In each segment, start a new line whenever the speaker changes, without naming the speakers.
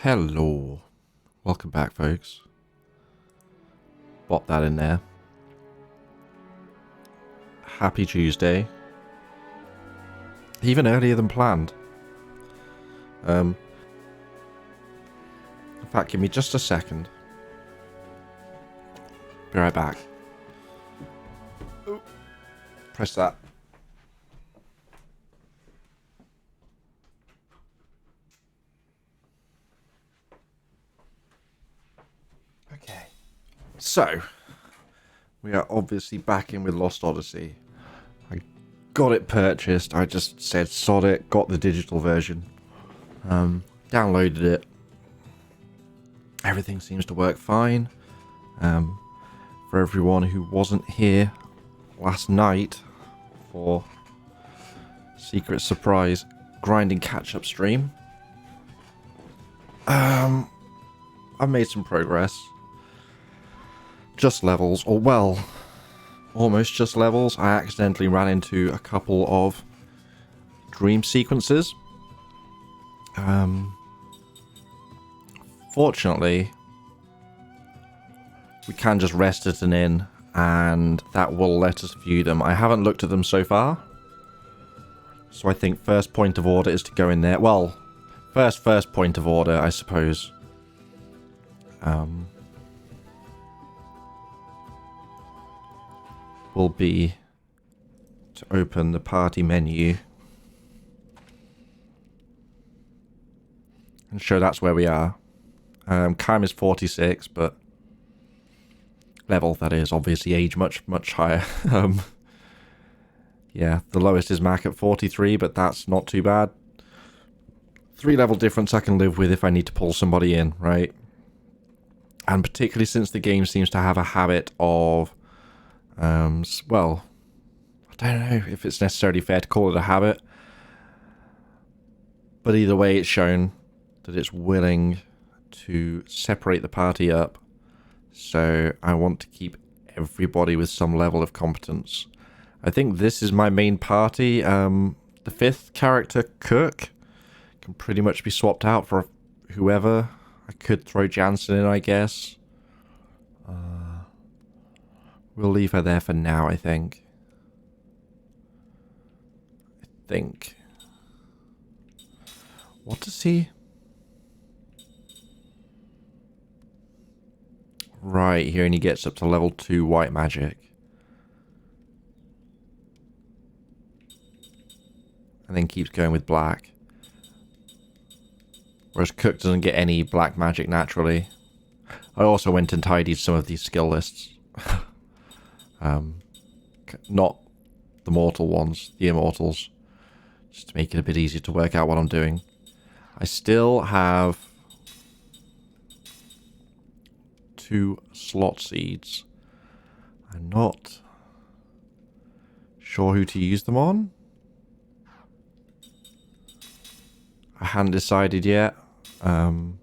Hello. Welcome back, folks. Pop that in there. Happy Tuesday. Even earlier than planned. In fact, give me just a second. Be right back. Ooh. Press that. Okay. So, we are obviously back in with Lost Odyssey. I got it purchased. I just said sod it, got the digital version. Downloaded it. Everything seems to work fine. For everyone who wasn't here last night for secret surprise grinding catch-up stream, I've made some progress. Just levels, or well, almost just levels. I accidentally ran into a couple of dream sequences. Fortunately, we can just rest at an inn, and that will let us view them. I haven't looked at them so far, so I think first point of order is to go in there. Well, first point of order, I suppose. Will be to open the party menu and show that's where we are. Time is 46, but level, that is, obviously age much higher. Yeah, the lowest is Mac at 43, but that's not too bad. 3 level difference I can live with if I need to pull somebody in, right? And particularly since the game seems to have a habit of, well, I don't know if it's necessarily fair to call it a habit, but either way it's shown that it's willing to separate the party up. So I want to keep everybody with some level of competence. I think this is my main party. The 5th character, Cook, can pretty much be swapped out for whoever. I could throw Jansen in, I guess. We'll leave her there for now, I think. What does he... Right, he only gets up to level 2 white magic. And then keeps going with black. Whereas Cook doesn't get any black magic naturally. I also went and tidied some of these skill lists. Not the mortal ones, the immortals. Just to make it a bit easier to work out what I'm doing. I still have 2 slot seeds. I'm not sure who to use them on. I hadn't decided yet. Until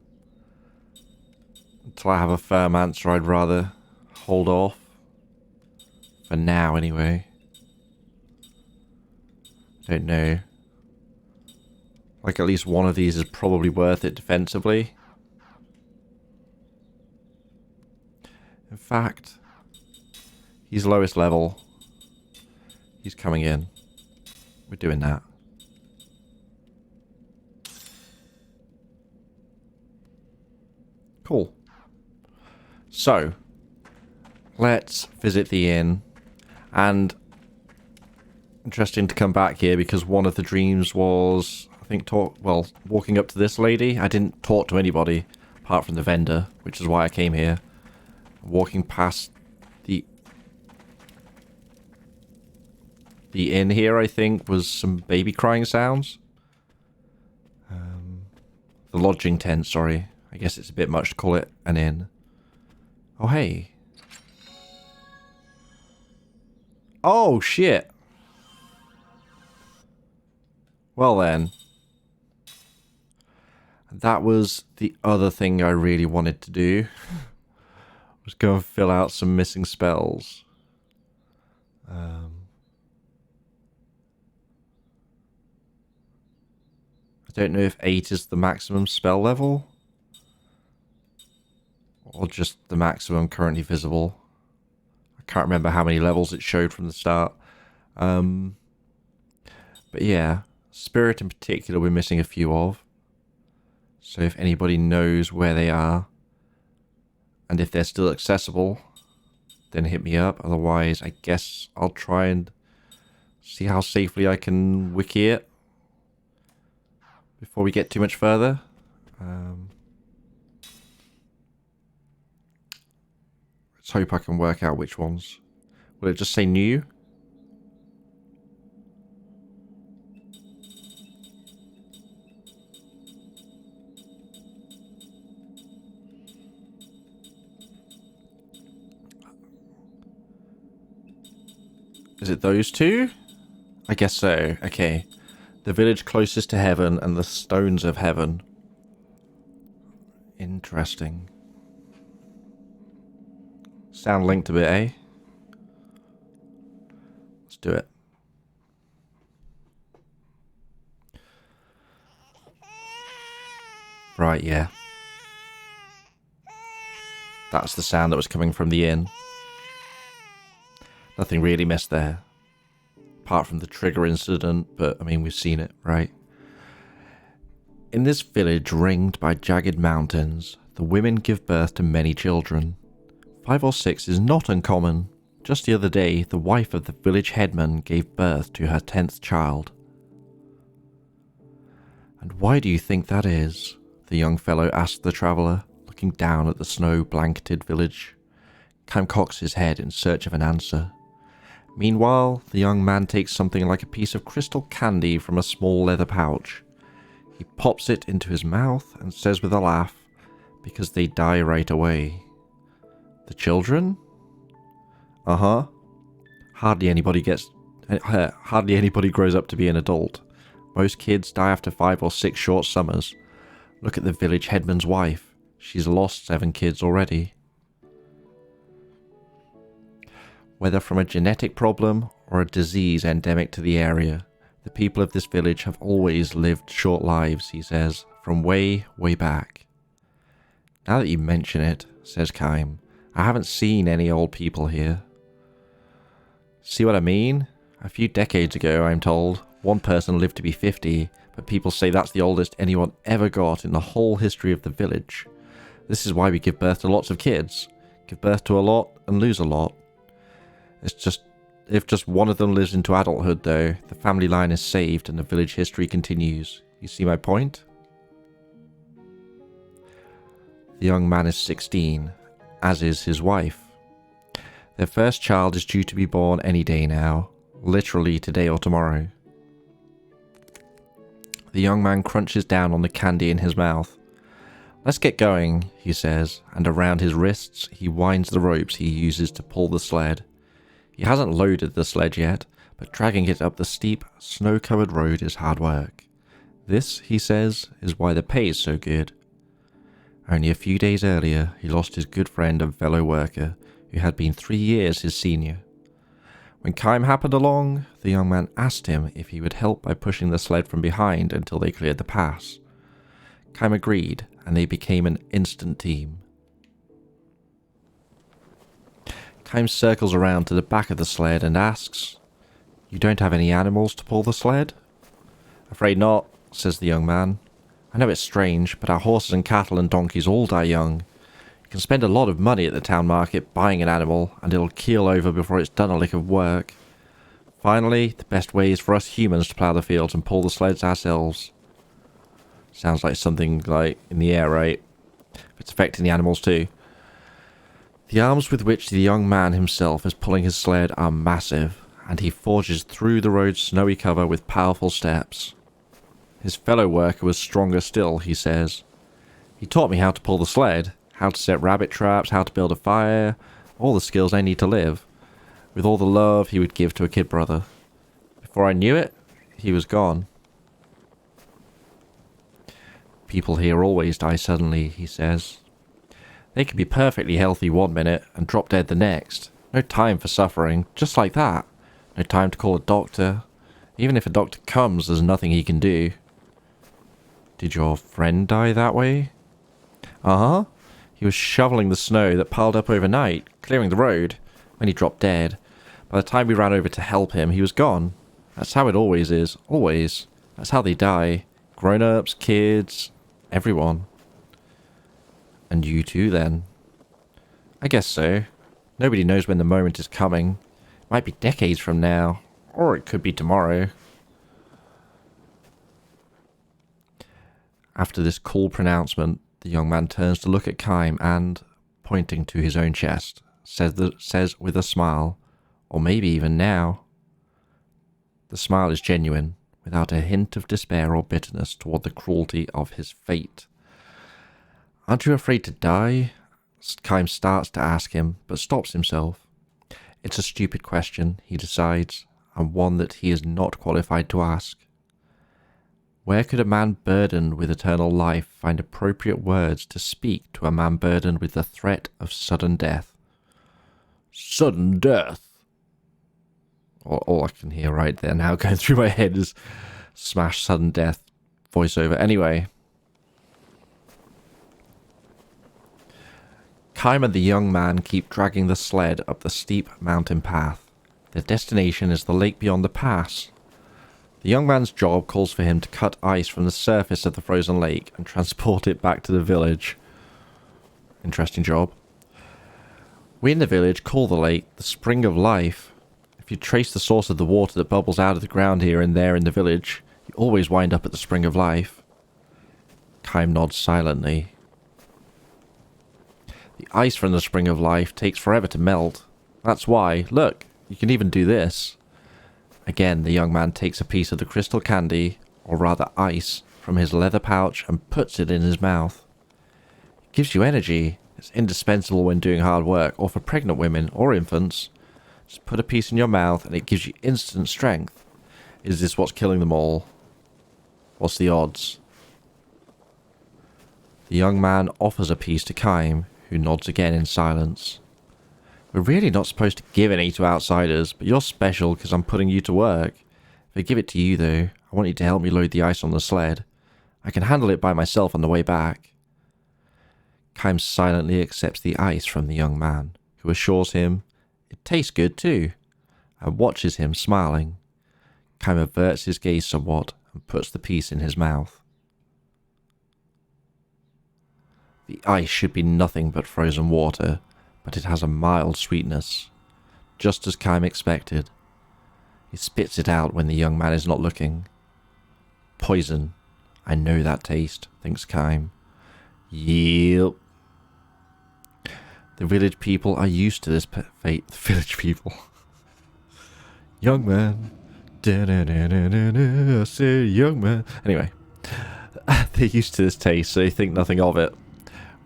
I have a firm answer, I'd rather hold off. For now, anyway. Don't know. Like, at least one of these is probably worth it defensively. In fact, he's lowest level. He's coming in. We're doing that. Cool. So, let's visit the inn. And interesting to come back here because one of the dreams was, I think, walking up to this lady. I didn't talk to anybody apart from the vendor, which is why I came here. Walking past the inn here, I think, was some baby crying sounds. The lodging tent, sorry. I guess it's a bit much to call it an inn. Oh, hey. Oh, shit. Well then. That was the other thing I really wanted to do. Was go and fill out some missing spells. I don't know if 8 is the maximum spell level. or just the maximum currently visible. I can't remember how many levels it showed from the start. But yeah, Spirit in particular we're missing a few of. So if anybody knows where they are, and if they're still accessible, then hit me up. Otherwise, I guess I'll try and see how safely I can wiki it before we get too much further. Let's hope I can work out which ones. Will it just say new? Is it those two? I guess so. Okay. The village closest to heaven and the stones of heaven. Interesting. Sound linked a bit, eh? Let's do it. Right, yeah. That's the sound that was coming from the inn. Nothing really missed there. Apart from the trigger incident, but I mean, we've seen it, right? In this village ringed by jagged mountains, the women give birth to many children. 5 or 6 is not uncommon. Just the other day, the wife of the village headman gave birth to her 10th child. And why do you think that is? The young fellow asked the traveller, looking down at the snow-blanketed village. Kime cocks his head in search of an answer. Meanwhile, the young man takes something like a piece of crystal candy from a small leather pouch. He pops it into his mouth and says with a laugh, because they die right away. The children? Uh-huh. Hardly anybody grows up to be an adult. Most kids die after 5 or 6 short summers. Look at the village headman's wife. She's lost 7 kids already. Whether from a genetic problem or a disease endemic to the area, the people of this village have always lived short lives, he says, from way, way back. Now that you mention it, says Kime, I haven't seen any old people here. See what I mean? A few decades ago, I'm told, one person lived to be 50, but people say that's the oldest anyone ever got in the whole history of the village. This is why we give birth to lots of kids. Give birth to a lot and lose a lot. If just one of them lives into adulthood, though, the family line is saved and the village history continues. You see my point? The young man is 16, as is his wife. Their first child is due to be born any day now, literally today or tomorrow. The young man crunches down on the candy in his mouth. Let's get going, he says, and around his wrists he winds the ropes he uses to pull the sled. He hasn't loaded the sledge yet, but dragging it up the steep, snow-covered road is hard work. This, he says, is why the pay is so good. Only a few days earlier, he lost his good friend and fellow worker, who had been 3 years his senior. When Kime happened along, the young man asked him if he would help by pushing the sled from behind until they cleared the pass. Kime agreed, and they became an instant team. Kime circles around to the back of the sled and asks, You don't have any animals to pull the sled? Afraid not, says the young man. I know it's strange, but our horses and cattle and donkeys all die young. You can spend a lot of money at the town market buying an animal, and it'll keel over before it's done a lick of work. Finally, the best way is for us humans to plough the fields and pull the sleds ourselves. Sounds like something like in the air, right? If it's affecting the animals too. The arms with which the young man himself is pulling his sled are massive, and he forges through the road's snowy cover with powerful steps. His fellow worker was stronger still, he says. He taught me how to pull the sled, how to set rabbit traps, how to build a fire, all the skills I need to live, with all the love he would give to a kid brother. Before I knew it, he was gone. People here always die suddenly, he says. They can be perfectly healthy 1 minute and drop dead the next. No time for suffering, just like that. No time to call a doctor. Even if a doctor comes, there's nothing he can do. Did your friend die that way? Uh-huh. He was shoveling the snow that piled up overnight, clearing the road, when he dropped dead. By the time we ran over to help him, he was gone. That's how it always is. Always. That's how they die. Grown-ups, kids, everyone. And you too, then. I guess so. Nobody knows when the moment is coming. It might be decades from now. Or it could be tomorrow. After this cool pronouncement, the young man turns to look at Kime and, pointing to his own chest, says with a smile, or maybe even now. The smile is genuine, without a hint of despair or bitterness toward the cruelty of his fate. Aren't you afraid to die? Kime starts to ask him, but stops himself. It's a stupid question, he decides, and one that he is not qualified to ask. Where could a man burdened with eternal life find appropriate words to speak to a man burdened with the threat of sudden death? Sudden death? All I can hear right there now going through my head is smash sudden death voiceover. Anyway. Kime and the young man keep dragging the sled up the steep mountain path. Their destination is the lake beyond the pass. The young man's job calls for him to cut ice from the surface of the frozen lake and transport it back to the village. Interesting job. We in the village call the lake the Spring of Life. If you trace the source of the water that bubbles out of the ground here and there in the village, you always wind up at the Spring of Life. Kime nods silently. The ice from the Spring of Life takes forever to melt. That's why, look, you can even do this. Again, the young man takes a piece of the crystal candy, or rather ice, from his leather pouch and puts it in his mouth. It gives you energy. It's indispensable when doing hard work, or for pregnant women, or infants. Just put a piece in your mouth and it gives you instant strength. Is this what's killing them all? What's the odds? The young man offers a piece to Kime, who nods again in silence. We're really not supposed to give any to outsiders, but you're special because I'm putting you to work. If I give it to you, though, I want you to help me load the ice on the sled. I can handle it by myself on the way back. Kime silently accepts the ice from the young man, who assures him it tastes good too, and watches him smiling. Kime averts his gaze somewhat and puts the piece in his mouth. The ice should be nothing but frozen water, but it has a mild sweetness, just as Kime expected. He spits it out when the young man is not looking. Poison. I know that taste, thinks Kime. Yep. The village people are used to this fate. The village people. Young man. I say young man. Anyway. They're used to this taste, so they think nothing of it.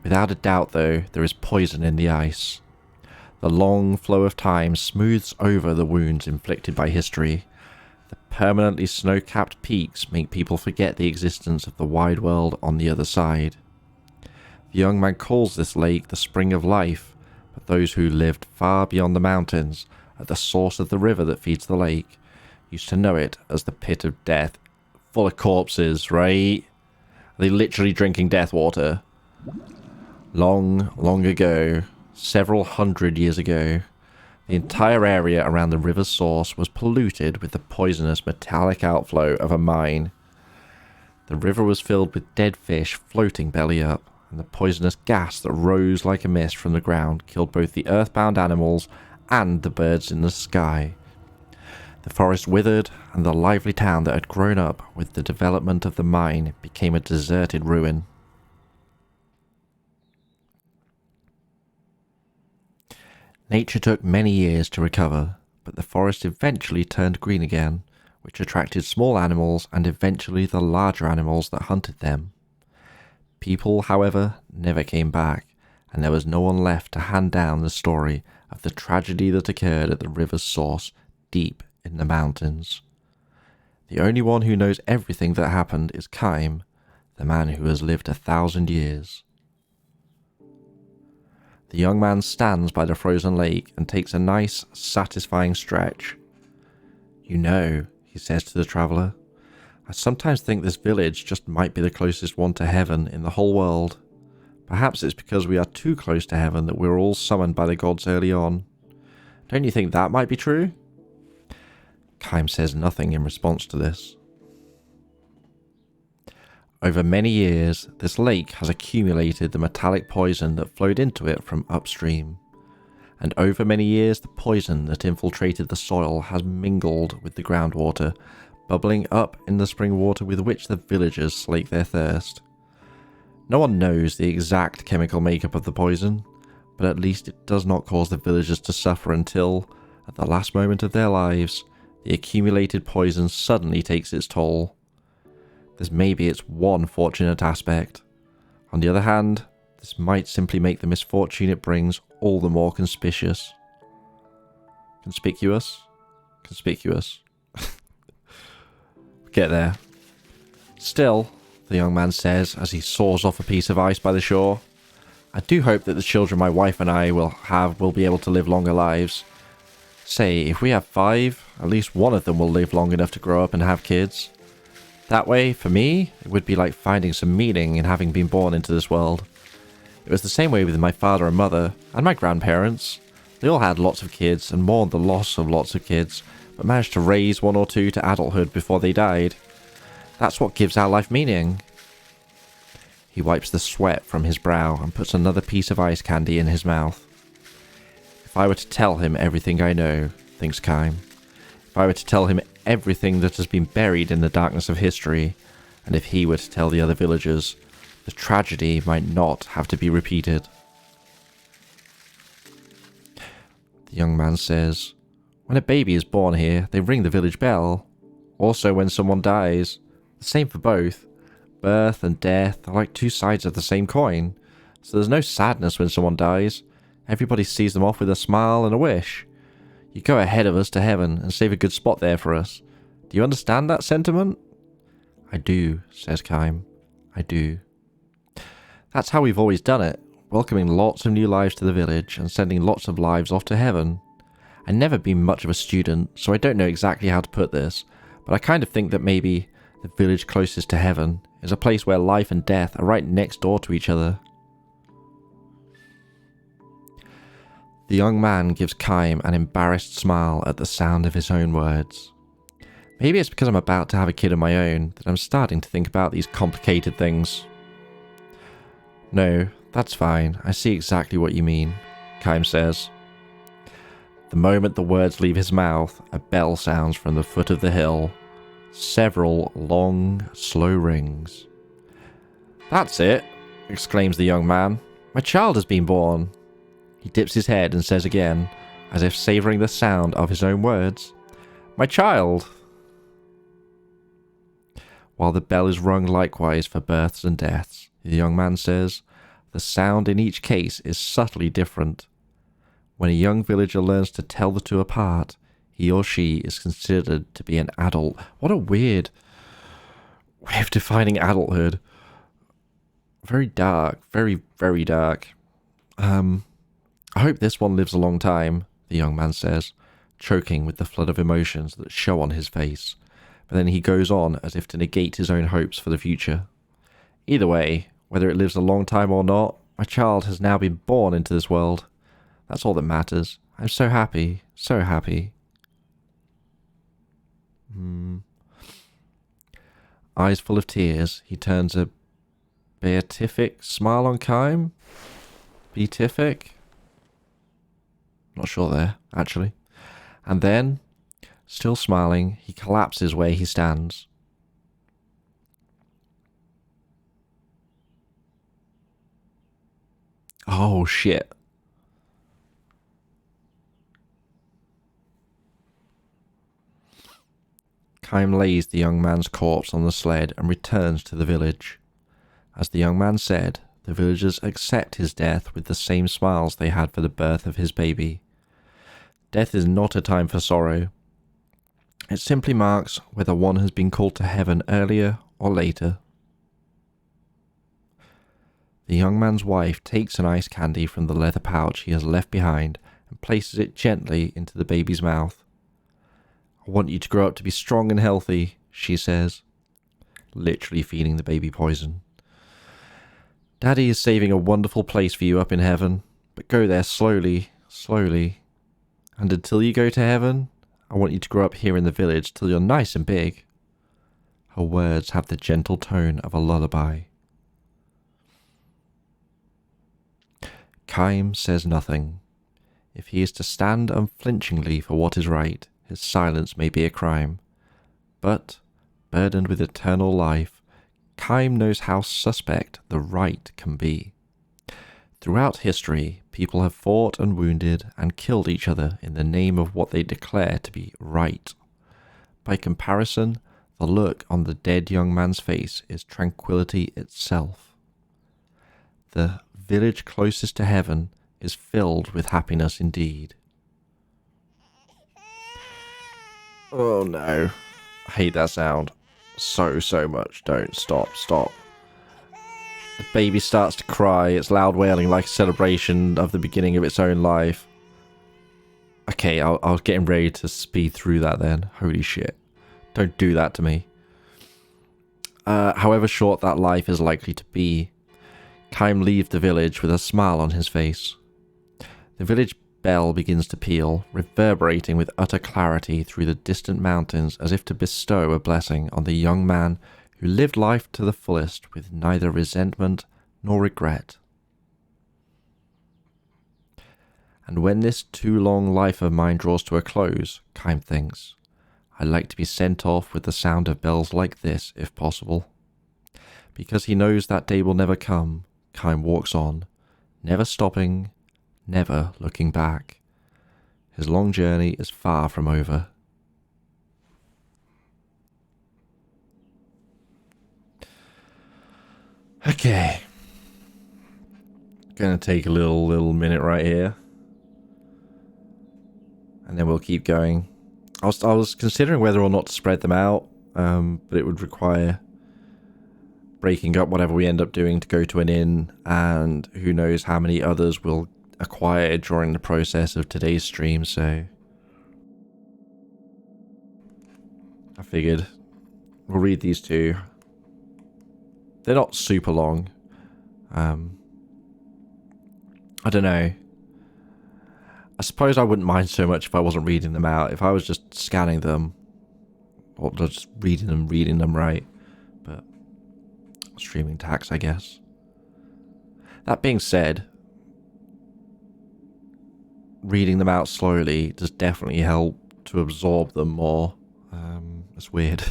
Without a doubt, though, there is poison in the ice. The long flow of time smooths over the wounds inflicted by history. The permanently snow-capped peaks make people forget the existence of the wide world on the other side. The young man calls this lake the Spring of Life, but those who lived far beyond the mountains, at the source of the river that feeds the lake, used to know it as the Pit of Death, full of corpses, right? Are they literally drinking death water? Long, long ago, several hundred years ago, the entire area around the river's source was polluted with the poisonous metallic outflow of a mine. The river was filled with dead fish floating belly up, and the poisonous gas that rose like a mist from the ground killed both the earthbound animals and the birds in the sky. The forest withered, and the lively town that had grown up with the development of the mine became a deserted ruin. Nature took many years to recover, but the forest eventually turned green again, which attracted small animals and eventually the larger animals that hunted them. People, however, never came back, and there was no one left to hand down the story of the tragedy that occurred at the river's source deep in the mountains. The only one who knows everything that happened is Kime, the man who has lived 1,000 years. The young man stands by the frozen lake and takes a nice, satisfying stretch. You know, he says to the traveller, I sometimes think this village just might be the closest one to heaven in the whole world. Perhaps it's because we are too close to heaven that we were all summoned by the gods early on. Don't you think that might be true? Kime says nothing in response to this. Over many years, this lake has accumulated the metallic poison that flowed into it from upstream. And over many years, the poison that infiltrated the soil has mingled with the groundwater, bubbling up in the spring water with which the villagers slake their thirst. No one knows the exact chemical makeup of the poison, but at least it does not cause the villagers to suffer until, at the last moment of their lives, the accumulated poison suddenly takes its toll. This may be its one fortunate aspect. On the other hand, this might simply make the misfortune it brings all the more conspicuous. Conspicuous? Conspicuous. Get there. Still, the young man says as he saws off a piece of ice by the shore, I do hope that the children my wife and I will be able to live longer lives. Say, if we have 5, at least one of them will live long enough to grow up and have kids. That way, for me, it would be like finding some meaning in having been born into this world. It was the same way with my father and mother, and my grandparents. They all had lots of kids and mourned the loss of lots of kids, but managed to raise 1 or 2 to adulthood before they died. That's what gives our life meaning. He wipes the sweat from his brow and puts another piece of ice candy in his mouth. If I were to tell him everything I know, thinks Kime, if I were to tell him everything that has been buried in the darkness of history, and if he were to tell the other villagers, the tragedy might not have to be repeated. The young man says, when a baby is born here, they ring the village bell. Also when someone dies. The same for both. Birth and death are like 2 sides of the same coin, so there's no sadness when someone dies. Everybody sees them off with a smile and a wish. You go ahead of us to heaven and save a good spot there for us. Do you understand that sentiment? I do, says Kime. I do. That's how we've always done it, welcoming lots of new lives to the village and sending lots of lives off to heaven. I've never been much of a student, so I don't know exactly how to put this, but I kind of think that maybe the village closest to heaven is a place where life and death are right next door to each other. The young man gives Kime an embarrassed smile at the sound of his own words. Maybe it's because I'm about to have a kid of my own that I'm starting to think about these complicated things. No, that's fine. I see exactly what you mean, Kime says. The moment the words leave his mouth, a bell sounds from the foot of the hill. Several long, slow rings. That's it, exclaims the young man. My child has been born. He dips his head and says again, as if savouring the sound of his own words, my child. While the bell is rung likewise for births and deaths, the young man says, the sound in each case is subtly different. When a young villager learns to tell the 2 apart, he or she is considered to be an adult. What a weird way of defining adulthood. Very dark. Very, very dark. I hope this one lives a long time, the young man says, choking with the flood of emotions that show on his face. But then he goes on as if to negate his own hopes for the future. Either way, whether it lives a long time or not, my child has now been born into this world. That's all that matters. I'm so happy, so happy. Eyes full of tears, he turns a beatific smile on Kime. Beatific? Not sure there, actually. And then, still smiling, he collapses where he stands. Oh, shit. Kime lays the young man's corpse on the sled and returns to the village. As the young man said, the villagers accept his death with the same smiles they had for the birth of his baby. Death is not a time for sorrow. It simply marks whether one has been called to heaven earlier or later. The young man's wife takes an ice candy from the leather pouch he has left behind and places it gently into the baby's mouth. I want you to grow up to be strong and healthy, she says, literally feeding the baby poison. Daddy is saving a wonderful place for you up in heaven, but go there slowly, slowly. And until you go to heaven, I want you to grow up here in the village till you're nice and big. Her words have the gentle tone of a lullaby. Kime says nothing. If he is to stand unflinchingly for what is right, his silence may be a crime. But, burdened with eternal life, Kime knows how suspect the right can be. Throughout history, people have fought and wounded and killed each other in the name of what they declare to be right. By comparison, the look on the dead young man's face is tranquility itself. The village closest to heaven is filled with happiness indeed. Oh no. I hate that sound so much. Don't. Stop. The baby starts to cry. It's loud wailing like a celebration of the beginning of its own life. Okay, I was getting ready to speed through that then. Holy shit. Don't do that to me. However short that life is likely to be, Kime leaves the village with a smile on his face. The village bell begins to peal, reverberating with utter clarity through the distant mountains as if to bestow a blessing on the young man who lived life to the fullest with neither resentment nor regret. And when this too long life of mine draws to a close, Kime thinks, I'd like to be sent off with the sound of bells like this, if possible. Because he knows that day will never come, Kime walks on, never stopping, never looking back. His long journey is far from over. Okay. Gonna take a little minute right here. And then we'll keep going. I was considering whether or not to spread them out, but it would require breaking up whatever we end up doing to go to an inn, and who knows how many others we'll acquire during the process of today's stream, so I figured we'll read these two. They're not super long. I don't know. I suppose I wouldn't mind so much if I wasn't reading them out. If I was just scanning them, or just reading them right. But streaming tax, I guess. That being said, reading them out slowly does definitely help to absorb them more. It's weird.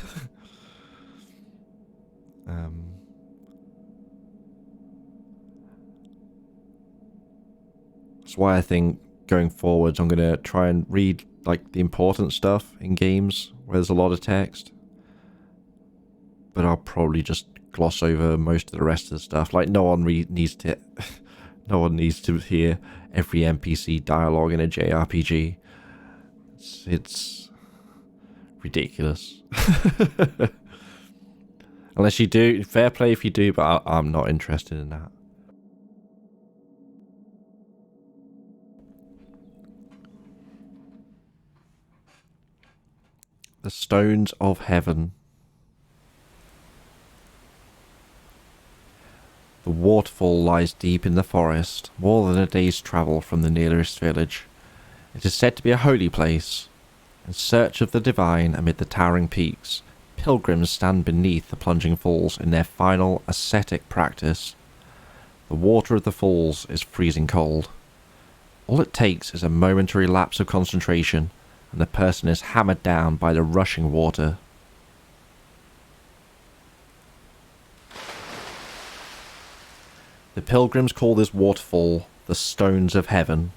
That's why I think going forwards I'm going to try and read like the important stuff in games where there's a lot of text. But I'll probably just gloss over most of the rest of the stuff. Like no one needs to hear every NPC dialogue in a JRPG. It's ridiculous. Unless you do, fair play if you do, but I'm not interested in that. The Stones of Heaven. The waterfall lies deep in the forest, more than a day's travel from the nearest village. It is said to be a holy place. In search of the divine amid the towering peaks, pilgrims stand beneath the plunging falls in their final ascetic practice. The water of the falls is freezing cold. All it takes is a momentary lapse of concentration, and the person is hammered down by the rushing water. The pilgrims call this waterfall the Stones of Heaven.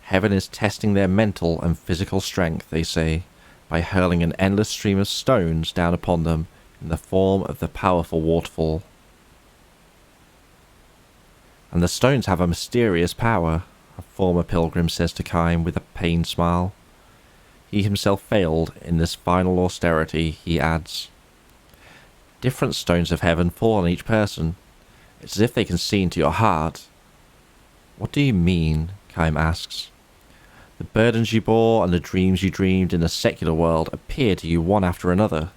Heaven is testing their mental and physical strength, they say, by hurling an endless stream of stones down upon them in the form of the powerful waterfall. And the stones have a mysterious power, a former pilgrim says to Kime with a pained smile. He himself failed in this final austerity, he adds. Different stones of heaven fall on each person. It's as if they can see into your heart. What do you mean? Kime asks. The burdens you bore and the dreams you dreamed in the secular world appear to you one after another.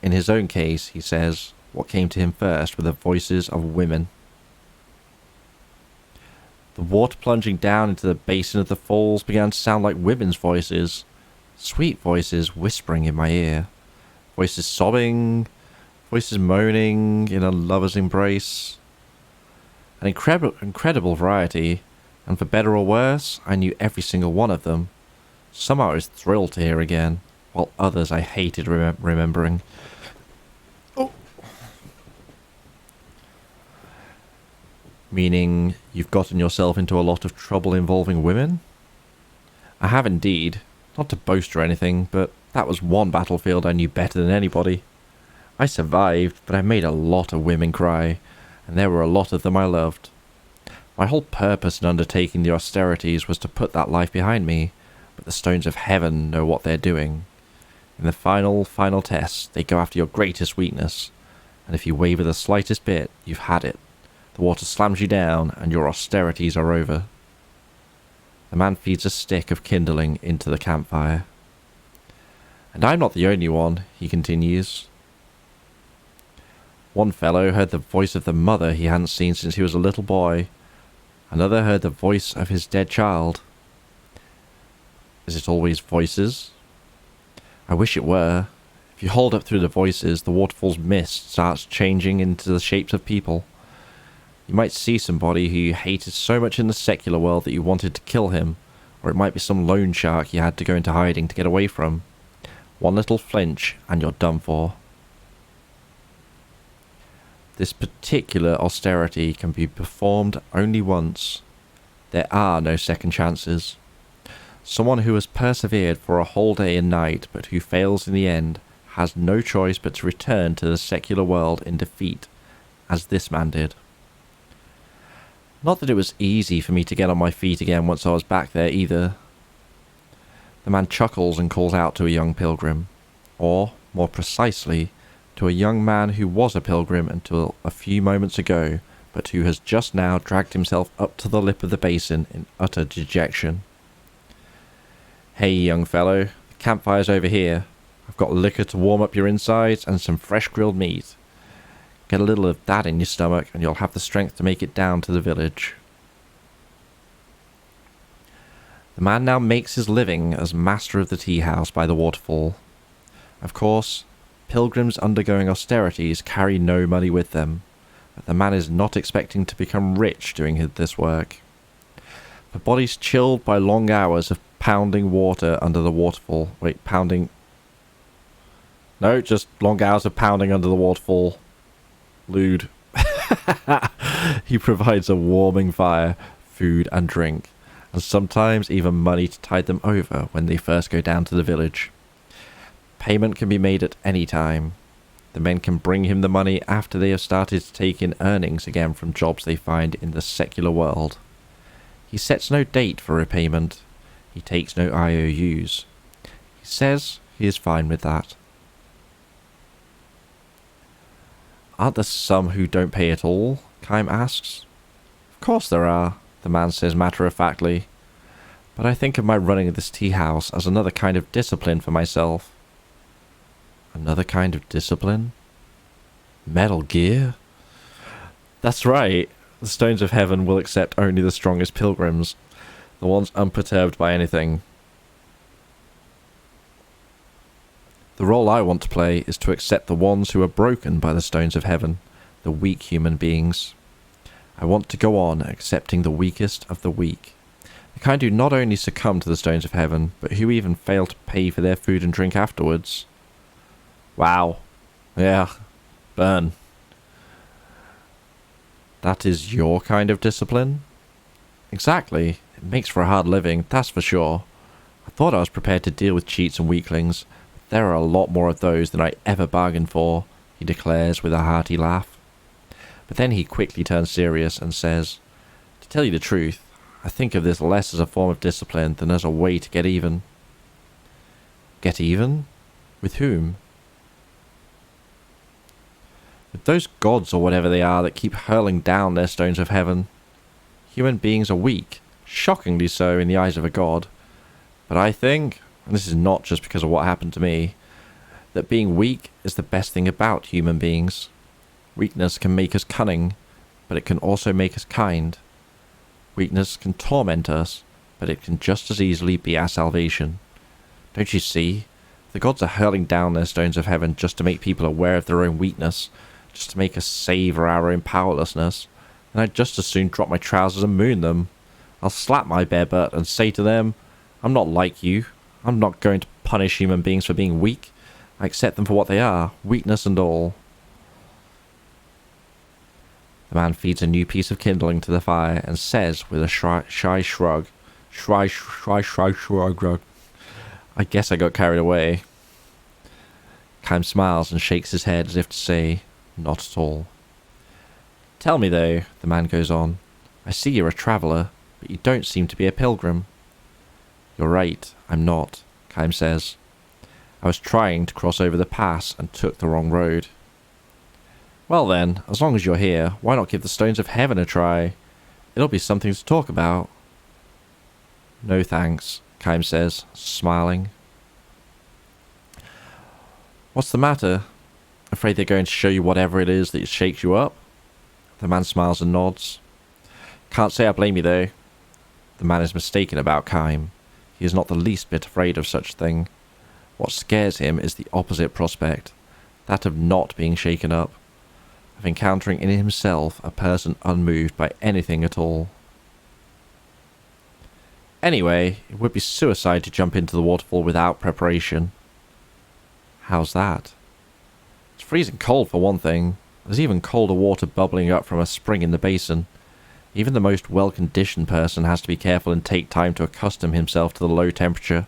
In his own case, he says, What came to him first were the voices of women. The water plunging down into the basin of the falls began to sound like women's voices. Sweet voices whispering in my ear. Voices sobbing, voices moaning in a lover's embrace. An incredible variety, and for better or worse, I knew every single one of them. Some I was thrilled to hear again, while others I hated remembering. Oh. Meaning you've gotten yourself into a lot of trouble involving women? I have indeed. Not to boast or anything, but that was one battlefield I knew better than anybody. I survived, but I made a lot of women cry, and there were a lot of them I loved. My whole purpose in undertaking the austerities was to put that life behind me, but the stones of heaven know what they're doing. In the final test, they go after your greatest weakness, and if you waver the slightest bit, you've had it. The water slams you down, and your austerities are over. The man feeds a stick of kindling into the campfire. And I'm not the only one, he continues. One fellow heard the voice of the mother he hadn't seen since he was a little boy. Another heard the voice of his dead child. Is it always voices? I wish it were. If you hold up through the voices, the waterfall's mist starts changing into the shapes of people. You might see somebody who you hated so much in the secular world that you wanted to kill him, or it might be some loan shark you had to go into hiding to get away from. One little flinch and you're done for. This particular austerity can be performed only once. There are no second chances. Someone who has persevered for a whole day and night, but who fails in the end, has no choice but to return to the secular world in defeat, as this man did. Not that it was easy for me to get on my feet again once I was back there either. The man chuckles and calls out to a young pilgrim, or, more precisely, to a young man who was a pilgrim until a few moments ago, but who has just now dragged himself up to the lip of the basin in utter dejection. Hey, young fellow, the campfire's over here. I've got liquor to warm up your insides and some fresh grilled meat. Get a little of that in your stomach and you'll have the strength to make it down to the village. The man now makes his living as master of the tea house by the waterfall. Of course, pilgrims undergoing austerities carry no money with them, but the man is not expecting to become rich doing this work. The body's chilled by long hours of pounding water under the waterfall. Just long hours of pounding under the waterfall. Lewd. He provides a warming fire, food and drink, and sometimes even money to tide them over when they first go down to the village. Payment can be made at any time. The men can bring him the money after they have started to take in earnings again from jobs they find in the secular world. He sets no date for repayment. He takes no IOUs. He says he is fine with that. Aren't there some who don't pay at all? Kime asks. Of course there are, the man says matter-of-factly. But I think of my running of this tea house as another kind of discipline for myself. Another kind of discipline? Metal Gear? That's right. The stones of heaven will accept only the strongest pilgrims, the ones unperturbed by anything. The role I want to play is to accept the ones who are broken by the stones of heaven, the weak human beings. I want to go on accepting the weakest of the weak, the kind who not only succumb to the stones of heaven, but who even fail to pay for their food and drink afterwards. Wow. Yeah. Burn. That is your kind of discipline? Exactly. It makes for a hard living, that's for sure. I thought I was prepared to deal with cheats and weaklings, but there are a lot more of those than I ever bargained for, he declares with a hearty laugh. But then he quickly turns serious and says, to tell you the truth, I think of this less as a form of discipline than as a way to get even. Get even? With whom? With those gods or whatever they are that keep hurling down their stones of heaven. Human beings are weak, shockingly so in the eyes of a god. But I think, and this is not just because of what happened to me, that being weak is the best thing about human beings. Weakness can make us cunning, but it can also make us kind. Weakness can torment us, but it can just as easily be our salvation. Don't you see? The gods are hurling down their stones of heaven just to make people aware of their own weakness, just to make us savor our own powerlessness, and I'd just as soon drop my trousers and moon them. I'll slap my bare butt and say to them, I'm not like you. I'm not going to punish human beings for being weak. I accept them for what they are, weakness and all. The man feeds a new piece of kindling to the fire and says with a shy shrug, shrug. I guess I got carried away. Kime smiles and shakes his head as if to say, not at all. Tell me though, the man goes on, I see you're a traveller, but you don't seem to be a pilgrim. You're right, I'm not, Kime says. I was trying to cross over the pass and took the wrong road. Well then, as long as you're here, why not give the stones of heaven a try? It'll be something to talk about. No thanks, Kime says, smiling. What's the matter? Afraid they're going to show you whatever it is that shakes you up? The man smiles and nods. Can't say I blame you though. The man is mistaken about Kime. He is not the least bit afraid of such a thing. What scares him is the opposite prospect, that of not being shaken up, of encountering in himself a person unmoved by anything at all. Anyway, it would be suicide to jump into the waterfall without preparation. How's that? It's freezing cold for one thing. There's even colder water bubbling up from a spring in the basin. Even the most well-conditioned person has to be careful and take time to accustom himself to the low temperature.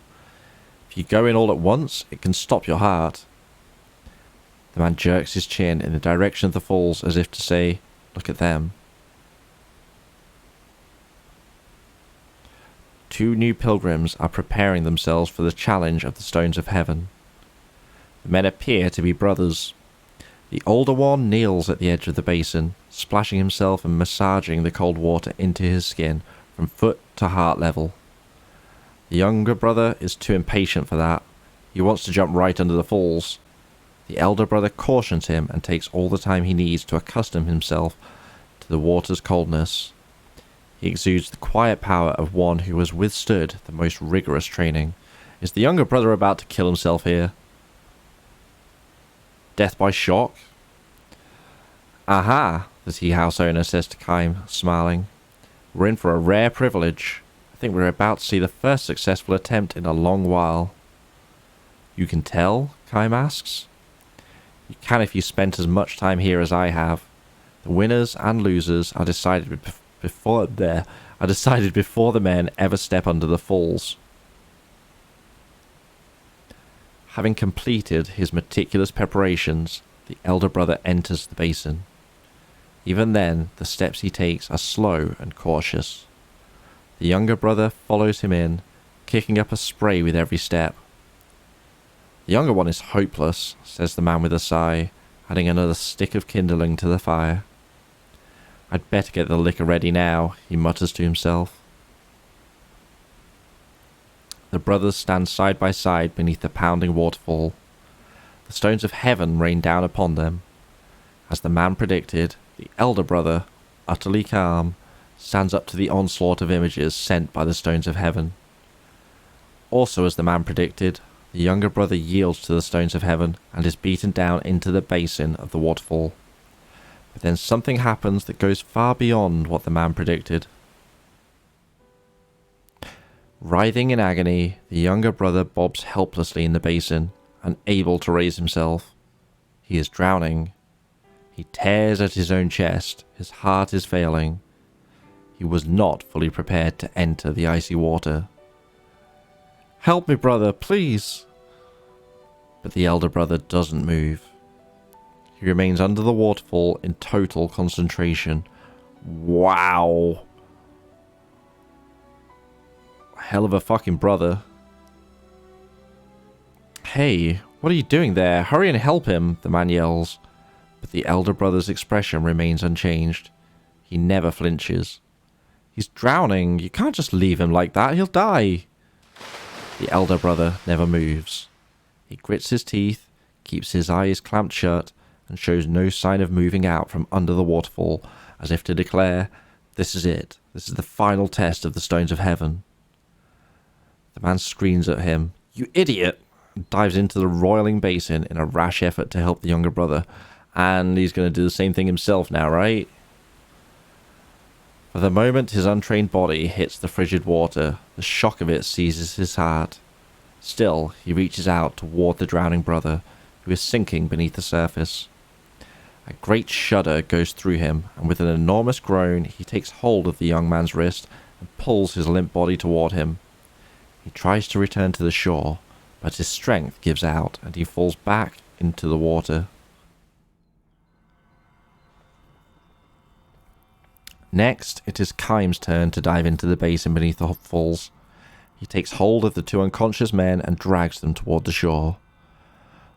If you go in all at once, it can stop your heart. The man jerks his chin in the direction of the falls as if to say, look at them. 2 new pilgrims are preparing themselves for the challenge of the stones of heaven. The men appear to be brothers. The older one kneels at the edge of the basin, splashing himself and massaging the cold water into his skin from foot to heart level. The younger brother is too impatient for that. He wants to jump right under the falls. The elder brother cautions him and takes all the time he needs to accustom himself to the water's coldness. He exudes the quiet power of one who has withstood the most rigorous training. Is the younger brother about to kill himself here? Death by shock? Aha, the tea house owner says to Kime, smiling. We're in for a rare privilege. I think we're about to see the first successful attempt in a long while. You can tell? Kime asks. You can if you spent as much time here as I have. The winners and losers are decided before the men ever step under the falls. Having completed his meticulous preparations, the elder brother enters the basin. Even then, the steps he takes are slow and cautious. The younger brother follows him in, kicking up a spray with every step. The younger one is hopeless, says the man with a sigh, adding another stick of kindling to the fire. I'd better get the liquor ready now, he mutters to himself. The brothers stand side by side beneath the pounding waterfall. The stones of heaven rain down upon them. As the man predicted, the elder brother, utterly calm, stands up to the onslaught of images sent by the stones of heaven. Also, as the man predicted, the younger brother yields to the stones of heaven and is beaten down into the basin of the waterfall. But then something happens that goes far beyond what the man predicted. Writhing in agony, the younger brother bobs helplessly in the basin, unable to raise himself. He is drowning. He tears at his own chest. His heart is failing. He was not fully prepared to enter the icy water. Help me, brother, please. But the elder brother doesn't move. He remains under the waterfall in total concentration. Wow. Hell of a fucking brother. Hey, what are you doing there? Hurry and help him, the man yells. But the elder brother's expression remains unchanged. He never flinches. He's drowning. You can't just leave him like that. He'll die. The elder brother never moves. He grits his teeth, keeps his eyes clamped shut, and shows no sign of moving out from under the waterfall, as if to declare, "This is it. This is the final test of the stones of heaven." The man screams at him, "You idiot!" and dives into the roiling basin in a rash effort to help the younger brother. And he's going to do the same thing himself now, right? For the moment his untrained body hits the frigid water, the shock of it seizes his heart. Still, he reaches out toward the drowning brother, who is sinking beneath the surface. A great shudder goes through him, and with an enormous groan, he takes hold of the young man's wrist and pulls his limp body toward him. He tries to return to the shore, but his strength gives out, and he falls back into the water. Next, it is Krim's turn to dive into the basin beneath the falls. He takes hold of the two unconscious men and drags them toward the shore.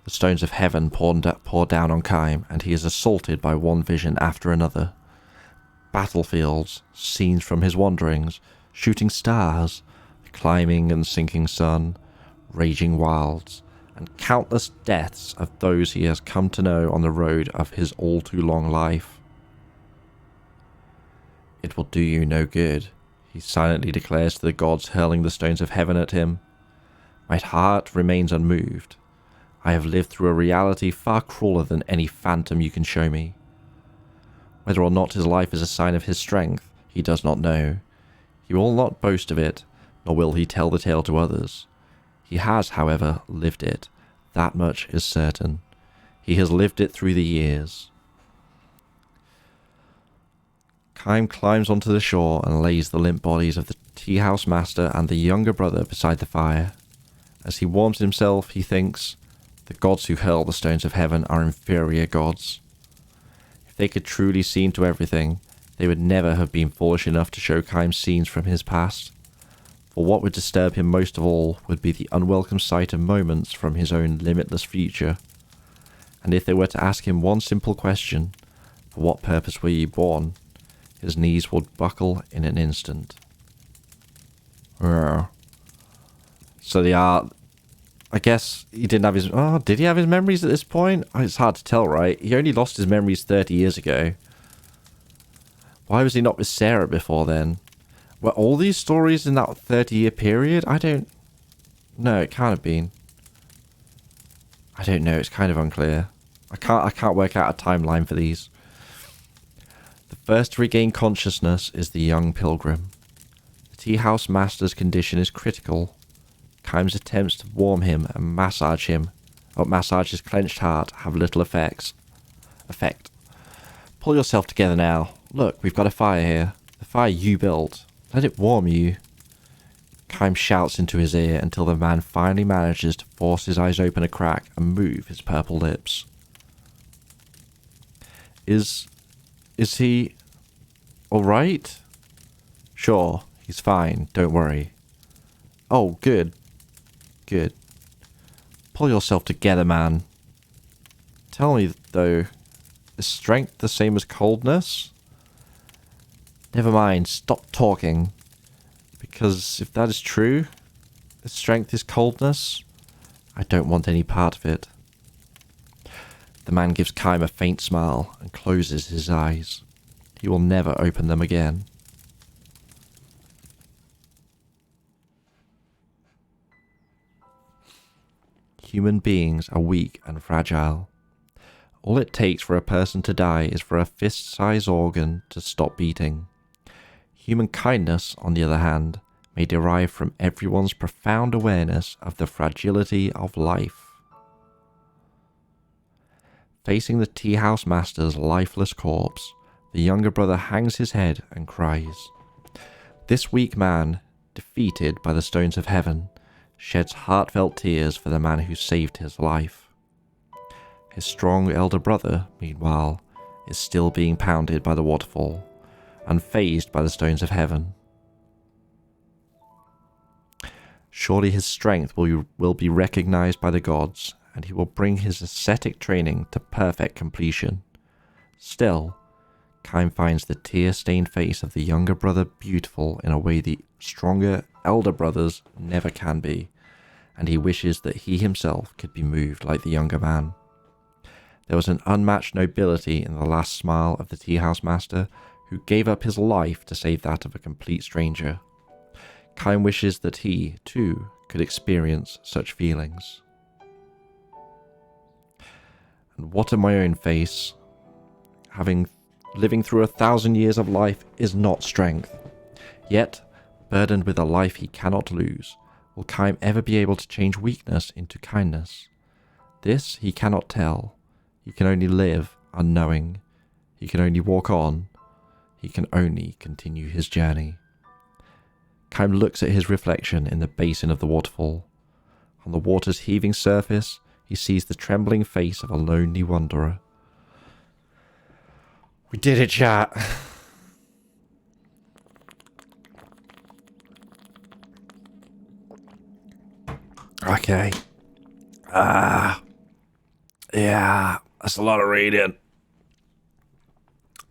The stones of heaven pour down on Krim, and he is assaulted by one vision after another. Battlefields, scenes from his wanderings, shooting stars, the climbing and sinking sun, raging wilds, and countless deaths of those he has come to know on the road of his all-too-long life. "It will do you no good," he silently declares to the gods hurling the stones of heaven at him. "My heart remains unmoved. I have lived through a reality far crueler than any phantom you can show me." Whether or not his life is a sign of his strength, he does not know. He will not boast of it, nor will he tell the tale to others. He has, however, lived it. That much is certain. He has lived it through the years. Krim climbs onto the shore and lays the limp bodies of the tea-house master and the younger brother beside the fire. As he warms himself, he thinks, the gods who hurl the stones of heaven are inferior gods. If they could truly see into everything, they would never have been foolish enough to show Krim scenes from his past. For what would disturb him most of all would be the unwelcome sight of moments from his own limitless future. And if they were to ask him one simple question, "For what purpose were you born?" his knees would buckle in an instant. So I guess he didn't have his... Oh, did he have his memories at this point? It's hard to tell, right? He only lost his memories 30 years ago. Why was he not with Sarah before then? Were all these stories in that 30-year period? I don't... No, it can't have been. I don't know, it's kind of unclear. I can't work out a timeline for these. The first to regain consciousness is the young pilgrim. The tea-house master's condition is critical. Krim's attempts to warm him and massage his clenched heart have little effect. Pull yourself together now. Look, we've got a fire here. The fire you built. Let it warm you. Krim shouts into his ear until the man finally manages to force his eyes open a crack and move his purple lips. Is he alright? Sure, he's fine, don't worry. Oh, good. Good. Pull yourself together, man. Tell me, though, is strength the same as coldness? Never mind, stop talking. Because if that is true, if strength is coldness, I don't want any part of it. The man gives Krim a faint smile and closes his eyes. He will never open them again. Human beings are weak and fragile. All it takes for a person to die is for a fist-sized organ to stop beating. Human kindness, on the other hand, may derive from everyone's profound awareness of the fragility of life. Facing the tea-house master's lifeless corpse, the younger brother hangs his head and cries. This weak man, defeated by the stones of heaven, sheds heartfelt tears for the man who saved his life. His strong elder brother, meanwhile, is still being pounded by the waterfall, unfazed by the stones of heaven. Surely his strength will be recognized by the gods, and he will bring his ascetic training to perfect completion. Still, Krim finds the tear-stained face of the younger brother beautiful in a way the stronger elder brothers never can be, and he wishes that he himself could be moved like the younger man. There was an unmatched nobility in the last smile of the teahouse master, who gave up his life to save that of a complete stranger. Kaim wishes that he, too, could experience such feelings. And what of my own face? Living through 1,000 years of life is not strength. Yet, burdened with a life he cannot lose, will Kaim ever be able to change weakness into kindness? This he cannot tell. He can only live unknowing. He can only walk on. He can only continue his journey. Kaim looks at his reflection in the basin of the waterfall. On the water's heaving surface, he sees the trembling face of a lonely wanderer. We did it, chat. Okay. Yeah, that's a lot of reading.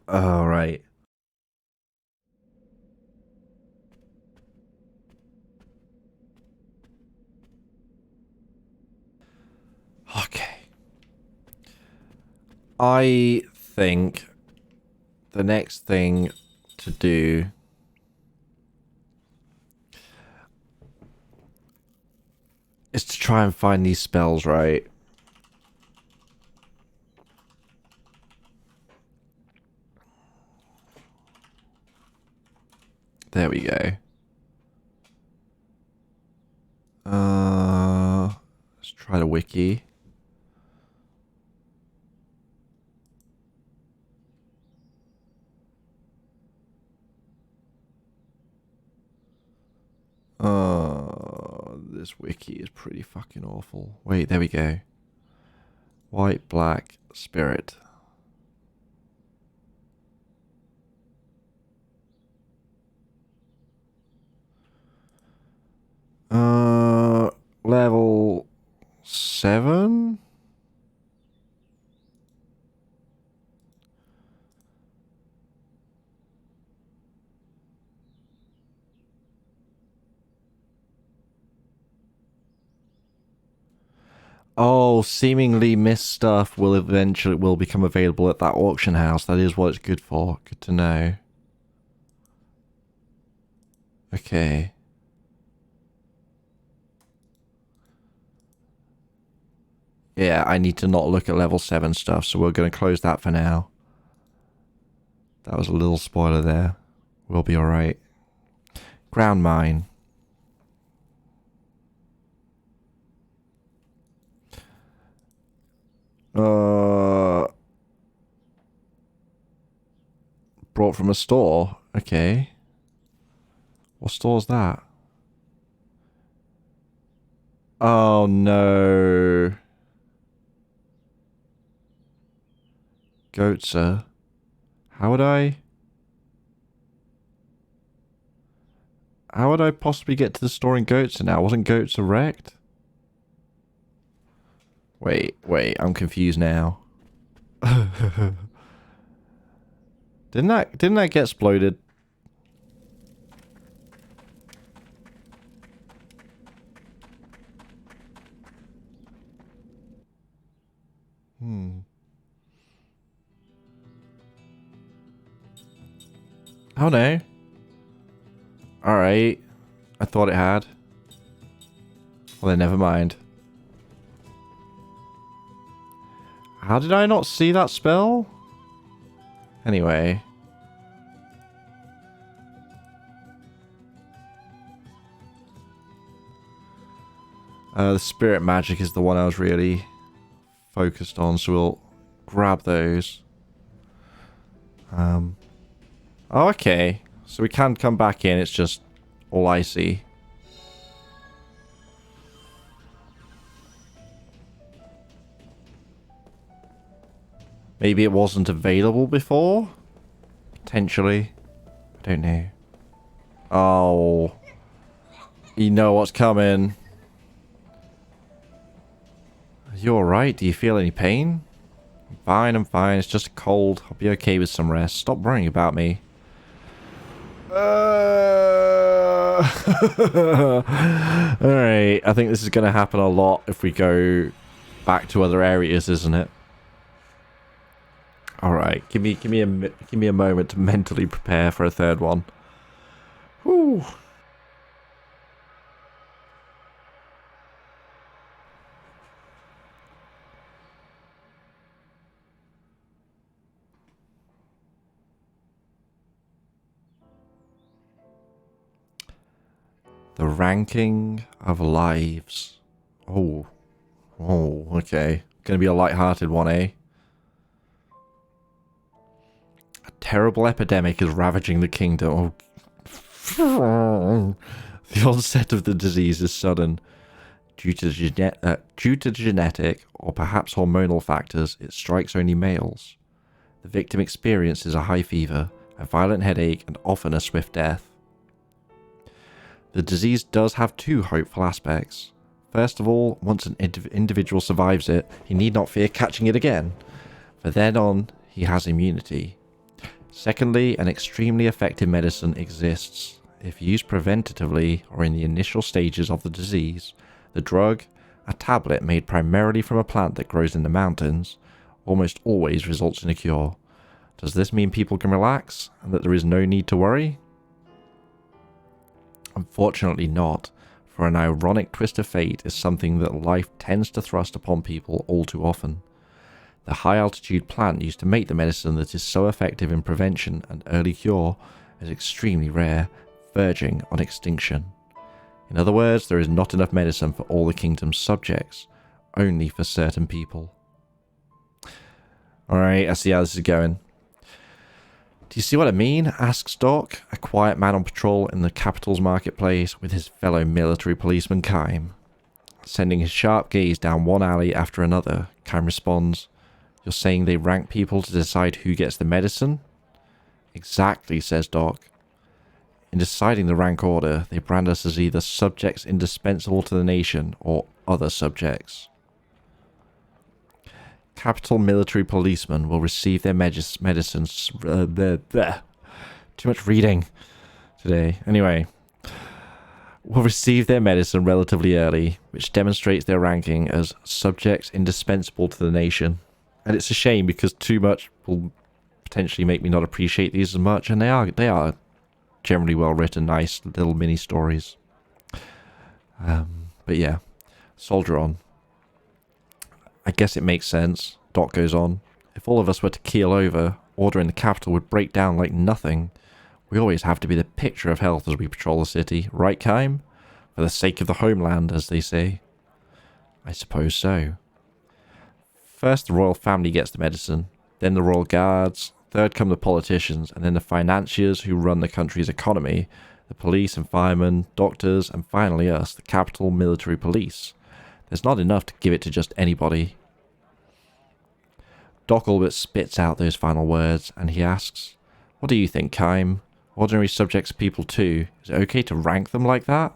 All right. Okay. I think the next thing to do is to try and find these spells, right? There we go. Let's try the wiki. This wiki is pretty fucking awful. Wait, there we go. White, black, spirit. Level 7? Oh, seemingly missed stuff will become available at that auction house. That is what it's good for. Good to know. Okay. Yeah, I need to not look at level 7 stuff, so we're going to close that for now. That was a little spoiler there. We'll be alright. Ground mine. Brought from a store. Okay. What store's that? Oh no. Goatsa. How would I possibly get to the store in Goatsa now? Wasn't Goatsa wrecked? Wait, I'm confused now. Didn't that get exploded? Oh no. Alright. I thought it had. Well then, never mind. How did I not see that spell? Anyway. The spirit magic is the one I was really focused on, so we'll grab those. Oh, okay. So we can come back in, it's just all icy. Maybe it wasn't available before? Potentially. I don't know. Oh. You know what's coming. Are you alright? Do you feel any pain? I'm fine. It's just a cold. I'll be okay with some rest. Stop worrying about me. Alright. I think this is going to happen a lot if we go back to other areas, isn't it? All right, give me a moment to mentally prepare for a third one. Whew. The ranking of lives. Oh, okay. Gonna be a light-hearted one, eh? A terrible epidemic is ravaging the kingdom. Oh. The onset of the disease is sudden. Due to genetic or perhaps hormonal factors, it strikes only males. The victim experiences a high fever, a violent headache, and often a swift death. The disease does have two hopeful aspects. First of all, once an individual survives it, he need not fear catching it again. From then on, he has immunity. Secondly, an extremely effective medicine exists. If used preventatively or in the initial stages of the disease, the drug, a tablet made primarily from a plant that grows in the mountains, almost always results in a cure. Does this mean people can relax and that there is no need to worry? Unfortunately not, for an ironic twist of fate is something that life tends to thrust upon people all too often. The high-altitude plant used to make the medicine that is so effective in prevention and early cure is extremely rare, verging on extinction. In other words, there is not enough medicine for all the kingdom's subjects, only for certain people. Alright, I see how this is going. Do you see what I mean? Asks Doc, a quiet man on patrol in the capital's marketplace with his fellow military policeman Kime. Sending his sharp gaze down one alley after another, Kime responds, "You're saying they rank people to decide who gets the medicine?" "Exactly," says Doc. "In deciding the rank order, they brand us as either subjects indispensable to the nation or other subjects. Capital military policemen will receive their medicines... Too much reading today. Anyway. Will receive their medicine relatively early, which demonstrates their ranking as subjects indispensable to the nation. And it's a shame because too much will potentially make me not appreciate these as much, and they are generally well written, nice little mini stories. But yeah, soldier on. I guess it makes sense, Doc goes on. If all of us were to keel over, order in the capital would break down like nothing. We always have to be the picture of health as we patrol the city, right, Kime? For the sake of the homeland, as they say. I suppose so. First the royal family gets the medicine, then the royal guards, third come the politicians, and then the financiers who run the country's economy, the police and firemen, doctors, and finally us, the capital military police. There's not enough to give it to just anybody. Doc all but spits out those final words, and he asks, "What do you think, Kime? Ordinary subjects are people too. Is it okay to rank them like that?"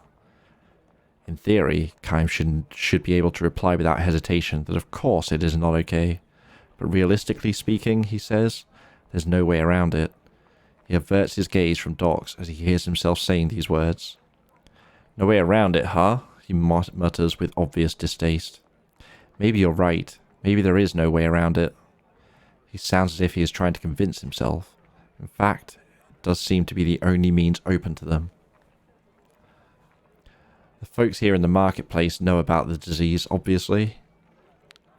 In theory, Kime should be able to reply without hesitation that of course it is not okay. But realistically speaking, he says, there's no way around it. He averts his gaze from Doc's as he hears himself saying these words. "No way around it, huh?" he mutters with obvious distaste. "Maybe you're right. Maybe there is no way around it." He sounds as if he is trying to convince himself. In fact, it does seem to be the only means open to them. The folks here in the marketplace know about the disease, obviously.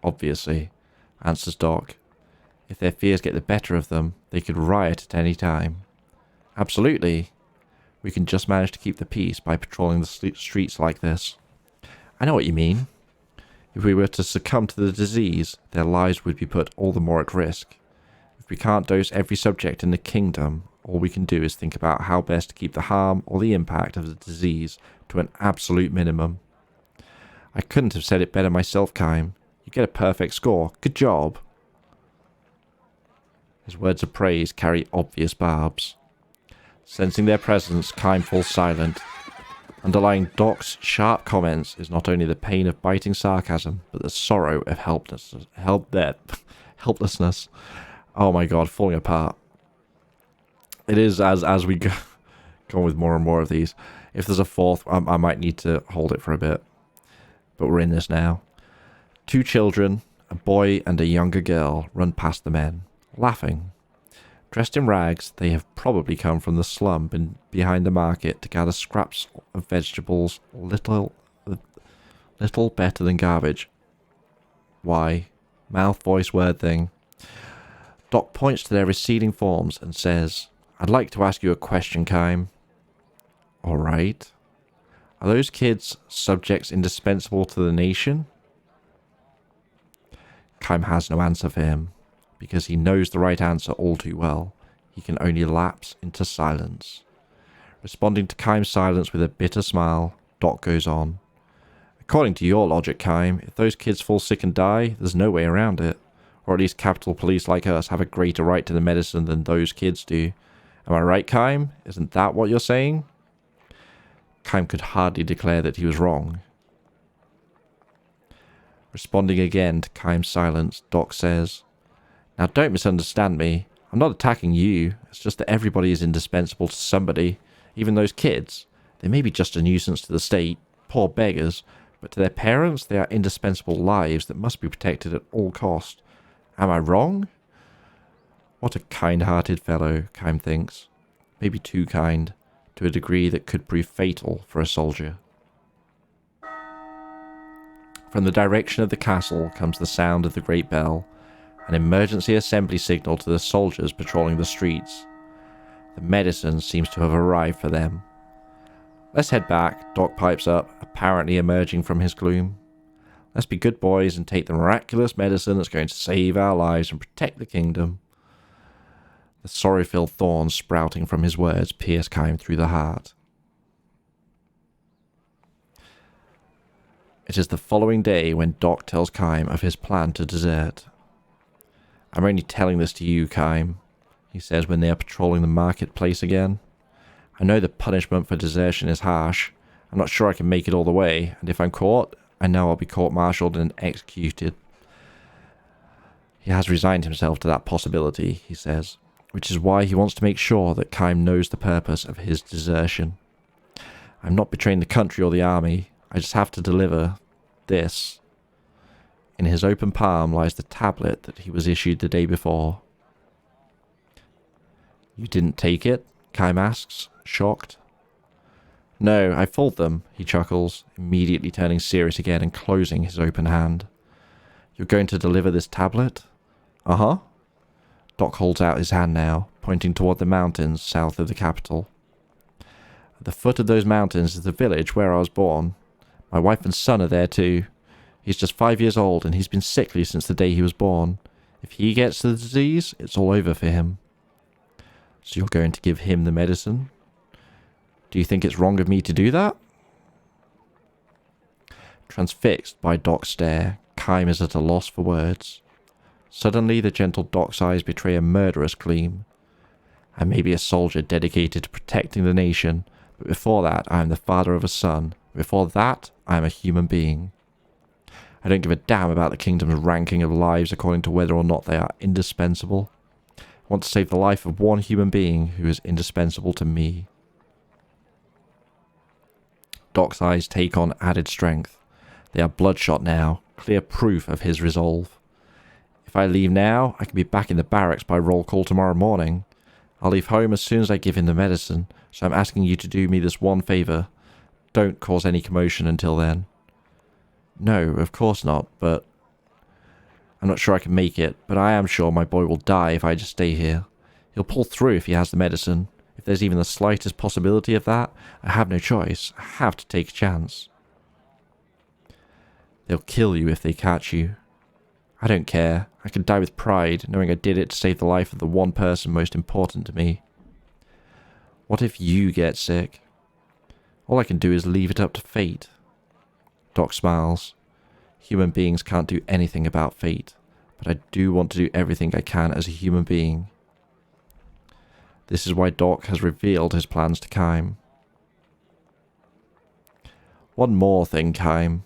"Obviously," answers Doc. "If their fears get the better of them, they could riot at any time." "Absolutely. We can just manage to keep the peace by patrolling the streets like this." "I know what you mean. If we were to succumb to the disease, their lives would be put all the more at risk. If we can't dose every subject in the kingdom, all we can do is think about how best to keep the harm or the impact of the disease to an absolute minimum." "I couldn't have said it better myself, Kime. You get a perfect score. Good job." His words of praise carry obvious barbs. Sensing their presence, Kime falls silent. Underlying Doc's sharp comments is not only the pain of biting sarcasm, but the sorrow of helplessness. Oh my god, falling apart. It is as we go on with more and more of these. If there's a fourth, I might need to hold it for a bit. But we're in this now. Two children, a boy and a younger girl, run past the men. laughing. Dressed in rags, they have probably come from the slum behind the market to gather scraps of vegetables little better than garbage. Why? Mouth, voice, word thing. Doc points to their receding forms and says, I'd like to ask you a question, Kime. Alright. Are those kids subjects indispensable to the nation? Kime has no answer for him. Because he knows the right answer all too well, he can only lapse into silence. Responding to Kime's silence with a bitter smile, Doc goes on. According to your logic, Kime, if those kids fall sick and die, there's no way around it. Or at least Capitol Police like us have a greater right to the medicine than those kids do. Am I right, Kime? Isn't that what you're saying? Kime could hardly declare that he was wrong. Responding again to Kime's silence, Doc says, Now don't misunderstand me. I'm not attacking you. It's just that everybody is indispensable to somebody. Even those kids. They may be just a nuisance to the state, poor beggars, but to their parents they are indispensable lives that must be protected at all cost. Am I wrong? What a kind-hearted fellow, Kime thinks. Maybe too kind, to a degree that could prove fatal for a soldier. From the direction of the castle comes the sound of the great bell, an emergency assembly signal to the soldiers patrolling the streets. The medicine seems to have arrived for them. Let's head back, Doc pipes up, apparently emerging from his gloom. Let's be good boys and take the miraculous medicine that's going to save our lives and protect the kingdom. The sorrow-filled thorns sprouting from his words pierce Kime through the heart. It is the following day when Doc tells Kime of his plan to desert. I'm only telling this to you, Kime, he says when they are patrolling the marketplace again. I know the punishment for desertion is harsh. I'm not sure I can make it all the way, and if I'm caught, I know I'll be court-martialed and executed. He has resigned himself to that possibility, he says, which is why he wants to make sure that Kime knows the purpose of his desertion. I'm not betraying the country or the army. I just have to deliver this. In his open palm lies the tablet that he was issued the day before. You didn't take it? Kime asks, shocked. No, I fold them, he chuckles, immediately turning serious again and closing his open hand. You're going to deliver this tablet? Uh-huh. Doc holds out his hand now, pointing toward the mountains south of the capital. At the foot of those mountains is the village where I was born. My wife and son are there too. He's just 5 years old and he's been sickly since the day he was born. If he gets the disease, it's all over for him. So you're going to give him the medicine? Do you think it's wrong of me to do that? Transfixed by Doc's stare, Kime is at a loss for words. Suddenly, the gentle Doc's eyes betray a murderous gleam. I may be a soldier dedicated to protecting the nation, but before that, I am the father of a son. Before that, I am a human being. I don't give a damn about the kingdom's ranking of lives according to whether or not they are indispensable. I want to save the life of one human being who is indispensable to me. Doc's eyes take on added strength. They are bloodshot now, clear proof of his resolve. If I leave now, I can be back in the barracks by roll call tomorrow morning. I'll leave home as soon as I give him the medicine, so I'm asking you to do me this one favour. Don't cause any commotion until then. No, of course not, but... I'm not sure I can make it, but I am sure my boy will die if I just stay here. He'll pull through if he has the medicine. If there's even the slightest possibility of that, I have no choice. I have to take a chance. They'll kill you if they catch you. I don't care. I can die with pride, knowing I did it to save the life of the one person most important to me. What if you get sick? All I can do is leave it up to fate. Doc smiles. Human beings can't do anything about fate, but I do want to do everything I can as a human being. This is why Doc has revealed his plans to Kime. One more thing, Kime.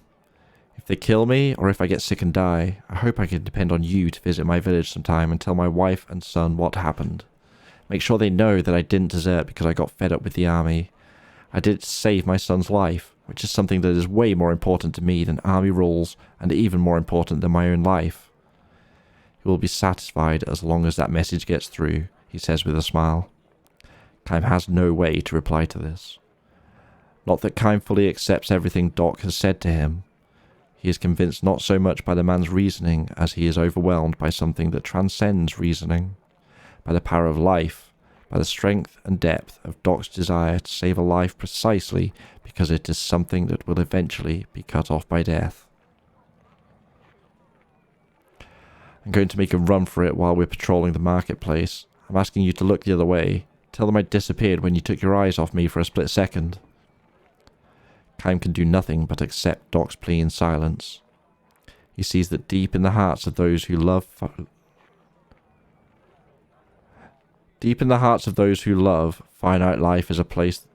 If they kill me, or if I get sick and die, I hope I can depend on you to visit my village sometime and tell my wife and son what happened. Make sure they know that I didn't desert because I got fed up with the army. I did it to save my son's life, which is something that is way more important to me than army rules and even more important than my own life. He will be satisfied as long as that message gets through, he says with a smile. Kime has no way to reply to this. Not that Kime fully accepts everything Doc has said to him. He is convinced not so much by the man's reasoning as he is overwhelmed by something that transcends reasoning, by the power of life, by the strength and depth of Doc's desire to save a life precisely because it is something that will eventually be cut off by death. I'm going to make a run for it while we're patrolling the marketplace. I'm asking you to look the other way. Tell them I disappeared when you took your eyes off me for a split second. Kime can do nothing but accept Doc's plea in silence. He sees that deep in the hearts of those who love finite life is a place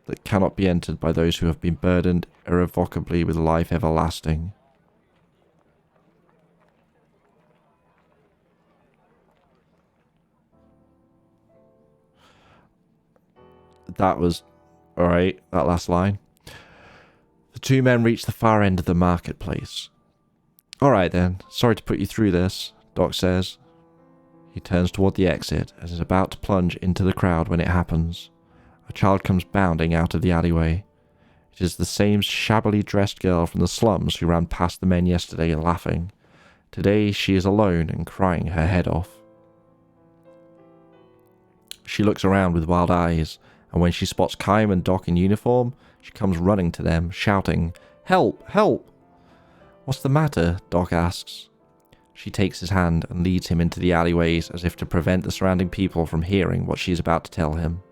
that cannot be entered by those who have been burdened irrevocably with life everlasting. That was alright, that last line. The two men reach the far end of the marketplace. Alright then, sorry to put you through this, Doc says. He turns toward the exit and is about to plunge into the crowd when it happens. A child comes bounding out of the alleyway. It is the same shabbily dressed girl from the slums who ran past the men yesterday laughing. Today she is alone and crying her head off. She looks around with wild eyes, and when she spots Kime and Doc in uniform, she comes running to them, shouting, "Help! Help!" "What's the matter?" Doc asks. She takes his hand and leads him into the alleyways as if to prevent the surrounding people from hearing what she is about to tell him.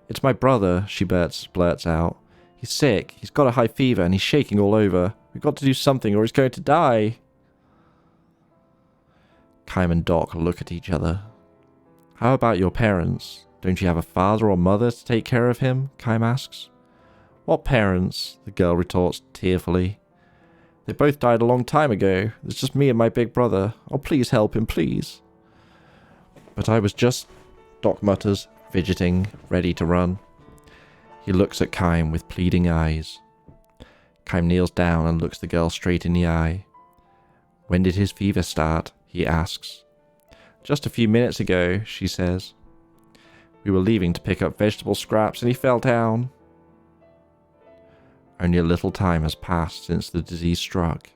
"It's my brother," she blurts out. "He's sick, he's got a high fever, and he's shaking all over. We've got to do something or he's going to die." Kime and Doc look at each other. "How about your parents? Don't you have a father or mother to take care of him?" Kime asks. "What parents?" the girl retorts tearfully. "They both died a long time ago. There's just me and my big brother. Oh, please help him, please." "But I was just..." Doc mutters, fidgeting, ready to run. He looks at Kime with pleading eyes. Kime kneels down and looks the girl straight in the eye. "When did his fever start?" he asks. "Just a few minutes ago," she says. "We were leaving to pick up vegetable scraps and he fell down." Only a little time has passed since the disease struck.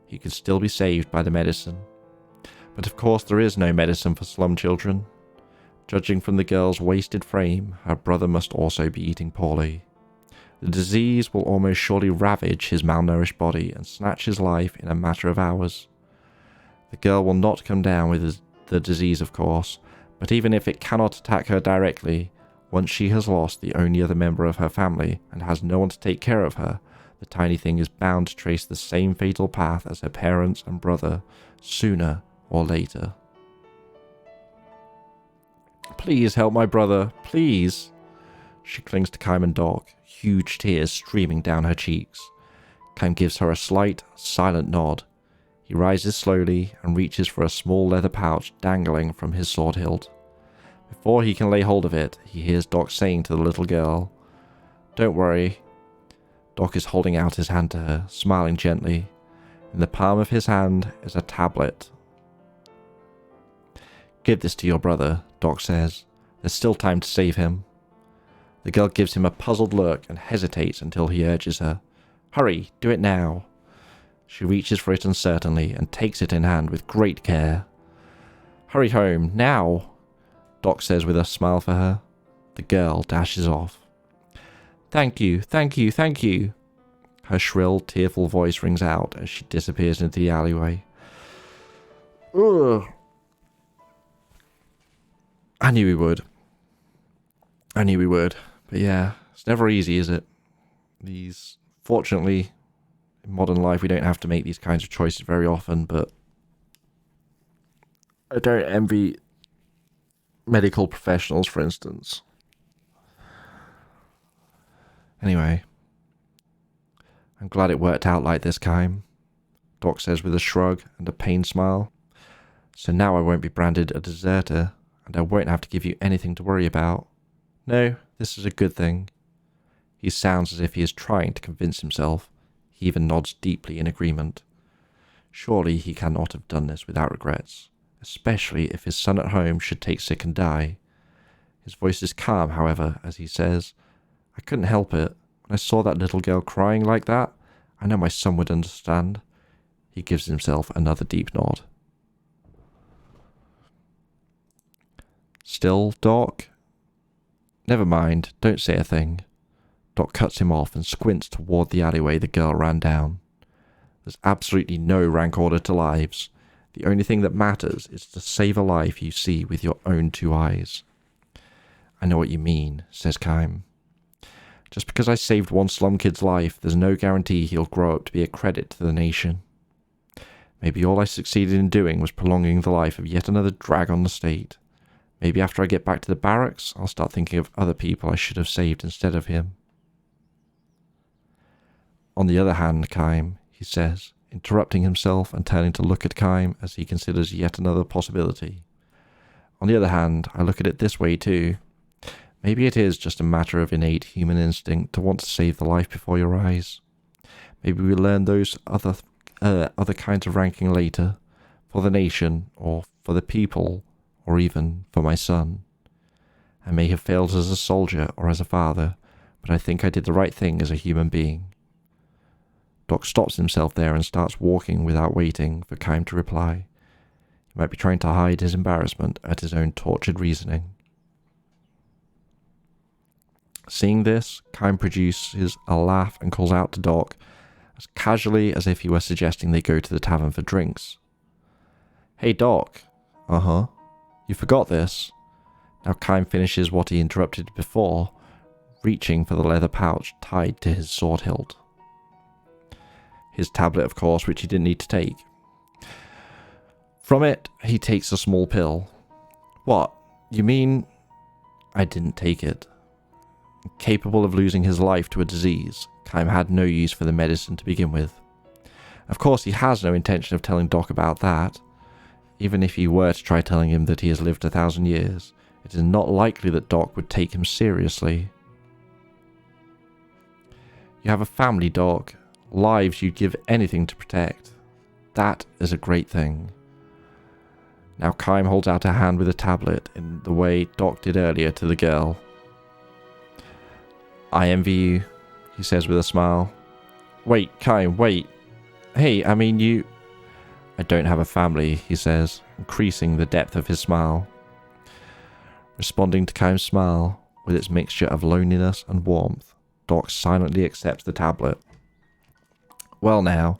He could still be saved by the medicine. But of course there is no medicine for slum children. Judging from the girl's wasted frame, her brother must also be eating poorly. The disease will almost surely ravage his malnourished body and snatch his life in a matter of hours. The girl will not come down with the disease, of course, but even if it cannot attack her directly, once she has lost the only other member of her family and has no one to take care of her, the tiny thing is bound to trace the same fatal path as her parents and brother, sooner or later. "Please help my brother, please." She clings to Kime and Doc, huge tears streaming down her cheeks. Kime gives her a slight, silent nod. He rises slowly and reaches for a small leather pouch dangling from his sword hilt. Before he can lay hold of it, he hears Doc saying to the little girl, "Don't worry." Doc is holding out his hand to her, smiling gently. In the palm of his hand is a tablet. "Give this to your brother," Doc says. "There's still time to save him." The girl gives him a puzzled look and hesitates until he urges her. "Hurry, do it now." She reaches for it uncertainly and takes it in hand with great care. "Hurry home, now," Doc says with a smile for her. The girl dashes off. "Thank you, thank you, thank you." Her shrill, tearful voice rings out as she disappears into the alleyway. Ugh. I knew we would. But yeah, it's never easy, is it? Fortunately, in modern life, we don't have to make these kinds of choices very often, but I don't envy medical professionals, for instance. Anyway, I'm glad it worked out like this, Kime, Doc says with a shrug and a pained smile. "So now I won't be branded a deserter, and I won't have to give you anything to worry about. No, this is a good thing." He sounds as if he is trying to convince himself. He even nods deeply in agreement. Surely he cannot have done this without regrets, especially if his son at home should take sick and die. His voice is calm, however, as he says, I couldn't help it. When I saw that little girl crying like that, I know my son would understand. He gives himself another deep nod. Still, Doc? Never mind, don't say a thing. Doc cuts him off and squints toward the alleyway the girl ran down. There's absolutely no rank order to lives. The only thing that matters is to save a life you see with your own 2 eyes. I know what you mean, says Kime. Just because I saved one slum kid's life, there's no guarantee he'll grow up to be a credit to the nation. Maybe all I succeeded in doing was prolonging the life of yet another drag on the state. Maybe after I get back to the barracks, I'll start thinking of other people I should have saved instead of him. On the other hand, Kime, he says, interrupting himself and turning to look at Kime as he considers yet another possibility. On the other hand, I look at it this way too. Maybe it is just a matter of innate human instinct to want to save the life before your eyes. Maybe we learn those other kinds of ranking later, for the nation, or for the people, or even for my son. I may have failed as a soldier or as a father, but I think I did the right thing as a human being. Doc stops himself there and starts walking without waiting for Kime to reply. He might be trying to hide his embarrassment at his own tortured reasoning. Seeing this, Kime produces a laugh and calls out to Doc, as casually as if he were suggesting they go to the tavern for drinks. Hey Doc. Uh-huh. You forgot this. Now Kime finishes what he interrupted before, reaching for the leather pouch tied to his sword hilt. His tablet, of course, which he didn't need to take. From it, he takes a small pill. What? You mean... I didn't take it. Capable of losing his life to a disease, Kime had no use for the medicine to begin with. Of course, he has no intention of telling Doc about that. Even if he were to try telling him that he has lived 1,000 years, it is not likely that Doc would take him seriously. You have a family, Doc. Lives you'd give anything to protect. That is a great thing. Now Kime holds out a hand with a tablet in the way Doc did earlier to the girl. I envy you, he says with a smile. Wait, Kime, wait. Hey, I mean you... I don't have a family, he says, increasing the depth of his smile. Responding to Kime's smile, with its mixture of loneliness and warmth, Doc silently accepts the tablet. Well now,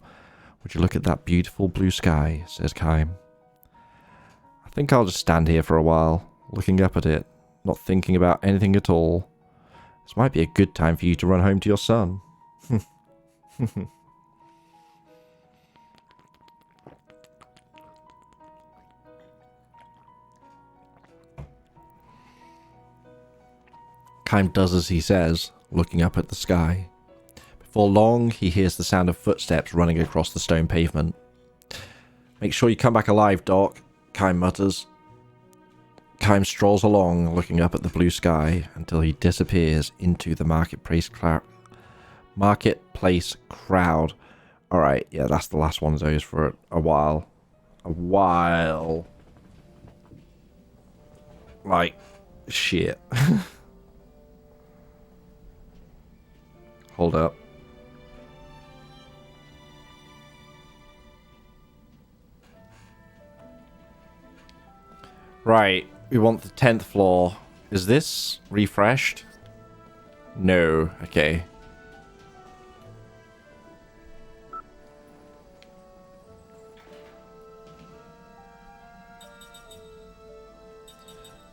would you look at that beautiful blue sky, says Kime. I think I'll just stand here for a while, looking up at it, not thinking about anything at all. This might be a good time for you to run home to your son. Kime does as he says, looking up at the sky. Before long, he hears the sound of footsteps running across the stone pavement. Make sure you come back alive, Doc, Kime mutters. Kime strolls along, looking up at the blue sky, until he disappears into the marketplace crowd. Alright, yeah, that's the last one of those for a while. Like, shit. Hold up. Right, we want the 10th floor. Is this refreshed? No, okay.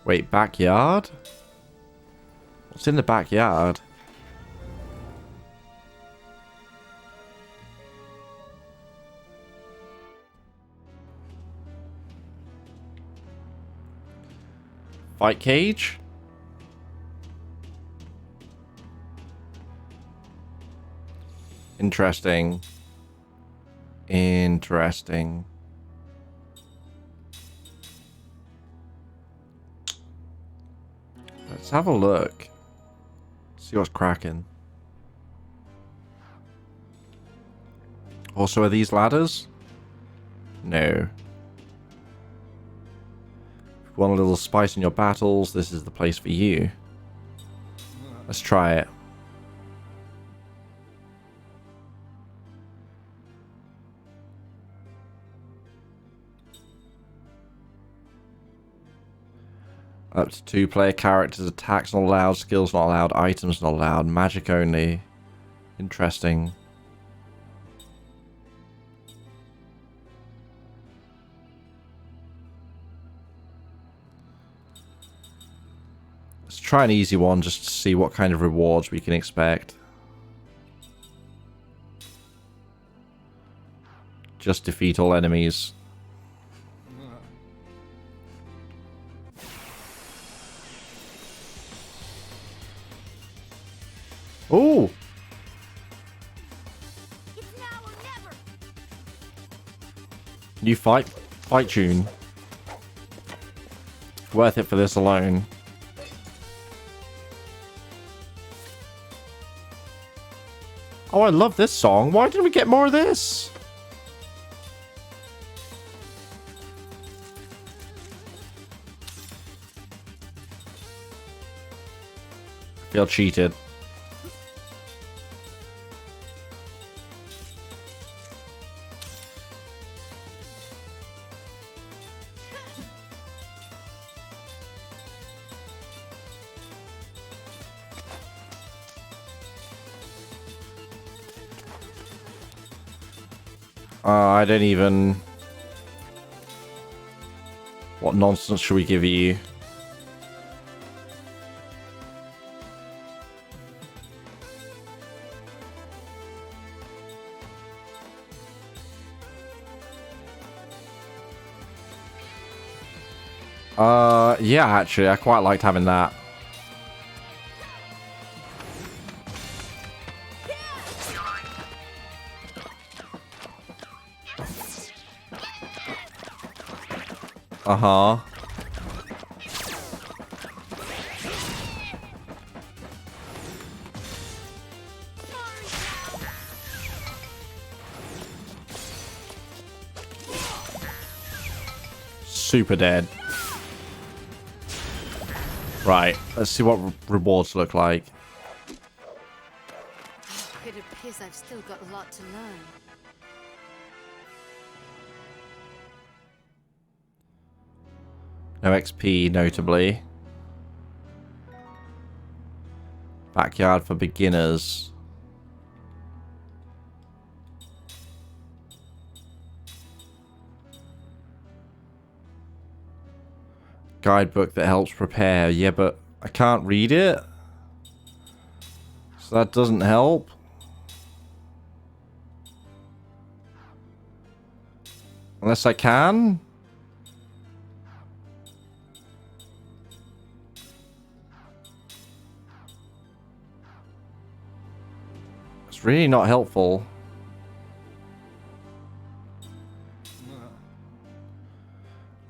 Wait, backyard? What's in the backyard? Fight cage? Interesting. Interesting. Let's have a look. See what's cracking. Also, are these ladders? No. If you want a little spice in your battles, this is the place for you. Let's try it. Up to 2 player characters, attacks not allowed, skills not allowed, items not allowed, magic only. Interesting. Let's try an easy one just to see what kind of rewards we can expect. Just defeat all enemies. Ooh! New fight tune. Worth it for this alone. Oh, I love this song. Why didn't we get more of this? I feel cheated. I don't even... What nonsense should we give you? Yeah, actually, I quite liked having that. Uh-huh. Super dead. Right, let's see what rewards look like.
It appears I've still got a lot to learn.
No XP, notably. Backyard for beginners. Guidebook that helps prepare. Yeah, but I can't read it. So that doesn't help. Unless I can. It's really not helpful.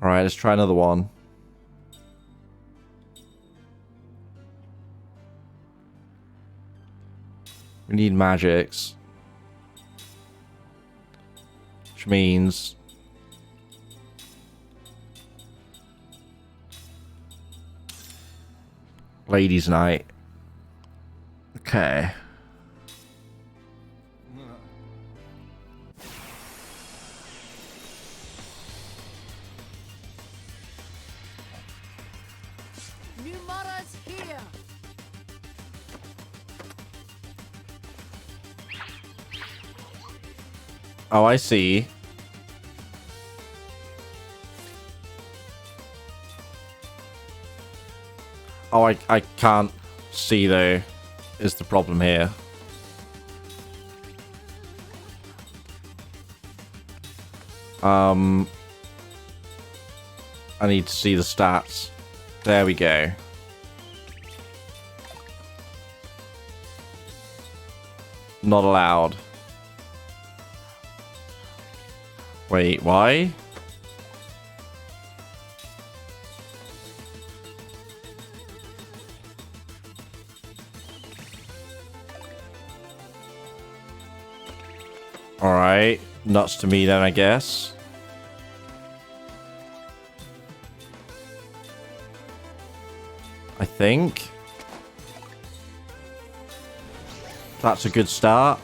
Alright, let's try another one. We need magics. Which means... Ladies' night. Okay.
Numara's here.
Oh, I see. Oh, I can't see though, is the problem here. I need to see the stats. There we go. Not allowed. Wait, why? Alright. Nuts to me then, I guess. think that's a good start.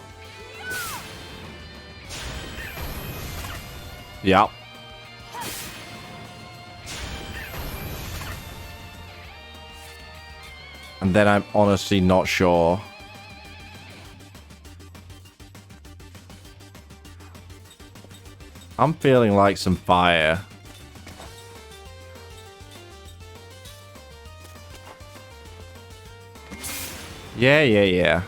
Yep. And then I'm honestly not sure. I'm feeling like some fire. Yeah.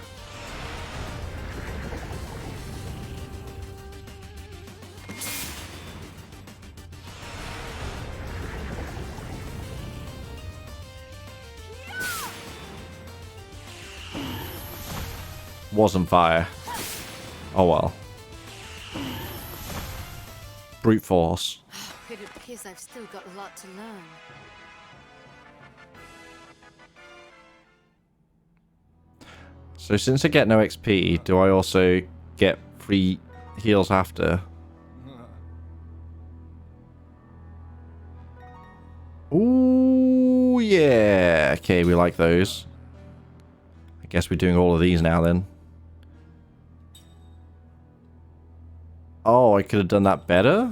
Wasn't fire. Oh well. Brute force.
It appears I've still got a lot to learn.
So since I get no XP, do I also get free heals after? Ooh, yeah. Okay, we like those. I guess we're doing all of these now then. Oh, I could have done that better?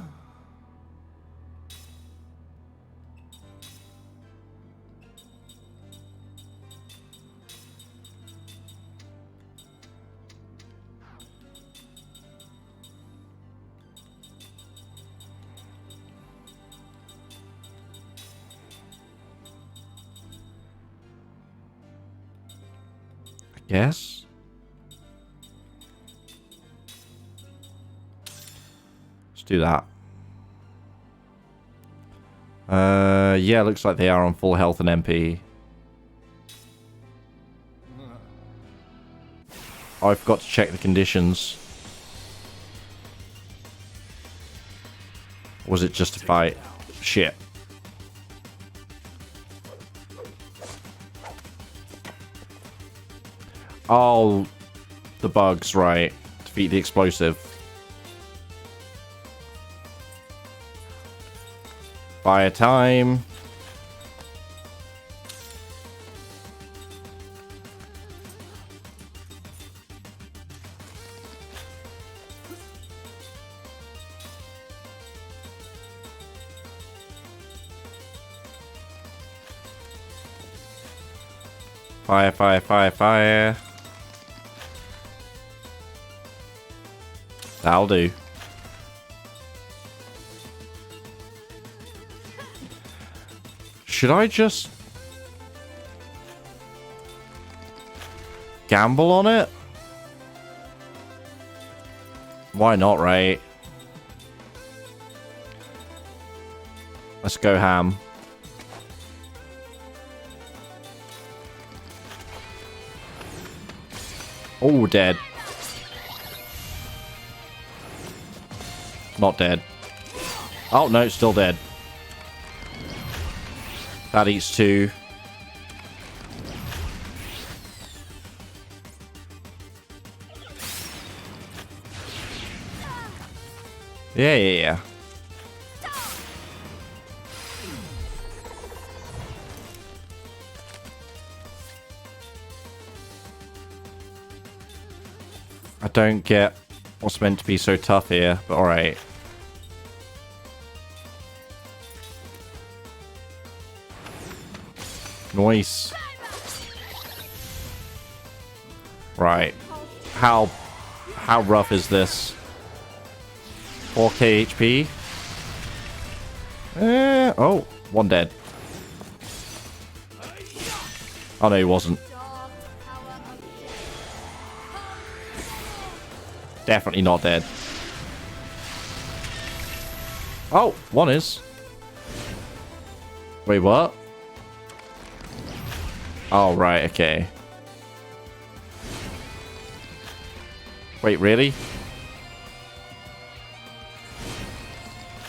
Yes. Let's do that. Yeah, looks like they are on full health and MP. Oh, I forgot to check the conditions. Or was it just a fight? Shit. Oh, the bugs, right. Defeat the explosive. Fire time. Fire. That'll do. Should I just gamble on it? Why not, right? Let's go ham. Oh, dead. Not dead. Oh, no, still dead. That eats two. Yeah. I don't get what's meant to be so tough here, but alright. Nice. Right. How rough is this? 4k HP? Oh, one dead. Oh no, he wasn't. Definitely not dead. Oh, one is. Wait, what? Oh, right, okay. Wait, really?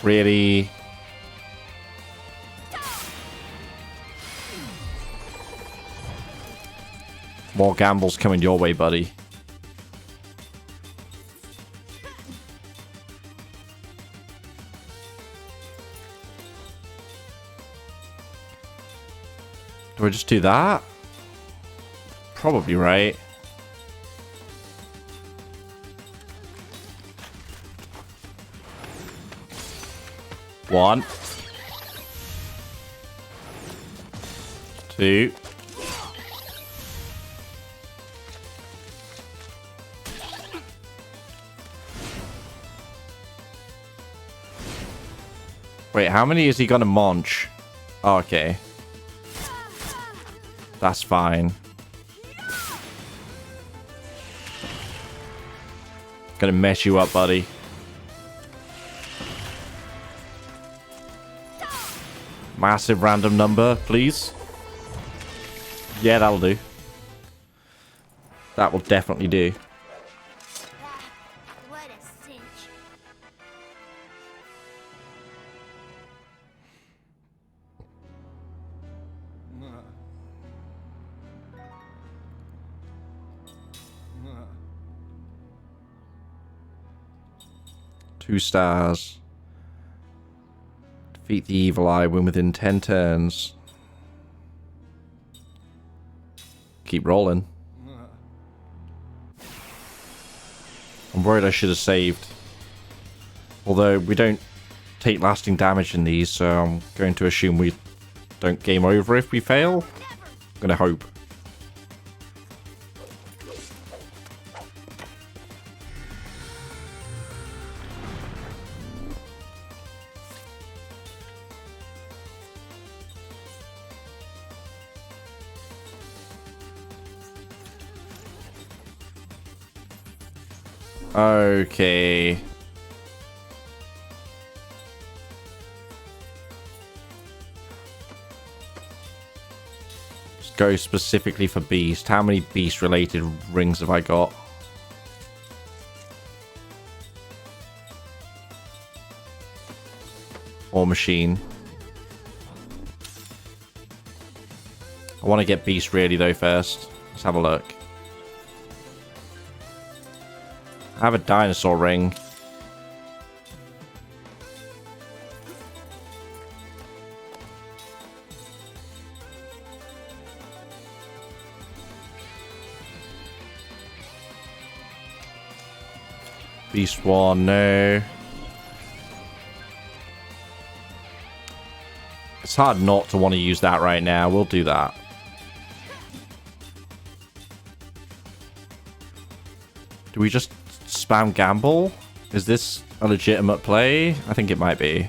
Really? More gambles coming your way, buddy. Do Do I just do that? Probably right. One. Two. Wait, how many is he gonna munch? Oh, okay. That's fine. Gonna mess you up, buddy. Massive random number, please. Yeah, that'll do. That will definitely do.
What a cinch.
Two stars. Defeat the evil eye when within 10 turns. Keep rolling. I'm worried I should have saved. Although we don't take lasting damage in these, so I'm going to assume we don't game over if we fail. I'm gonna hope. Okay. Just go specifically for beast. How many beast related rings have I got? Or machine. I want to get beast really though first. Let's have a look. I have a dinosaur ring. Beast one, no. It's hard not to want to use that right now. We'll do that. Do we just spam gamble? Is this a legitimate play? I think it might be.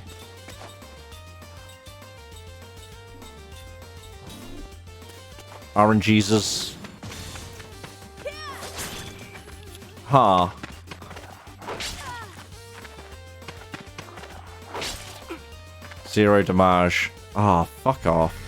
RNGesus. Huh. Zero damage. Ah, oh, fuck off.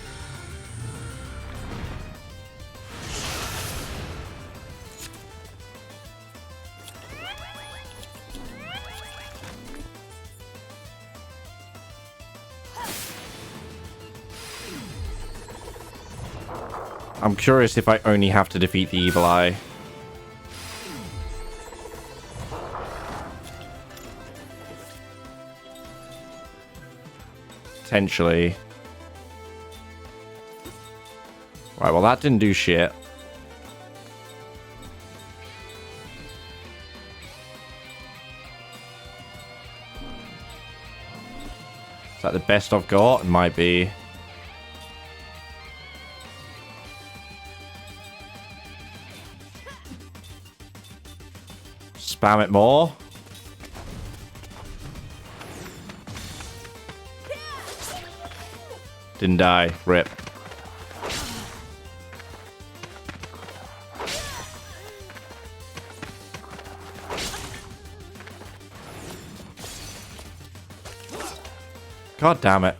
I'm curious if I only have to defeat the evil eye. Potentially. Right, well that didn't do shit. Is that the best I've got? It might be. Spam it more. Didn't die. Rip. God damn it.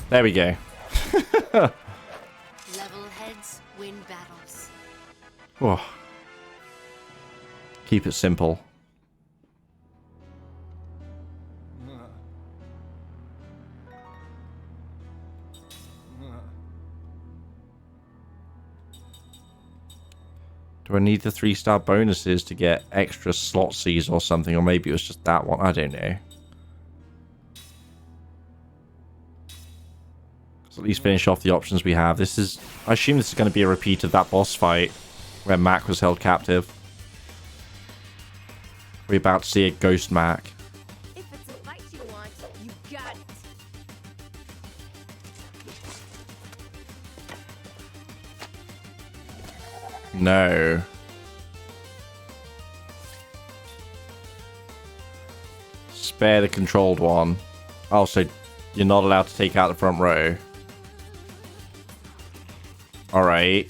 There we go.
Level heads win battles.
Oh. Keep it simple. Do I need the 3-star bonuses to get extra slot Cs or something? Or maybe it was just that one. I don't know. at least finish off the options we have. This is... I assume this is going to be a repeat of that boss fight where Mac was held captive. We're about to see a ghost Mac.
If it's a fight you want, you got it.
No. Spare the controlled one. Oh, so you're not allowed to take out the front row. Alright.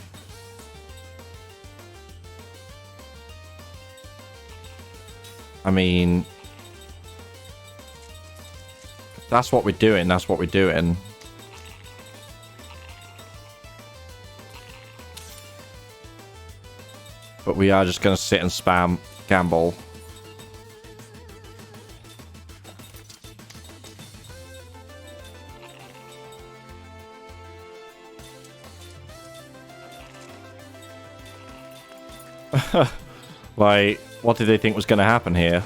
I mean... if that's what we're doing, that's what we're doing. But we are just going to sit and spam gamble. Like, what did they think was going to happen here?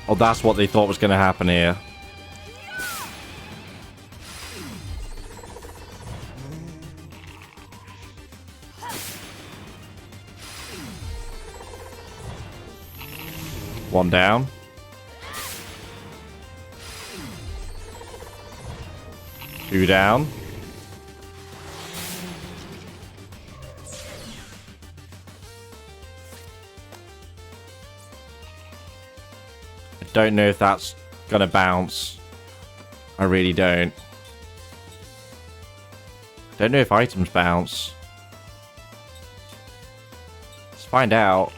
Oh, that's what they thought was going to happen here. One down. Two down. I don't know if that's gonna bounce. I really don't. Don't know if items bounce. Let's find out.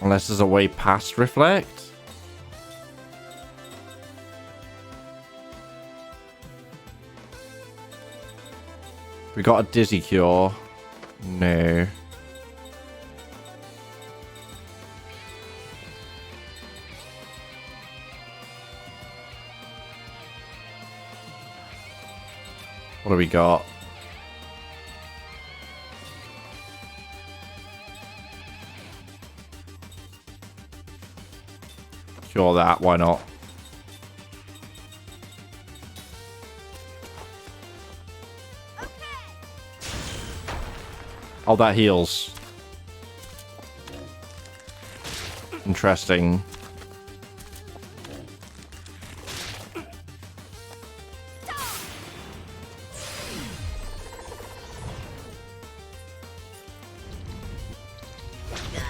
Unless there's a way past reflect. We got a dizzy cure. No. What do we got? Cure that, why not? Oh, that heals. Interesting.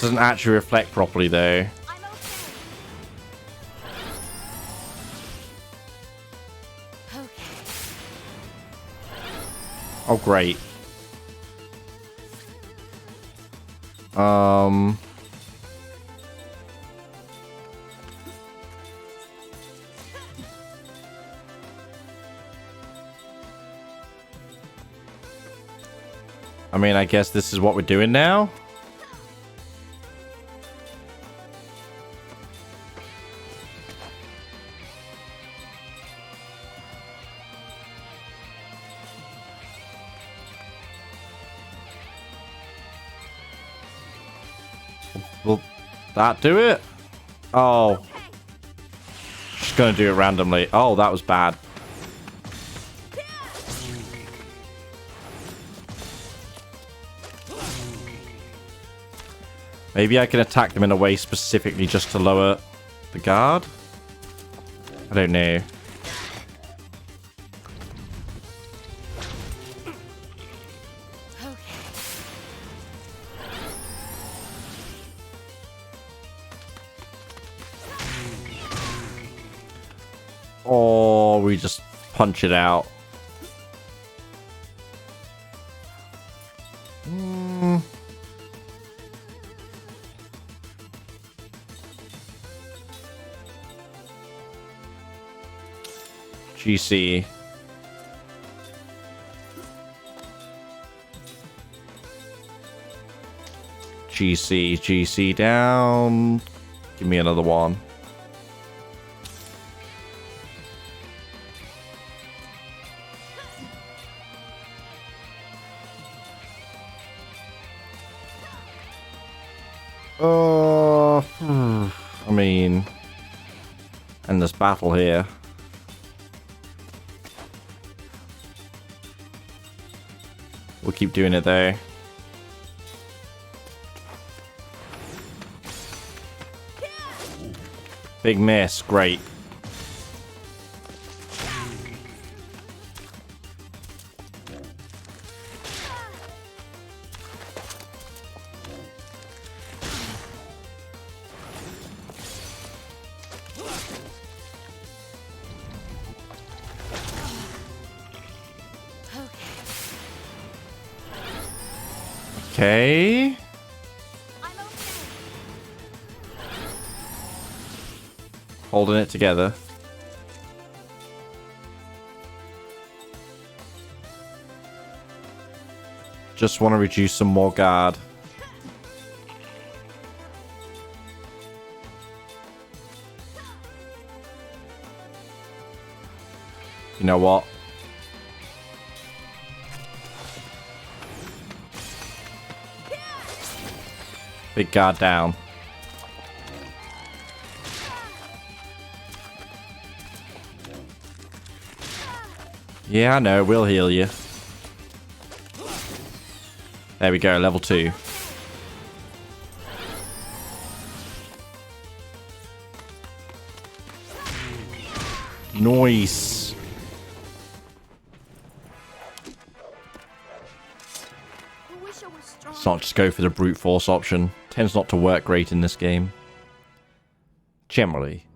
Doesn't actually reflect properly though. Oh, great. I mean, I guess this is what we're doing now. Will that do it? Oh. Just gonna do it randomly. Oh, that was bad. Maybe I can attack them in a way specifically just to lower the guard? I don't know. Or we just punch it out. GC. GC, GC down. Give me another one. I mean, endless battle here. We'll keep doing it though. Big miss, great. Okay. Holding it together. Just want to reduce some more guard. You know what? Big guard down. Yeah, I know. We'll heal you. There we go. Level 2. Nice. Let's not just go for the brute force option. Tends not to work great in this game. Generally.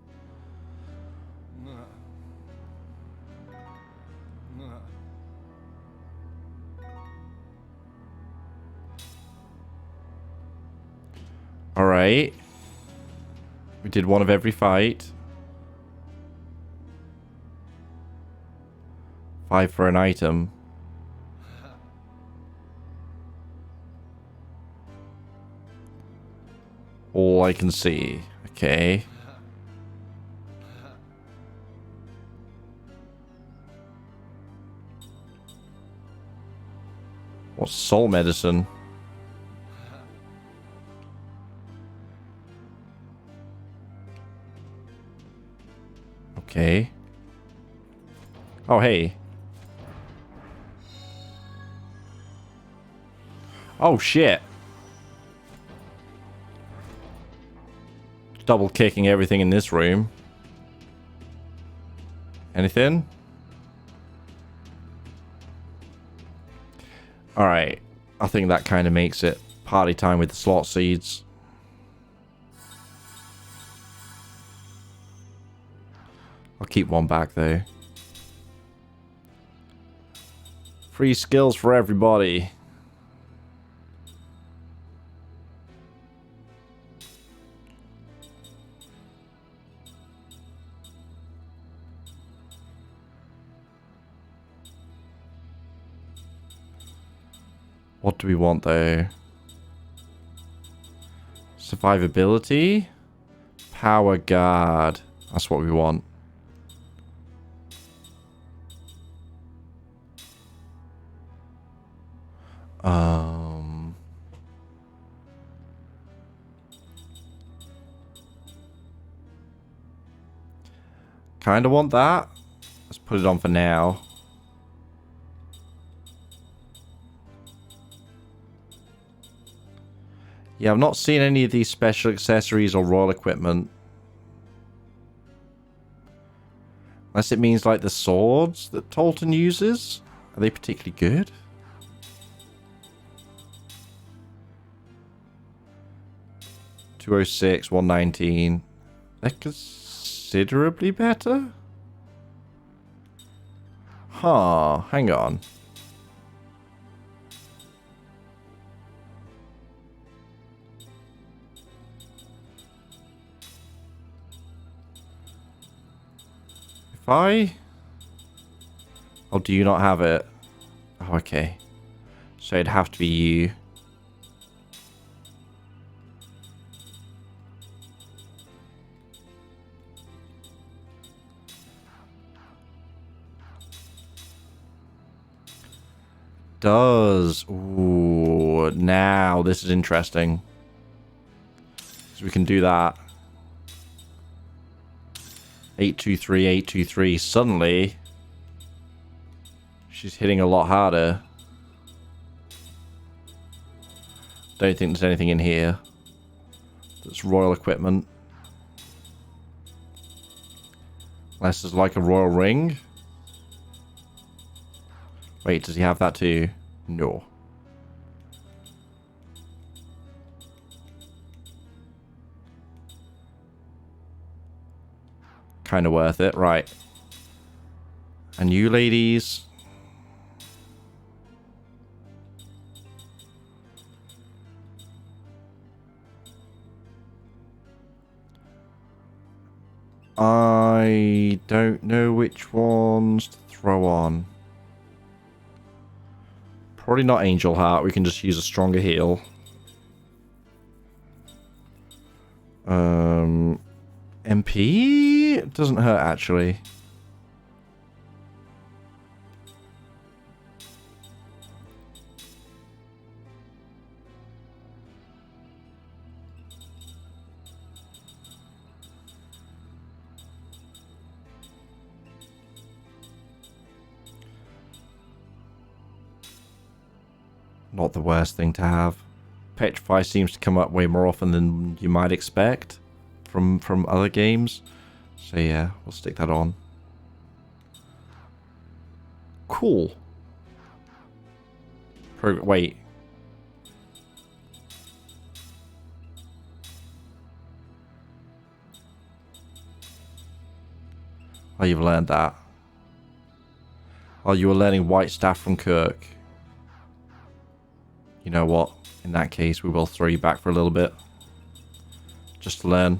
Alright. We did one of every fight. 5 for an item. All I can see. Okay. What's soul medicine? Okay. Oh, hey. Oh, shit. Double kicking everything in this room. Anything? Alright. I think that kind of makes it party time with the slot seeds. I'll keep one back though. Free skills for everybody. What do we want though? Survivability? Power guard. That's what we want. Kind of want that. Let's put it on for now. Yeah, I've not seen any of these special accessories or royal equipment. Unless it means like the swords that Tolton uses. Are they particularly good? $206, $119. They're considerably better? Huh, hang on. Oh, do you not have it? Oh, okay. So it'd have to be you. does. Ooh, now this is interesting. So we can do that. 823, 823. Suddenly, she's hitting a lot harder. Don't think there's anything in here that's royal equipment. Unless there's like a royal ring. Wait, does he have that too? No. Kind of worth it, right. And you ladies. I don't know which ones to throw on. Probably not Angel Heart. We can just use a stronger heal. MP? It doesn't hurt, actually. Not the worst thing to have. Petrify seems to come up way more often than you might expect from other games. So yeah, we'll stick that on. Cool. Wait. Oh, you've learned that. Oh, you were learning White Staff from Kirk. You know what? In that case, we will throw you back for a little bit. Just to learn.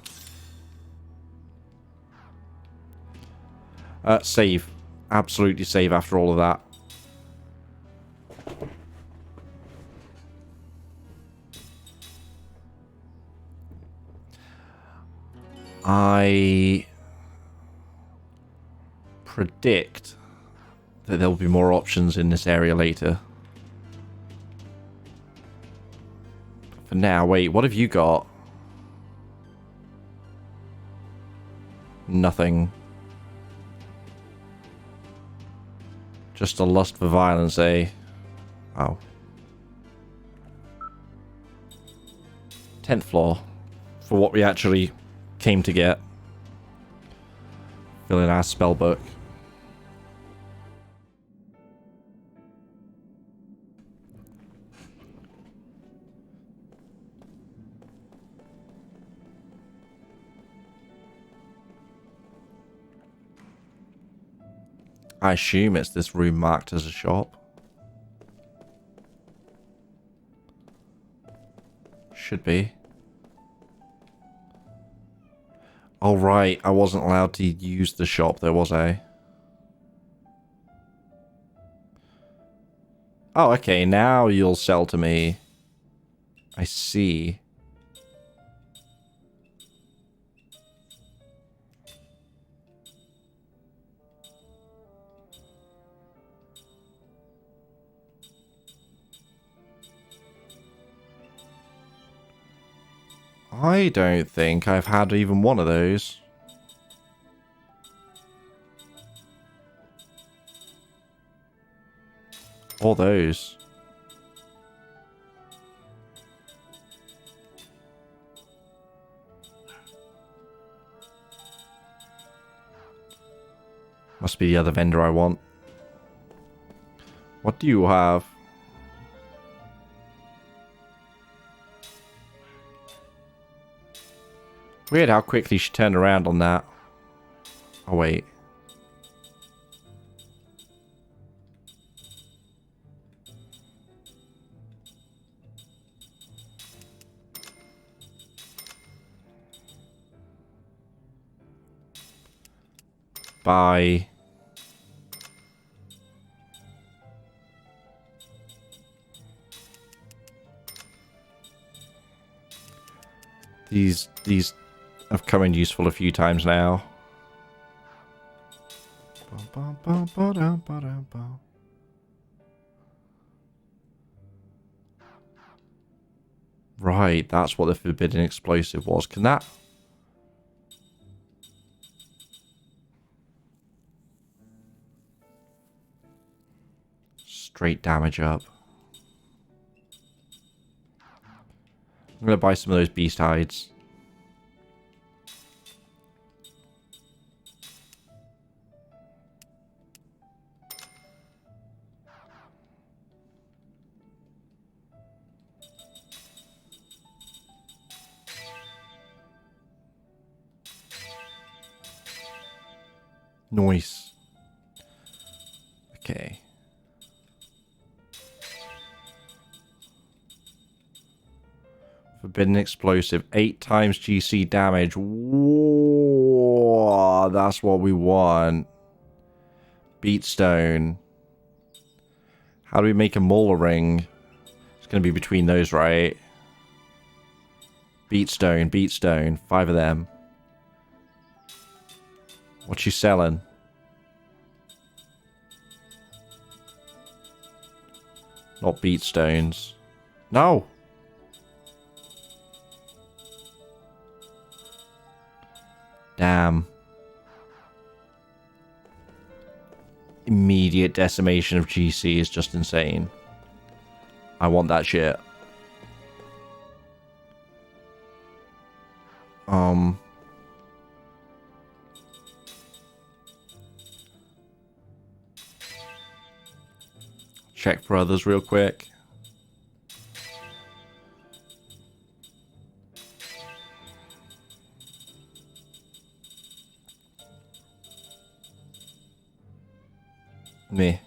Save. Absolutely save after all of that. I predict that there will be more options in this area later. But for now, wait, what have you got? Nothing. Just a lust for violence, eh? Oh. 10th floor. For what we actually came to get. Fill in our spell book. I assume it's this room marked as a shop. Should be. Oh, right. I wasn't allowed to use the shop there, was I? Oh, okay. Now you'll sell to me. I see. I don't think I've had even one of those. Or those. Must be the other vendor I want. What do you have? Weird how quickly she turned around on that. Oh, wait. Bye. These have come in useful a few times now. Right, that's what the forbidden explosive was. Can that... Straight damage up. I'm going to buy some of those beast hides. Nice. Okay. Forbidden explosive. 8 times GC damage. Whoa, that's what we want. Beatstone. How do we make a Mauler ring? It's going to be between those, right? Beatstone, Beatstone. 5 of them. What's she selling? Not Beatstones. No! Damn. Immediate decimation of GC is just insane. I want that shit. Check for others real quick. Me.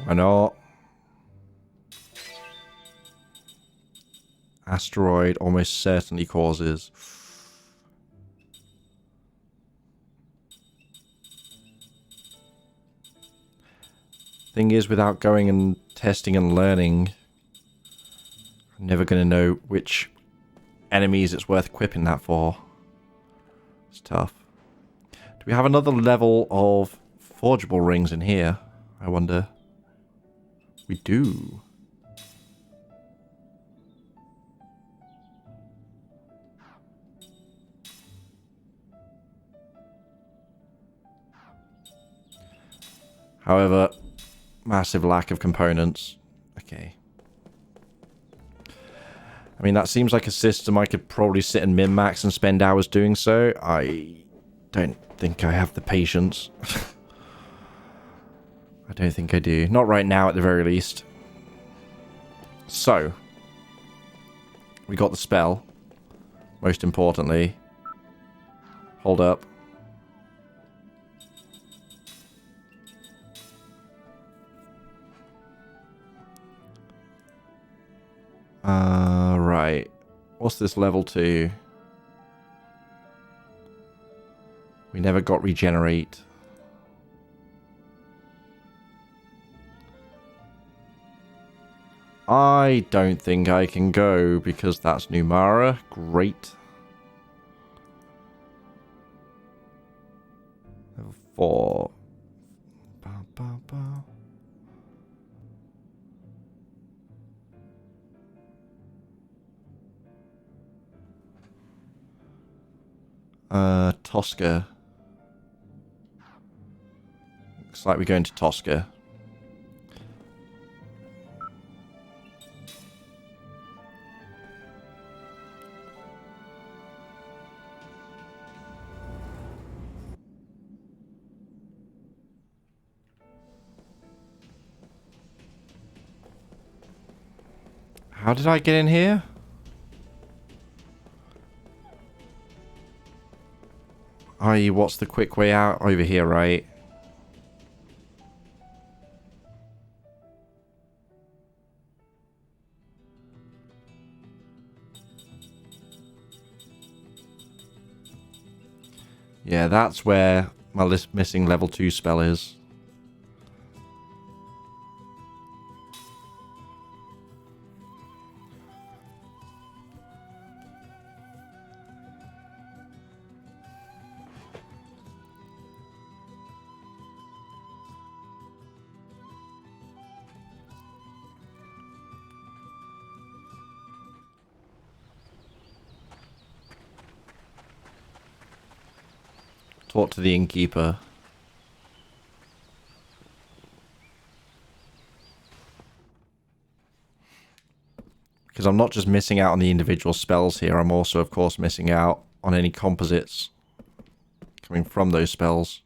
Why not? Asteroid almost certainly causes. Thing is, without going and testing and learning, I'm never going to know which enemies it's worth equipping that for. It's tough. Do we have another level of forgeable rings in here? I wonder. We do. However, massive lack of components. Okay. I mean, that seems like a system I could probably sit and min-max and spend hours doing so. I don't think I have the patience. I don't think I do. Not right now, at the very least. So. We got the spell. Most importantly. Hold up. Right. What's this level 2? We never got regenerate. I don't think I can go because that's Numara. Great. Level 4. Ba, ba, ba. Tosca. Looks like we're going to Tosca. How did I get in here? I.e., what's the quick way out? Over here, right? Yeah, that's where my missing level 2 spell is. Talk to the innkeeper. Because I'm not just missing out on the individual spells here, I'm also, of course, missing out on any composites coming from those spells.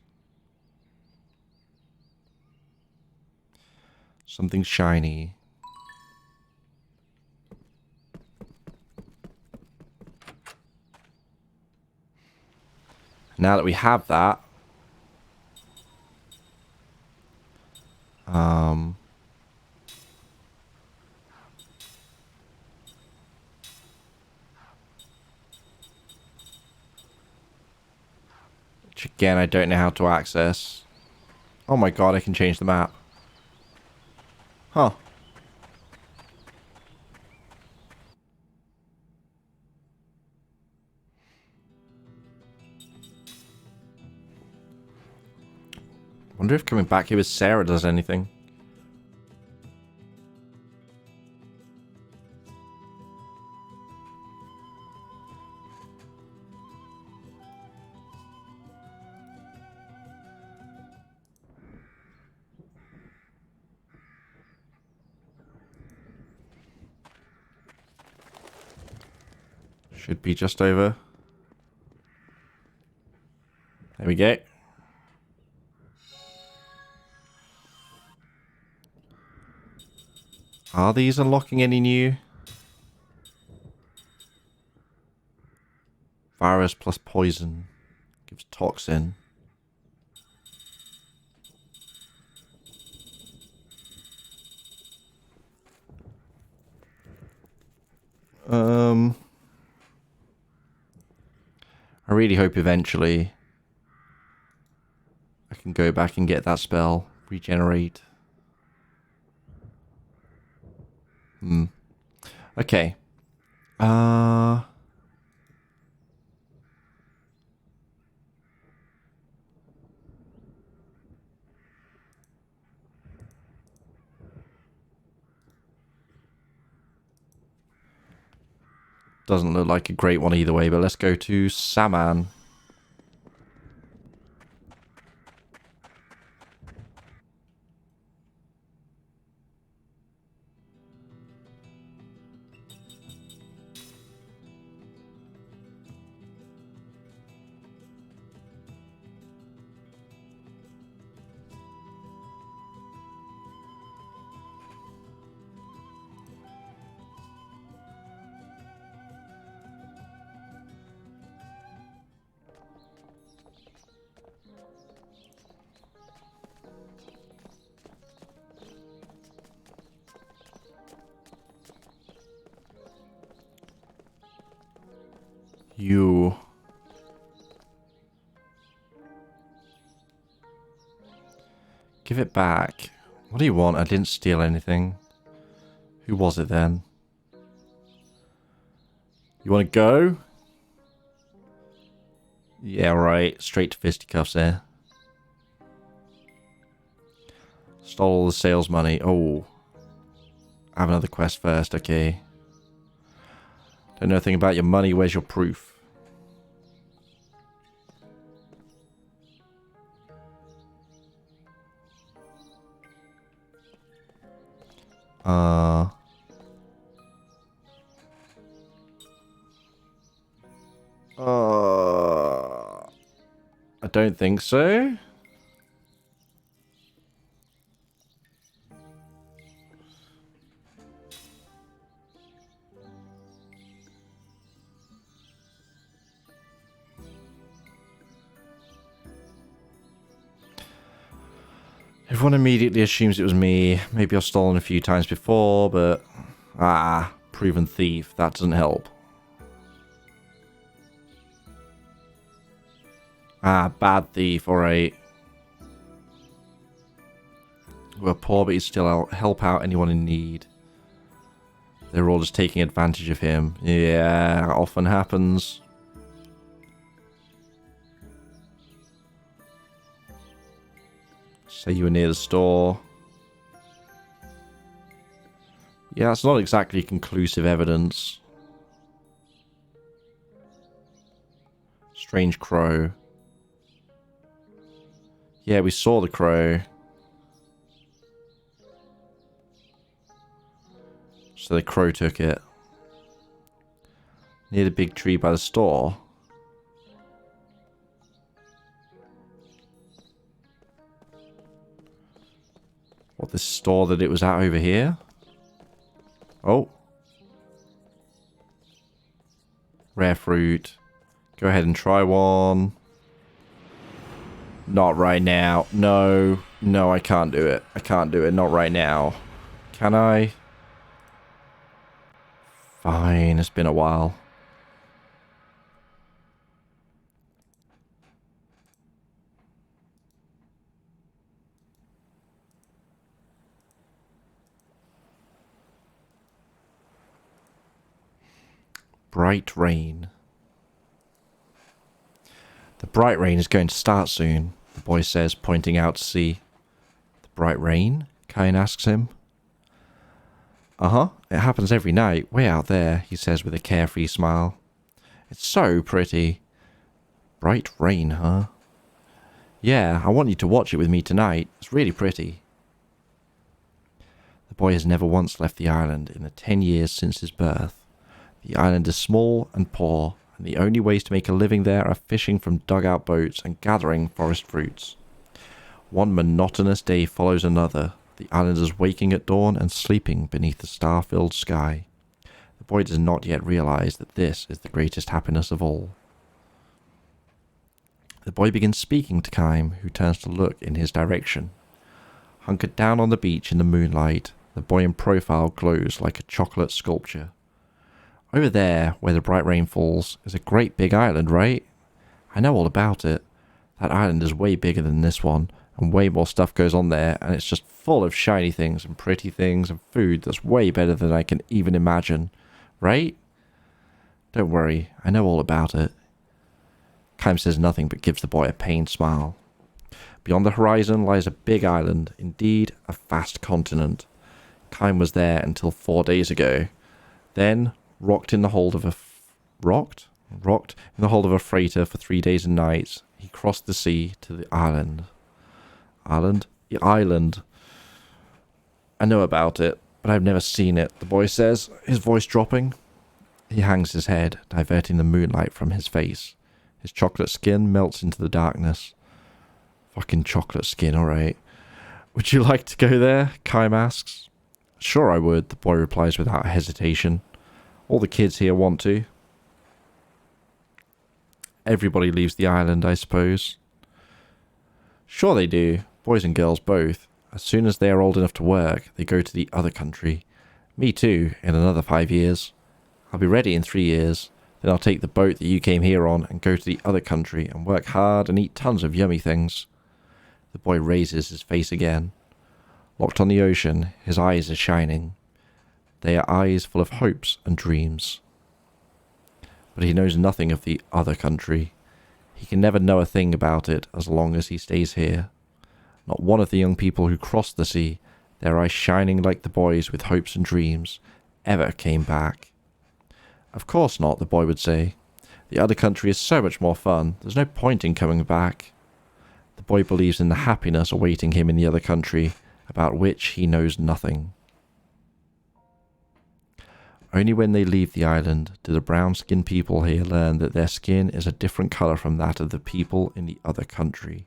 Something shiny. Now that we have that, which again I don't know how to access. Oh my god, I can change the map. Huh. Wonder if coming back here with Sarah does anything. Should be just over. There we go. Are these unlocking any new? Virus plus poison. Gives toxin. I really hope eventually I can go back and get that spell. Regenerate. Okay. Doesn't look like a great one either way, but let's go to Saman. You. Give it back. What do you want? I didn't steal anything. Who was it then? You want to go? Yeah, right. Straight to fisticuffs there. Stole all the sales money. Oh. I have another quest first. Okay. Don't know anything about your money. Where's your proof? I don't think so. Everyone immediately assumes it was me. Maybe I've stolen a few times before, but... proven thief. That doesn't help. Bad thief. Alright. We're poor, but he'd still help out anyone in need. They're all just taking advantage of him. Yeah, often happens. Say you were near the store. Yeah, it's not exactly conclusive evidence. Strange crow. Yeah, we saw the crow. So the crow took it. Near the big tree by the store. What, this store that it was at over here? Oh. Rare fruit. Go ahead and try one. Not right now. No. No, I can't do it. I can't do it. Not right now. Can I? Fine. It's been a while. Bright rain. The bright rain is going to start soon, the boy says, pointing out to sea. The bright rain? Kine asks him. Uh-huh, it happens every night, way out there, he says with a carefree smile. It's so pretty. Bright rain, huh? Yeah, I want you to watch it with me tonight. It's really pretty. The boy has never once left the island in the 10 years since his birth. The island is small and poor, and the only ways to make a living there are fishing from dugout boats and gathering forest fruits. One monotonous day follows another, the islanders waking at dawn and sleeping beneath the star-filled sky. The boy does not yet realize that this is the greatest happiness of all. The boy begins speaking to Kime, who turns to look in his direction. Hunkered down on the beach in the moonlight, the boy in profile glows like a chocolate sculpture. Over there, where the bright rain falls, is a great big island, right? I know all about it. That island is way bigger than this one, and way more stuff goes on there, and it's just full of shiny things and pretty things and food that's way better than I can even imagine. Right? Don't worry, I know all about it. Kime says nothing but gives the boy a pained smile. Beyond the horizon lies a big island, indeed a vast continent. Kime was there until 4 days ago. Then, rocked in the hold of a freighter for 3 days and nights, he crossed the sea to the island. Island? The island. I know about it, but I've never seen it, the boy says, his voice dropping. He hangs his head, diverting the moonlight from his face. His chocolate skin melts into the darkness. Fucking chocolate skin, alright. Would you like to go there? Kime asks. Sure I would, the boy replies without hesitation. All the kids here want to. Everybody leaves the island, I suppose. Sure they do, boys and girls both. As soon as they are old enough to work, they go to the other country. Me too, in another 5 years. I'll be ready in 3 years. Then I'll take the boat that you came here on and go to the other country and work hard and eat tons of yummy things. The boy raises his face again. Locked on the ocean, his eyes are shining. They are eyes full of hopes and dreams. But he knows nothing of the other country. He can never know a thing about it as long as he stays here. Not one of the young people who crossed the sea, their eyes shining like the boy's with hopes and dreams, ever came back. Of course not, the boy would say. The other country is so much more fun. There's no point in coming back. The boy believes in the happiness awaiting him in the other country, about which he knows nothing. Only when they leave the island do the brown-skinned people here learn that their skin is a different colour from that of the people in the other country,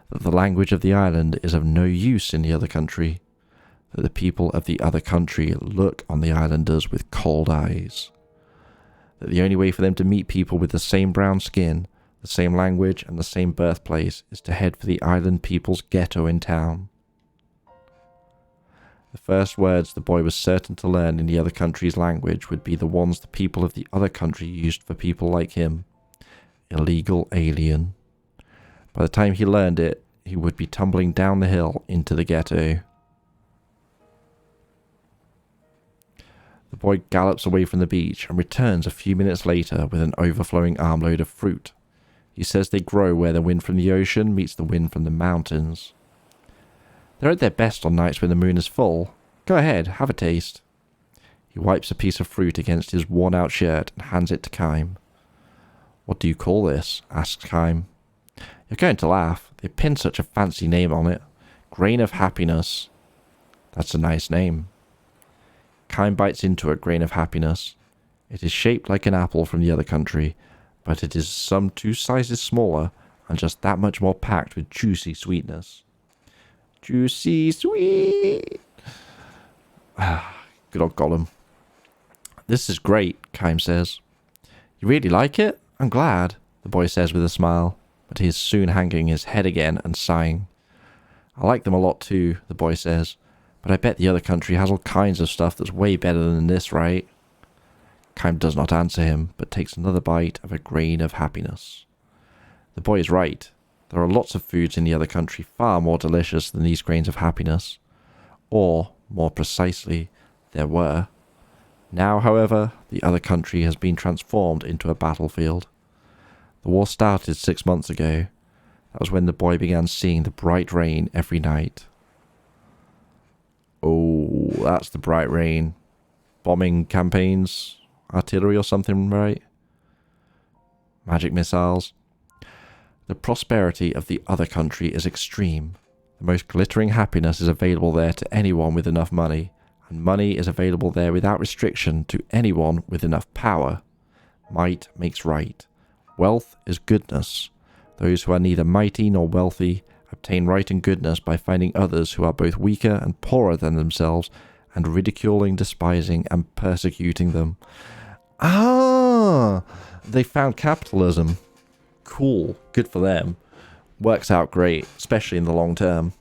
that the language of the island is of no use in the other country, that the people of the other country look on the islanders with cold eyes, that the only way for them to meet people with the same brown skin, the same language and the same birthplace is to head for the island people's ghetto in town. The first words the boy was certain to learn in the other country's language would be the ones the people of the other country used for people like him. Illegal alien. By the time he learned it, he would be tumbling down the hill into the ghetto. The boy gallops away from the beach and returns a few minutes later with an overflowing armload of fruit. He says they grow where the wind from the ocean meets the wind from the mountains. They're at their best on nights when the moon is full. Go ahead, have a taste. He wipes a piece of fruit against his worn-out shirt and hands it to Kime. What do you call this? Asks Kime. You're going to laugh. They pinned such a fancy name on it. Grain of Happiness. That's a nice name. Kime bites into a grain of happiness. It is shaped like an apple from the other country, but it is some 2 sizes smaller and just that much more packed with juicy sweetness. Juicy sweet! Good old Gollum. This is great, Kime says. You really like it? I'm glad, the boy says with a smile, but he is soon hanging his head again and sighing. I like them a lot too, the boy says, but I bet the other country has all kinds of stuff that's way better than this, right? Kime does not answer him, but takes another bite of a grain of happiness. The boy is right. There are lots of foods in the other country far more delicious than these grains of happiness. Or, more precisely, there were. Now, however, the other country has been transformed into a battlefield. The war started 6 months ago. That was when the boy began seeing the bright rain every night. Oh, that's the bright rain. Bombing campaigns, artillery or something, right? Magic missiles. The prosperity of the other country is extreme. The most glittering happiness is available there to anyone with enough money, and money is available there without restriction to anyone with enough power. Might makes right. Wealth is goodness. Those who are neither mighty nor wealthy obtain right and goodness by finding others who are both weaker and poorer than themselves and ridiculing, despising, and persecuting them. Ah! They found capitalism. Cool. Good for them. Works out great, especially in the long term.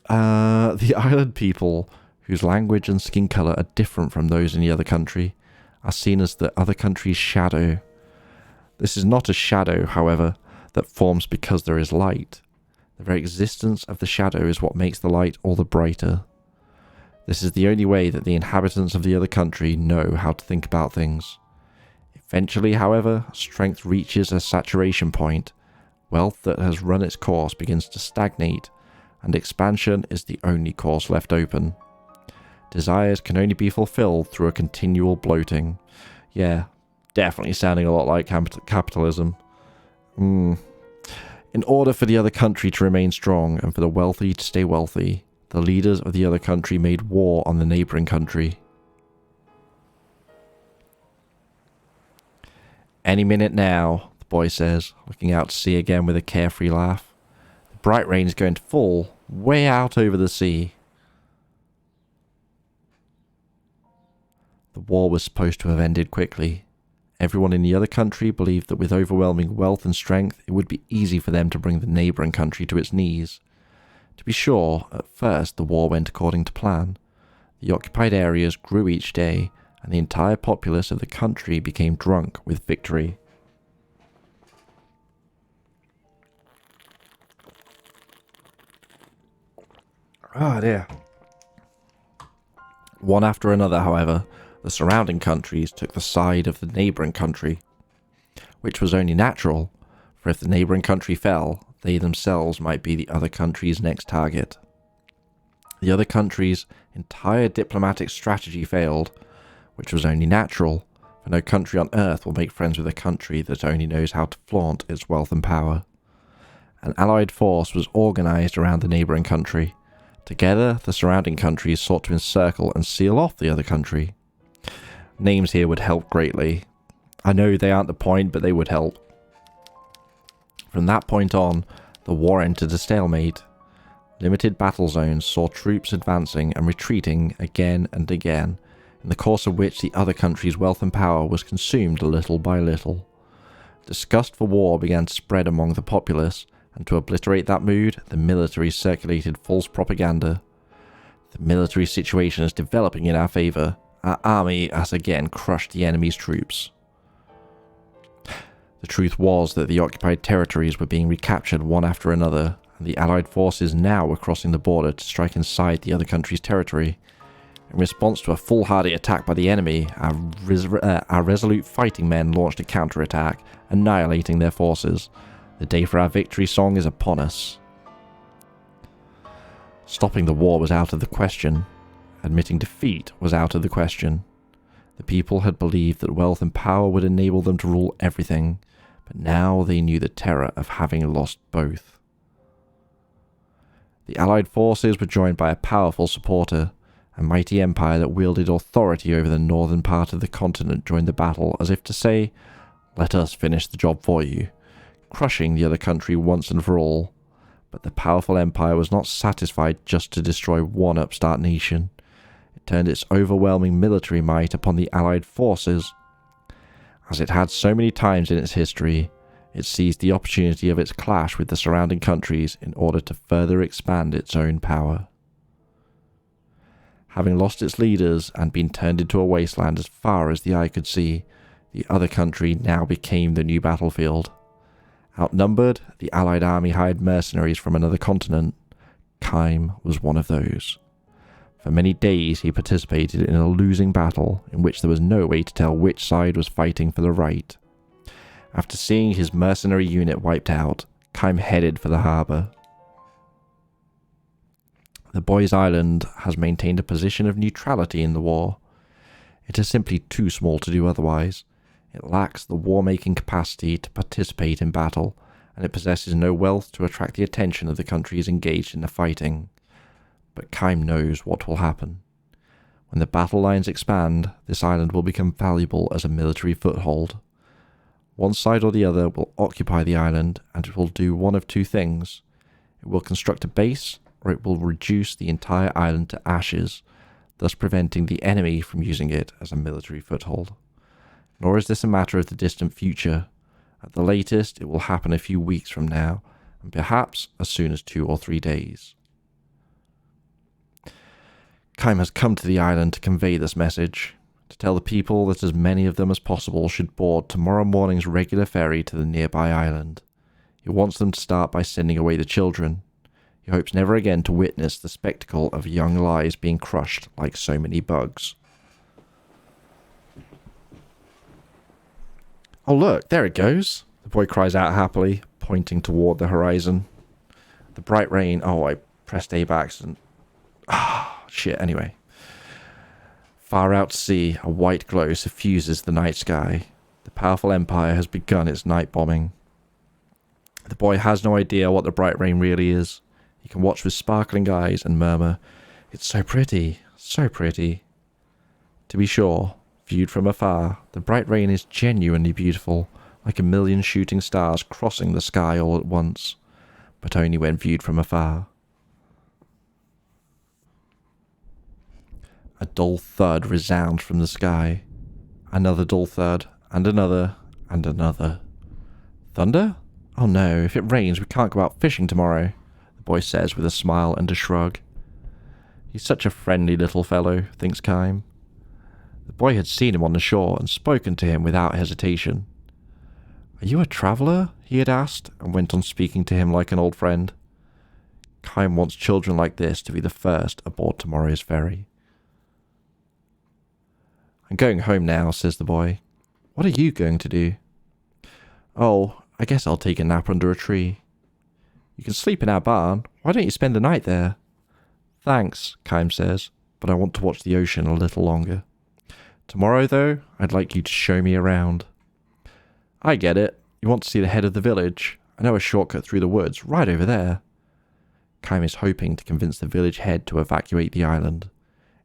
The island people, whose language and skin colour are different from those in the other country, are seen as the other country's shadow. This is not a shadow, however, that forms because there is light. The very existence of the shadow is what makes the light all the brighter. This is the only way that the inhabitants of the other country know how to think about things. Eventually, however, strength reaches a saturation point. Wealth that has run its course begins to stagnate, and expansion is the only course left open. Desires can only be fulfilled through a continual bloating. Yeah, definitely sounding a lot like capitalism. In order for the other country to remain strong and for the wealthy to stay wealthy, the leaders of the other country made war on the neighbouring country. Any minute now, the boy says, looking out to sea again with a carefree laugh. The bright rain is going to fall way out over the sea. The war was supposed to have ended quickly. Everyone in the other country believed that with overwhelming wealth and strength, it would be easy for them to bring the neighbouring country to its knees. To be sure, at first the war went according to plan. The occupied areas grew each day, and the entire populace of the country became drunk with victory. Oh dear. One after another, however, the surrounding countries took the side of the neighbouring country, which was only natural, for if the neighbouring country fell, they themselves might be the other country's next target. The other country's entire diplomatic strategy failed, which was only natural, for no country on earth will make friends with a country that only knows how to flaunt its wealth and power. An allied force was organised around the neighbouring country. Together, the surrounding countries sought to encircle and seal off the other country. Names here would help greatly. I know they aren't the point, but they would help. From that point on, the war entered a stalemate. Limited battle zones saw troops advancing and retreating again and again, in the course of which the other country's wealth and power was consumed little by little. Disgust for war began to spread among the populace, and to obliterate that mood, the military circulated false propaganda. The military situation is developing in our favour. Our army has again crushed the enemy's troops. The truth was that the occupied territories were being recaptured one after another, and the Allied forces now were crossing the border to strike inside the other country's territory. In response to a foolhardy attack by the enemy, our resolute fighting men launched a counterattack, annihilating their forces. The day for our victory song is upon us. Stopping the war was out of the question. Admitting defeat was out of the question. The people had believed that wealth and power would enable them to rule everything, but now they knew the terror of having lost both. The Allied forces were joined by a powerful supporter. A mighty empire that wielded authority over the northern part of the continent joined the battle, as if to say, "Let us finish the job for you," crushing the other country once and for all. But the powerful empire was not satisfied just to destroy one upstart nation. It turned its overwhelming military might upon the Allied forces. As it had so many times in its history, it seized the opportunity of its clash with the surrounding countries in order to further expand its own power. Having lost its leaders and been turned into a wasteland as far as the eye could see, the other country now became the new battlefield. Outnumbered, the Allied army hired mercenaries from another continent. Krim was one of those. For many days he participated in a losing battle in which there was no way to tell which side was fighting for the right. After seeing his mercenary unit wiped out, Krim headed for the harbour. The boy's island has maintained a position of neutrality in the war. It is simply too small to do otherwise. It lacks the war-making capacity to participate in battle, and it possesses no wealth to attract the attention of the countries engaged in the fighting. But Krim knows what will happen. When the battle lines expand, this island will become valuable as a military foothold. One side or the other will occupy the island, and it will do one of two things. It will construct a base, or it will reduce the entire island to ashes, thus preventing the enemy from using it as a military foothold. Nor is this a matter of the distant future. At the latest, it will happen a few weeks from now, and perhaps as soon as 2 or 3 days. Krim has come to the island to convey this message, to tell the people that as many of them as possible should board tomorrow morning's regular ferry to the nearby island. He wants them to start by sending away the children. He hopes never again to witness the spectacle of young lives being crushed like so many bugs. "Oh look, there it goes," the boy cries out happily, pointing toward the horizon. The bright rain... Oh, I pressed A by accident. Shit, anyway. Far out to sea, a white glow suffuses the night sky. The powerful empire has begun its night bombing. The boy has no idea what the bright rain really is. He can watch with sparkling eyes and murmur, "It's so pretty, so pretty." To be sure, viewed from afar, the bright rain is genuinely beautiful, like a million shooting stars crossing the sky all at once, but only when viewed from afar. A dull thud resounds from the sky. Another dull thud, and another, and another. Thunder? Oh no, if it rains we can't go out fishing tomorrow, the boy says with a smile and a shrug. He's such a friendly little fellow, thinks Krim. The boy had seen him on the shore and spoken to him without hesitation. "Are you a traveller?" he had asked, and went on speaking to him like an old friend. Krim wants children like this to be the first aboard tomorrow's ferry. "I'm going home now," says the boy. "What are you going to do?" "Oh, I guess I'll take a nap under a tree." "You can sleep in our barn. Why don't you spend the night there?" "Thanks," Krim says, "but I want to watch the ocean a little longer. Tomorrow, though, I'd like you to show me around." "I get it. You want to see the head of the village. I know a shortcut through the woods, right over there." Krim is hoping to convince the village head to evacuate the island.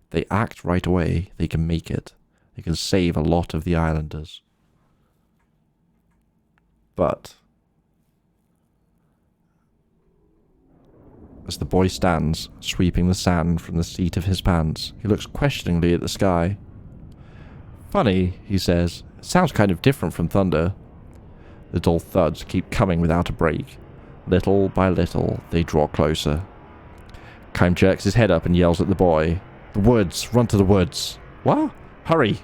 If they act right away, they can make it. They can save a lot of the islanders. But as the boy stands, sweeping the sand from the seat of his pants, he looks questioningly at the sky. "Funny," he says. "It sounds kind of different from thunder." The dull thuds keep coming without a break. Little by little, they draw closer. Krim jerks his head up and yells at the boy. "The woods! Run to the woods!" "What? Hurry!"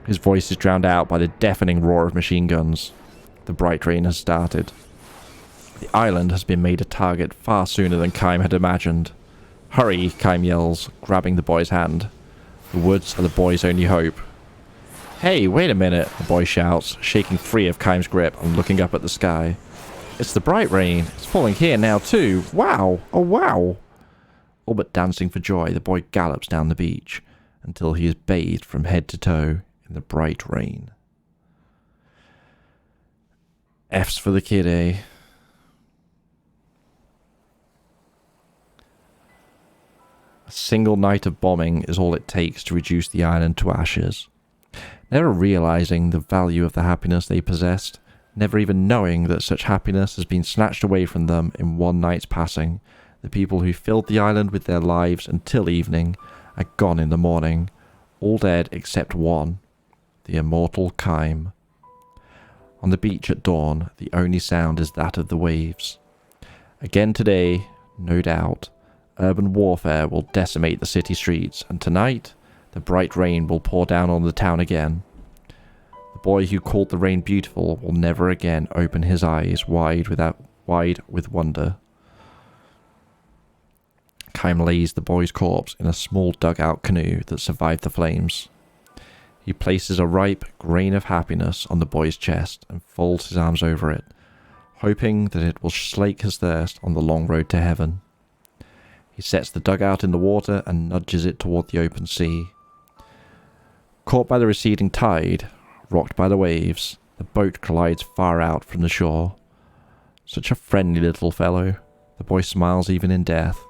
His voice is drowned out by the deafening roar of machine guns. The bright rain has started. The island has been made a target far sooner than Krim had imagined. "Hurry!" Krim yells, grabbing the boy's hand. The woods are the boy's only hope. "Hey, wait a minute," the boy shouts, shaking free of Krim's grip and looking up at the sky. "It's the bright rain. It's falling here now too. Wow! Oh wow!" All but dancing for joy, the boy gallops down the beach until he is bathed from head to toe in in the bright rain. F's for the kid, eh? A single night of bombing is all it takes to reduce the island to ashes. Never realizing the value of the happiness they possessed, never even knowing that such happiness has been snatched away from them in one night's passing, the people who filled the island with their lives until evening are gone in the morning, all dead except one, the immortal Kime. On the beach at dawn, the only sound is that of the waves. Again today, no doubt, urban warfare will decimate the city streets, and tonight, the bright rain will pour down on the town again. The boy who called the rain beautiful will never again open his eyes wide with wonder. Kime lays the boy's corpse in a small dugout canoe that survived the flames. He places a ripe grain of happiness on the boy's chest and folds his arms over it, hoping that it will slake his thirst on the long road to heaven. He sets the dugout in the water and nudges it toward the open sea. Caught by the receding tide, rocked by the waves, the boat collides far out from the shore. Such a friendly little fellow. The boy smiles even in death.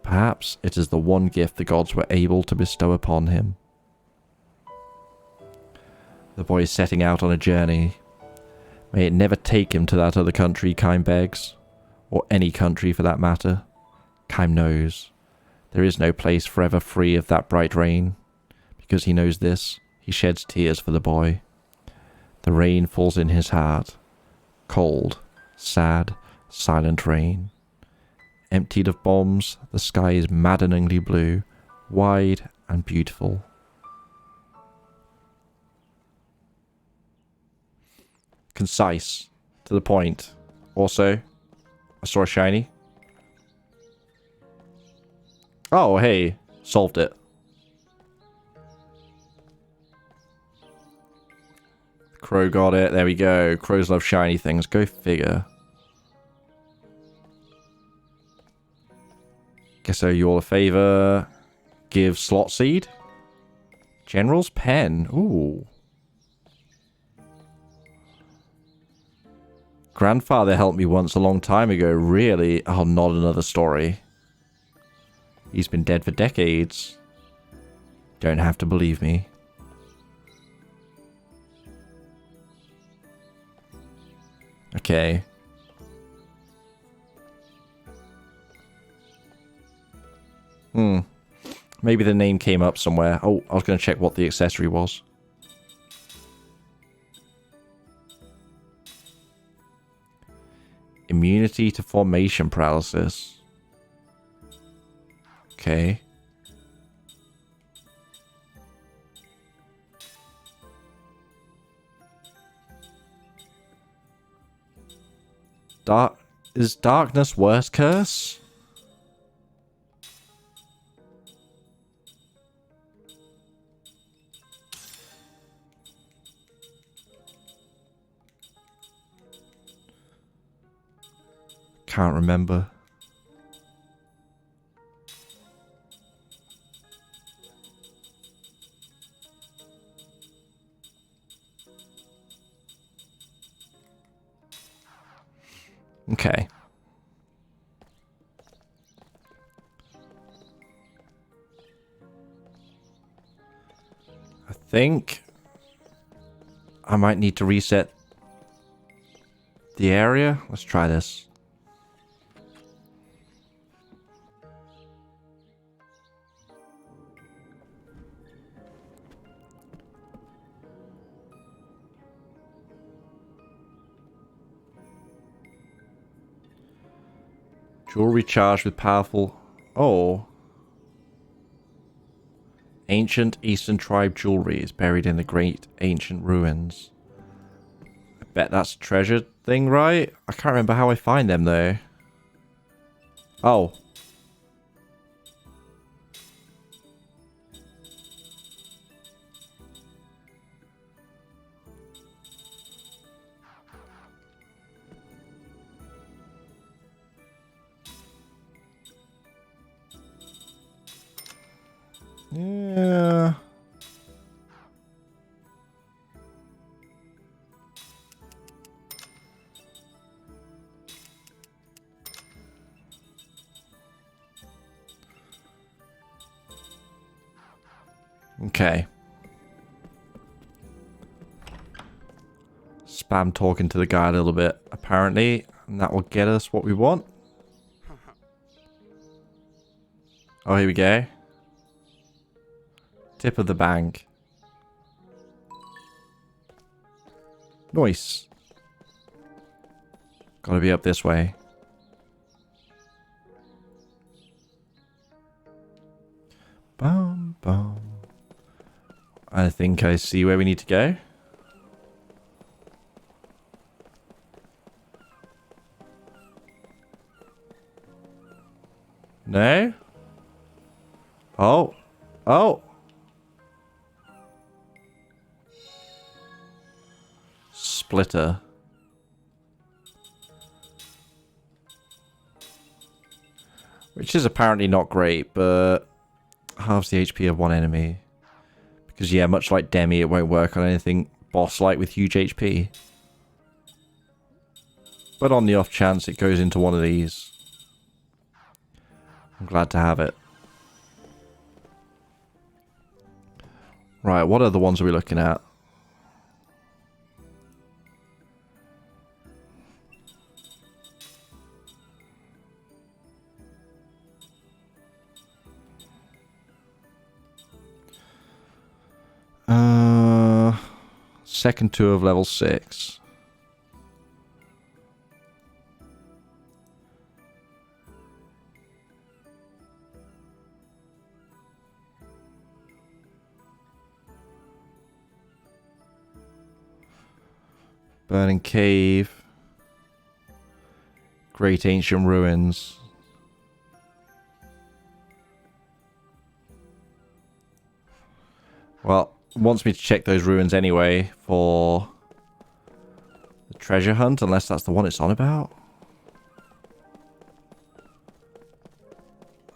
Perhaps it is the one gift the gods were able to bestow upon him. The boy is setting out on a journey. May it never take him to that other country, Kime begs. Or any country for that matter. Kime knows. There is no place forever free of that bright rain. Because he knows this, he sheds tears for the boy. The rain falls in his heart. Cold, sad, silent rain. Emptied of bombs, the sky is maddeningly blue, wide and beautiful. Concise, to the point. Also, I saw a shiny. Oh, hey, solved it. Crow got it. There we go. Crows love shiny things. Go figure. Guess I owe you all a favor. Give slot seed. General's pen. Ooh. Grandfather helped me once a long time ago. Really? Oh, not another story. He's been dead for decades. Don't have to believe me. Okay. Maybe the name came up somewhere. Oh, I was going to check what the accessory was. Immunity to formation paralysis. Okay. Is darkness worse curse? Can't remember. Okay. I think I might need to reset the area. Let's try this. Jewelry charged with powerful... Oh. Ancient Eastern tribe jewelry is buried in the great ancient ruins. I bet that's a treasure thing, right? I can't remember how I find them, though. Oh. Yeah. Okay. Spam talking to the guy a little bit, apparently. And that will get us what we want. Oh, here we go. Tip of the bank. Nice. Gotta be up this way. Bum, bum. I think I see where we need to go. No? Oh. Oh. Splitter. Which is apparently not great, but halves the HP of one enemy. Because, yeah, much like Demi, it won't work on anything boss-like with huge HP. But on the off chance it goes into one of these, I'm glad to have it. Right, what other ones are we looking at? Second two of level 6. Burning Cave. Great Ancient Ruins. Well, it wants me to check those ruins anyway for the treasure hunt, unless that's the one it's on about.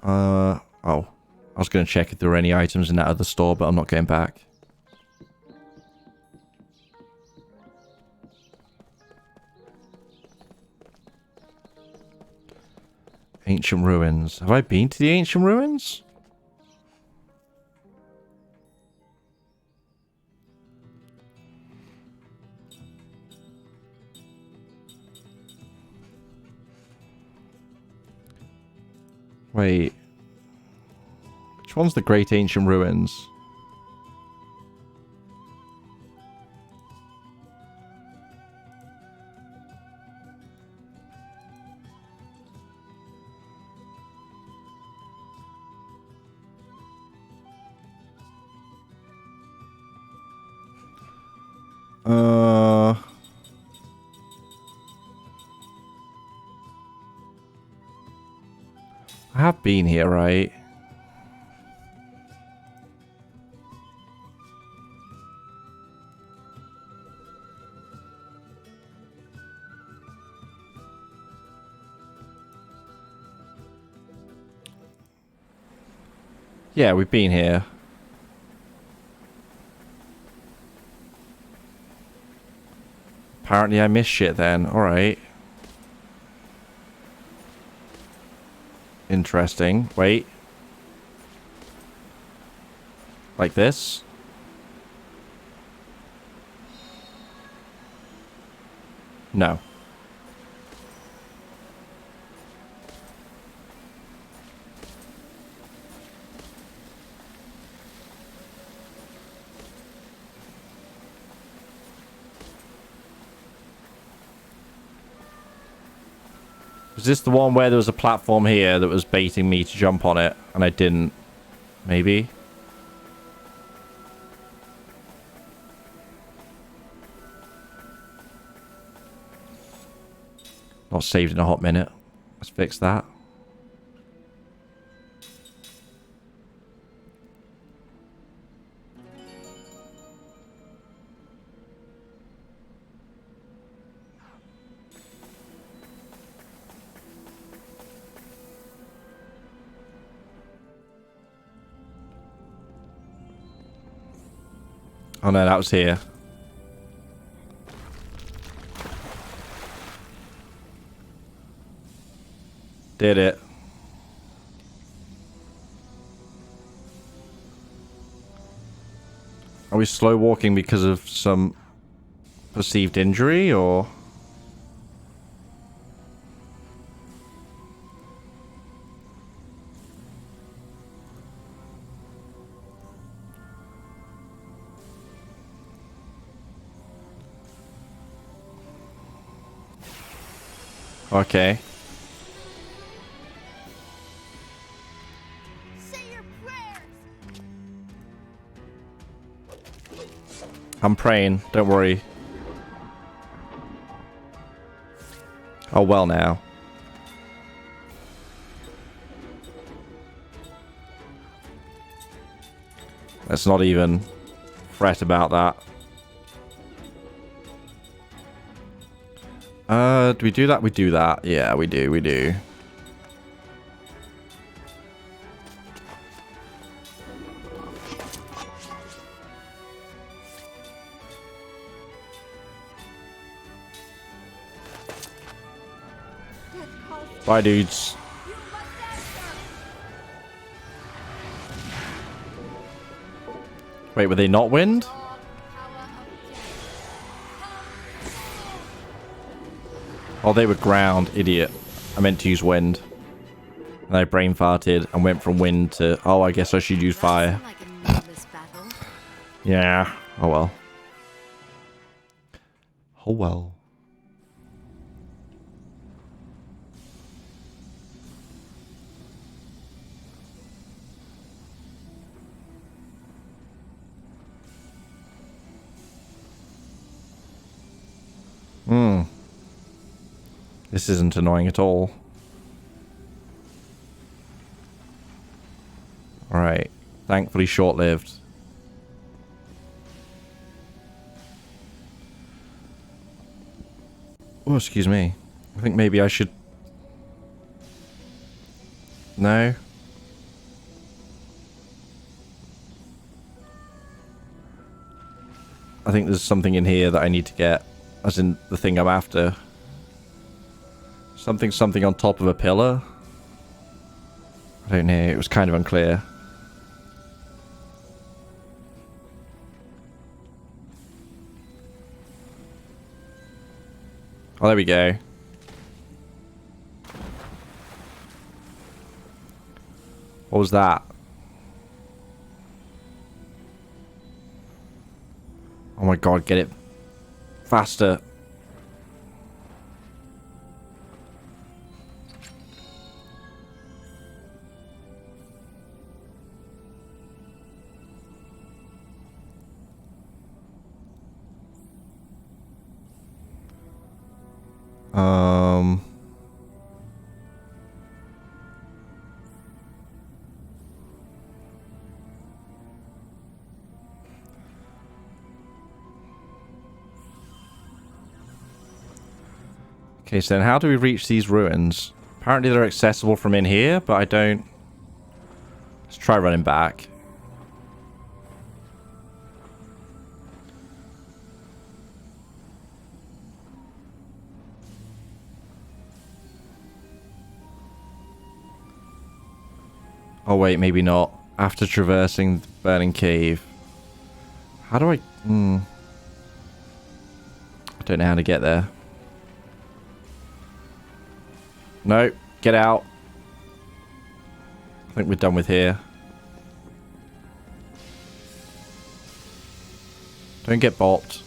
Oh. I was going to check if there were any items in that other store, but I'm not going back. Ancient Ruins. Have I been to the Ancient Ruins? Wait. Which one's the Great Ancient Ruins? I have been here, right? Yeah, we've been here. Apparently I missed shit then. Alright. Interesting. Wait. Like this? No. Is this the one where there was a platform here that was baiting me to jump on it and I didn't? Maybe? Not saved in a hot minute. Let's fix that. Oh no, that was here. Did it. Are we slow walking because of some perceived injury, or? Okay.
Say your prayers.
I'm praying. Don't worry. Oh, well now. Let's not even fret about that. Do we do that? We do that. Yeah, we do. We do.
Death calls to
Bye, dudes.
you. Must answer.
Wait, were they not wind?
All power of death.
Oh, they were ground. Idiot. I meant to use wind. And I brain farted and went from wind to... Oh, I guess I should use fire.
Like a needless battle.
Yeah. Oh, well. Oh, well. This isn't annoying at all. Alright. Thankfully short-lived. Oh, excuse me. I think maybe I should... No? I think there's something in here that I need to get. As in the thing I'm after. Something on top of a pillar? I don't know. It was kind of unclear. Oh, there we go. What was that? Oh my god, get it faster. Okay, so then how do we reach these ruins? Apparently they're accessible from in here, but I don't... Let's try running back. Oh wait, maybe not. After traversing the burning cave. How do I... I don't know how to get there. No, get out. I think we're done with here. Don't get bopped.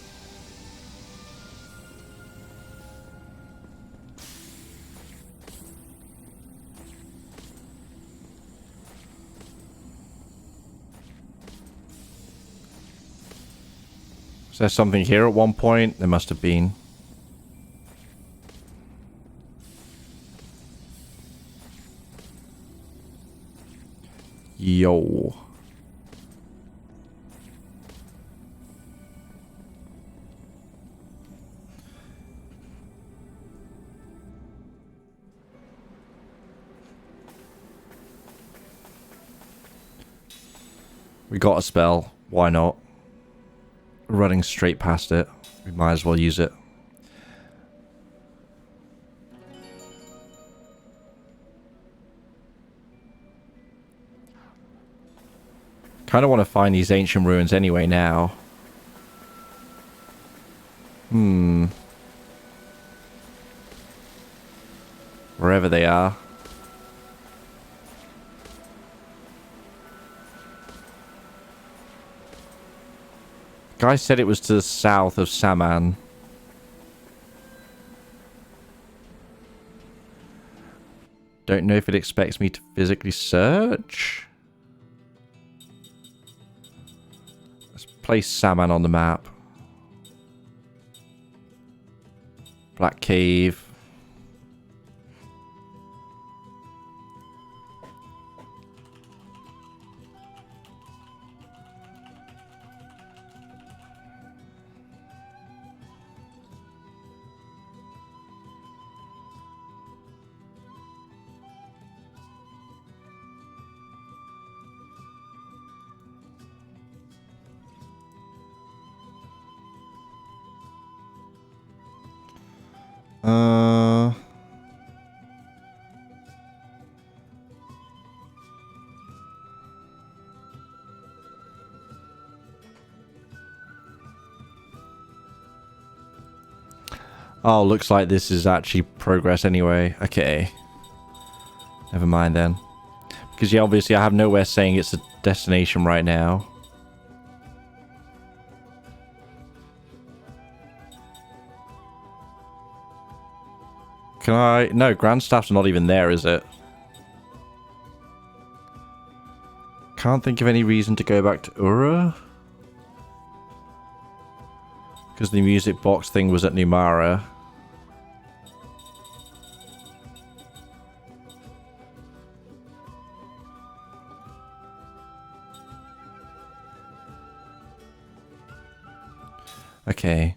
Was there something here at one point? There must have been. Yo. We got a spell. Why not? Running straight past it. We might as well use it. Kind of want to find these ancient ruins anyway now. Wherever they are. Guy said it was to the south of Saman. Don't know if it expects me to physically search. Let's place Saman on the map. Black Cave. Oh, looks like this is actually progress anyway. Okay. Never mind then. Because, yeah, obviously I have nowhere saying it's a destination right now. Can I... No, Grandstaff's not even there, is it? Can't think of any reason to go back to Ura. Because the music box thing was at Numara. Okay.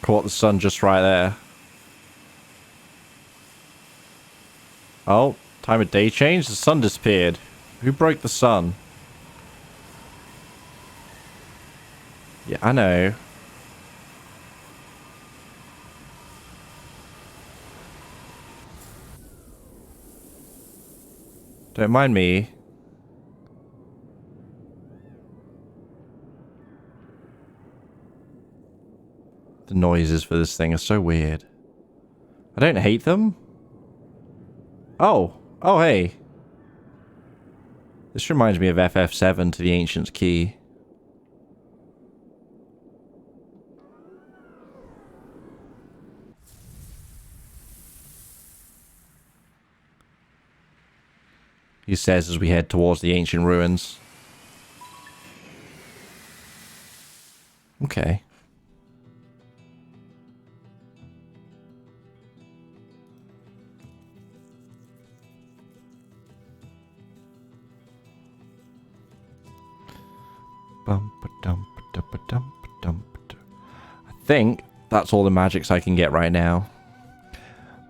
Caught the sun just right there. Oh, time of day change? The sun disappeared. Who broke the sun? Yeah, I know. Don't mind me. The noises for this thing are so weird. I don't hate them. Oh. Oh, hey. This reminds me of FF7 to the Ancient's Key. He says as we head towards the ancient ruins. Okay. I think that's all the magics I can get right now.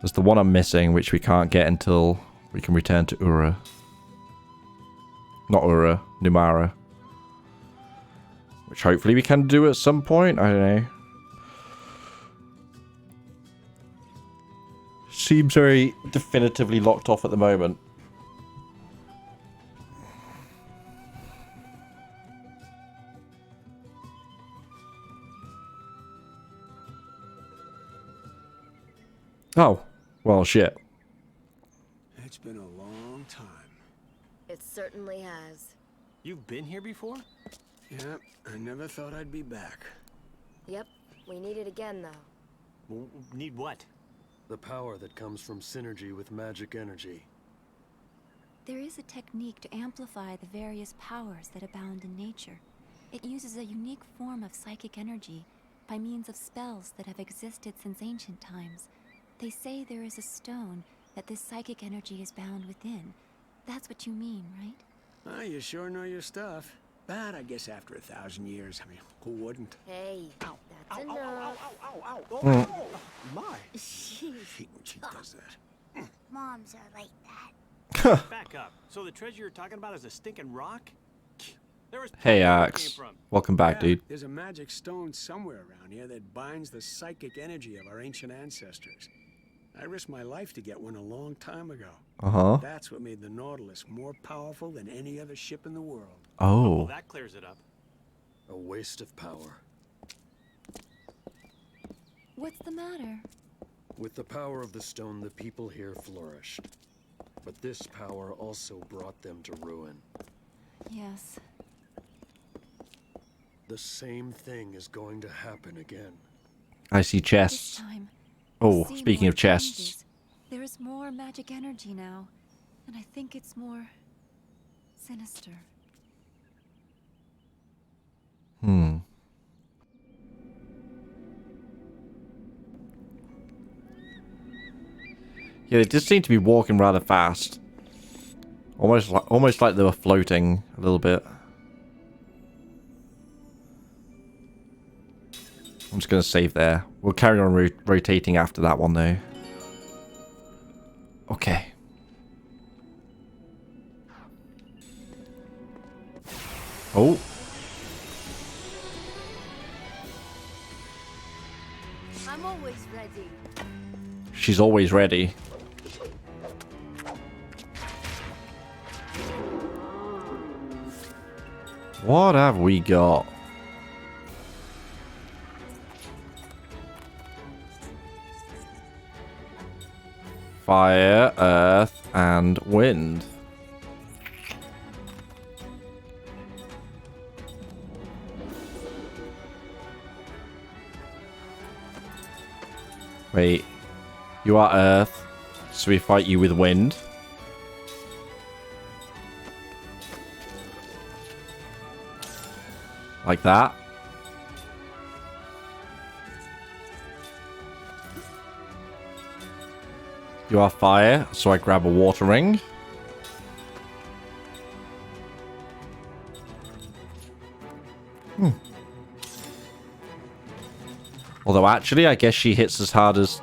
There's the one I'm missing, which we can't get until we can return to Ura. Not Ura, Numara. Which hopefully we can do at some point. I don't know. Seems very definitively locked off at the moment. Oh, well, shit.
It's been a long time.
It certainly has.
You've been here before?
Yep, I never thought I'd be back.
Yep, we need it again, though.
Need what?
The power that comes from synergy with magic energy.
There is a technique to amplify the various powers that abound in nature. It uses a unique form of psychic energy by means of spells that have existed since ancient times. They say there is a stone that this psychic energy is bound within. That's what you mean, right?
Ah, you sure know your stuff. But I guess after 1,000 years, I mean, who wouldn't?
Hey, that's enough.
Ow. Oh, my.
Hate when she does that.
Moms are like that.
Back up. So the treasure you're talking about is a stinking rock? There was
Hey,
plenty where it
Axe.
came from.
Welcome back,
Yeah,
dude.
there's a magic stone somewhere around here that binds the psychic energy of our ancient ancestors. I risked my life to get one a long time ago.
Uh-huh.
That's what made the Nautilus more powerful than any other ship in the world.
Well,
Oh.
that clears it up.
A waste of power.
What's the matter?
With the power of the stone, the people here flourished. But this power also brought them to ruin.
Yes.
The same thing is going to happen again.
I see
This
chests.
time,
Oh,
see
speaking
more
of chests.
changes. There is more magic energy now, and I think it's more sinister.
Hmm. Yeah, they just seem to be walking rather fast. Almost like they were floating a little bit. I'm just going to save there. We'll carry on rotating after that one, though. Okay. Oh.
I'm always ready.
She's always ready. What have we got? Fire, earth, and wind. Wait. You are earth, so we fight you with wind. Like that. You are fire, so I grab a water ring. Although actually, I guess she hits as hard as...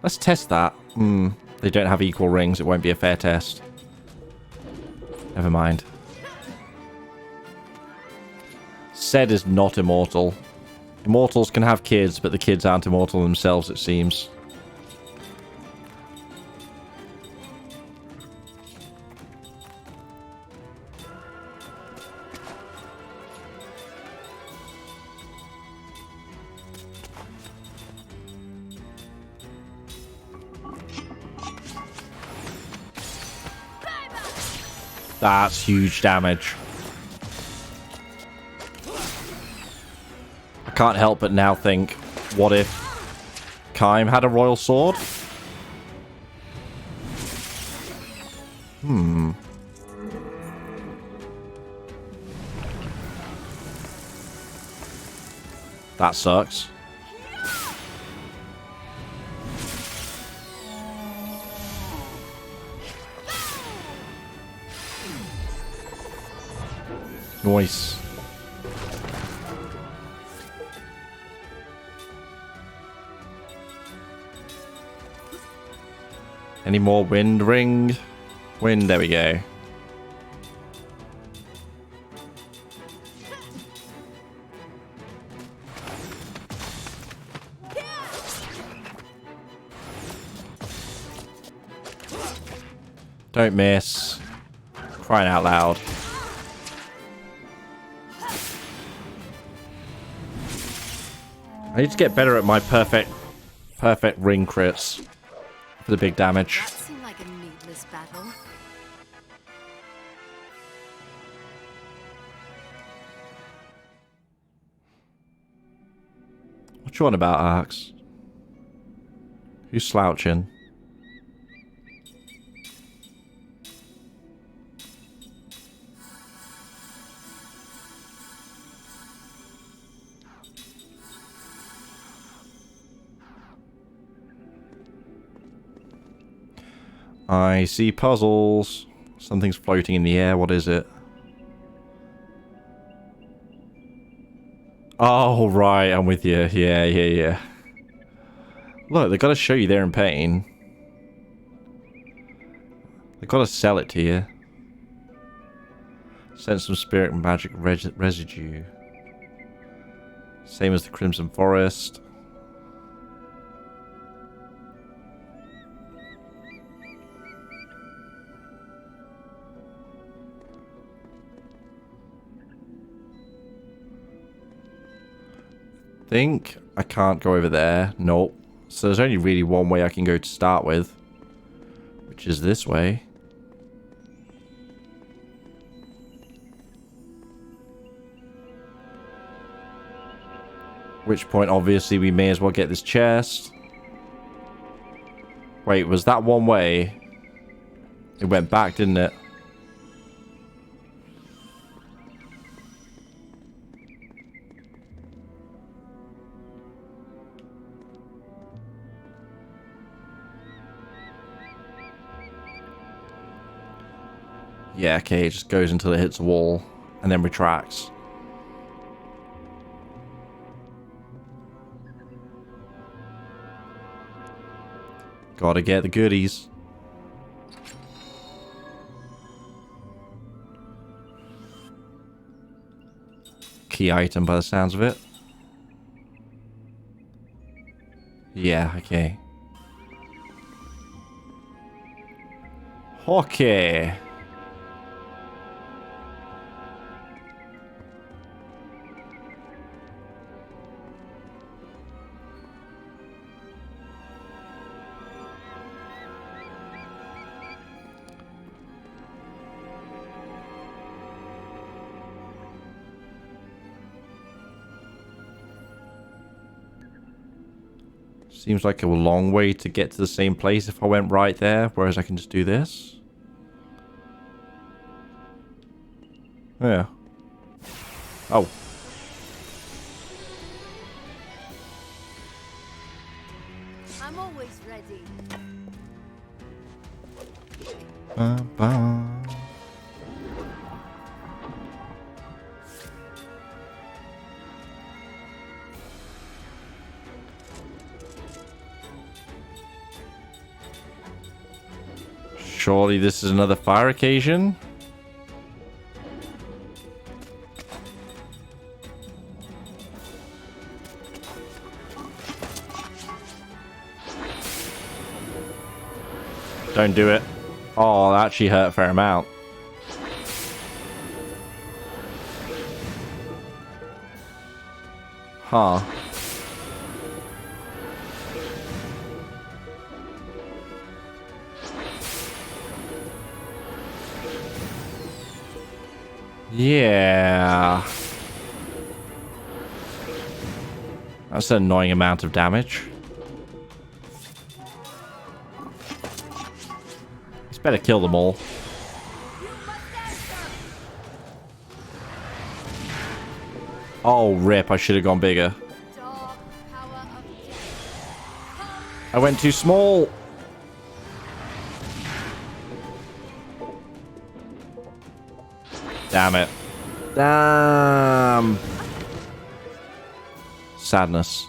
Let's test that. They don't have equal rings. It won't be a fair test. Never mind. Zed is not immortal. Immortals can have kids, but the kids aren't immortal themselves, it seems. That's huge damage. I can't help but now think, what if Kime had a royal sword? That sucks. Nice. Any more wind ring? Wind, there we go. Don't miss. Crying out loud. I need to get better at my perfect ring crits for the big damage.
That seemed like a needless battle.
What you on about, Arx? Who's slouching? I see puzzles. Something's floating in the air. What is it? Oh, right. I'm with you. Yeah. Look, they've got to show you they're in pain. They've got to sell it to you. Sense some spirit and magic residue. Same as the Crimson Forest. Think I can't go over there. Nope. So there's only really one way I can go to start with, which is this way. Which point, obviously, we may as well get this chest. Wait, was that one way? It went back, didn't it? Yeah, okay, it just goes until it hits a wall and then retracts. Gotta get the goodies. Key item by the sounds of it. Yeah, okay. Okay. Seems like a long way to get to the same place if I went right there, whereas I can just do this. Yeah. Oh.
I'm always ready.
Ba-ba. Surely this is another fire occasion? Don't do it. Oh, that actually hurt a fair amount. Huh. Yeah. That's an annoying amount of damage. It's better kill them all. Oh, rip. I should have gone bigger.
Dark power of death.
I went too small. Damn it. Damn. Sadness.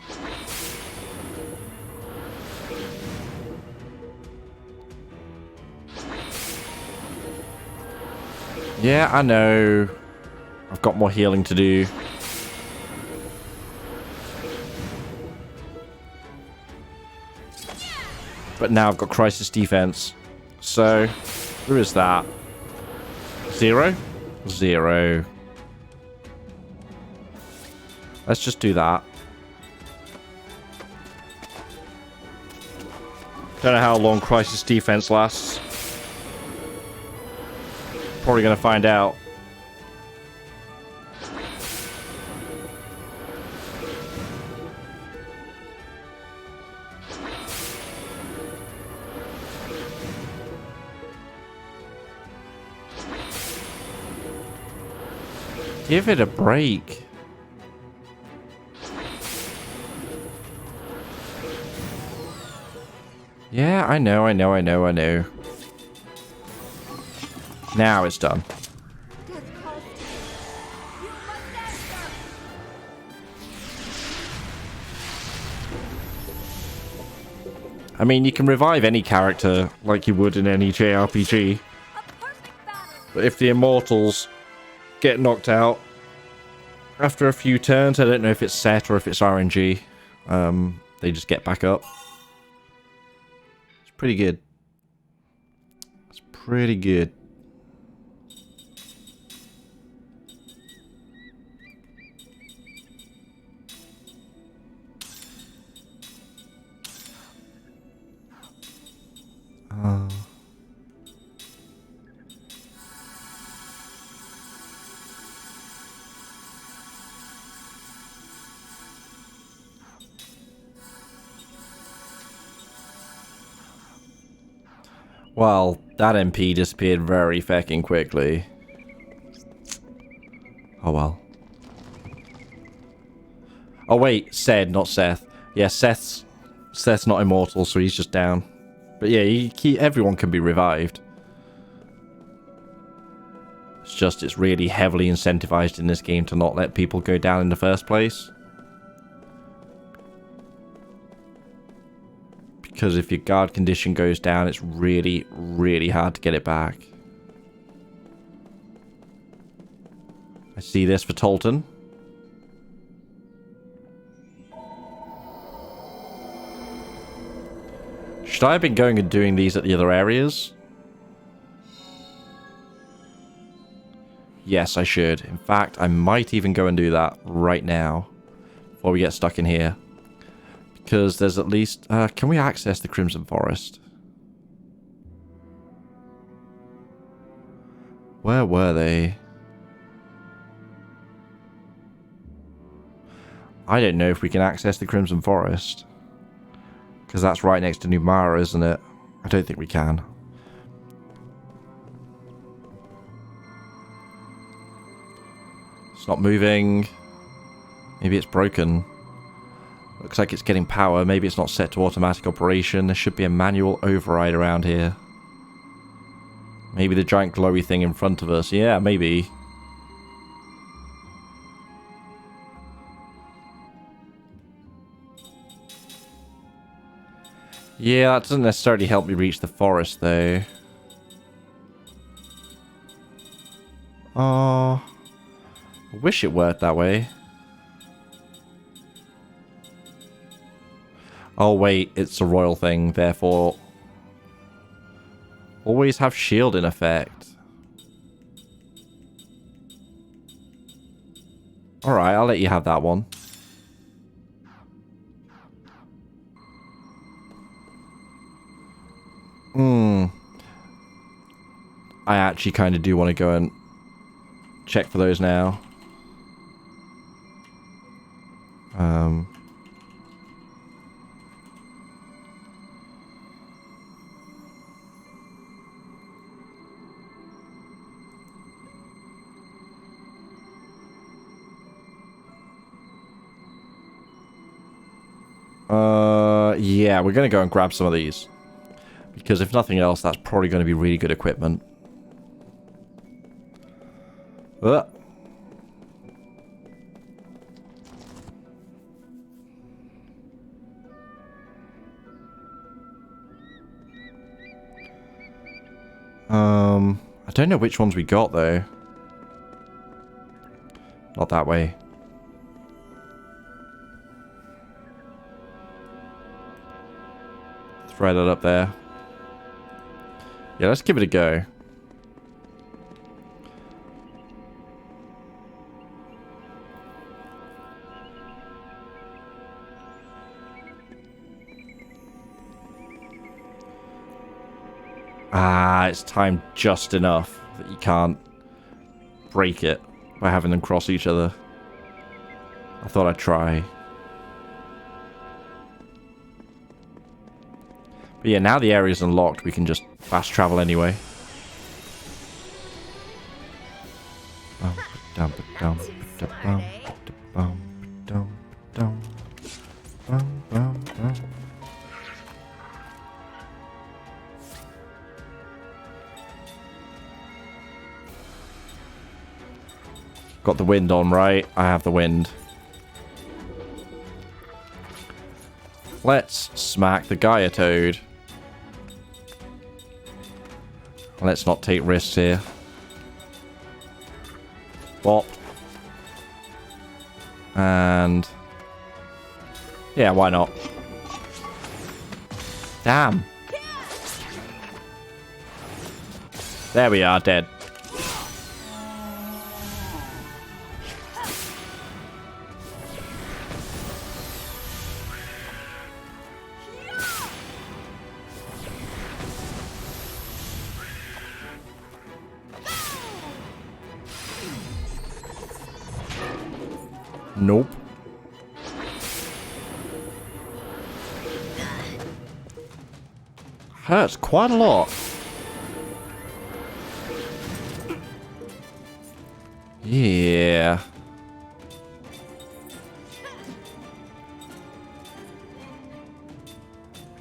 Yeah, I know. I've got more healing to do. But now I've got crisis defense. So, there is that. 0? 0. Let's just do that. Don't know how long crisis defense lasts. Probably gonna find out. Give it a break. Yeah, I know. Now it's done.
Death calls to you. You must answer.
I mean, you can revive any character like you would in any JRPG.
A perfect battle.
But if the Immortals get knocked out after a few turns. I don't know if it's set or if it's RNG. They just get back up. It's pretty good. It's pretty good. Well, that MP disappeared very fecking quickly. Oh well. Oh wait, Seth, not Seth. Yeah, Seth's not immortal, so he's just down. But yeah, everyone can be revived. It's just it's really heavily incentivized in this game to not let people go down in the first place. Because if your guard condition goes down, it's really, really hard to get it back. I see this for Tolton. Should I have been going and doing these at the other areas? Yes, I should. In fact, I might even go and do that right now. Before we get stuck in here. Because there's at least... can we access the Crimson Forest? Where were they? I don't know if we can access the Crimson Forest. Because that's right next to Numara, isn't it? I don't think we can. It's not moving. Maybe it's broken. Looks like it's getting power. Maybe it's not set to automatic operation. There should be a manual override around here. Maybe the giant glowy thing in front of us. Yeah, maybe. Yeah, that doesn't necessarily help me reach the forest, though. Oh, I wish it worked that way. Oh wait, it's a royal thing, therefore... Always have shield in effect. Alright, I'll let you have that one. I actually kind of do want to go and check for those now. Yeah, we're going to go and grab some of these. Because if nothing else, that's probably going to be really good equipment. I don't know which ones we got, though. Not that way. Throw that up there. Yeah, let's give it a go. Ah, it's timed just enough that you can't break it by having them cross each other. I thought I'd try. But yeah, now the area's unlocked, we can just fast travel anyway. Got the wind on, right? I have the wind. Let's smack the Gaia Toad. Let's not take risks here. Bop. And... yeah, why not? Damn. There we are, dead. Nope. Hurts quite a lot. Yeah.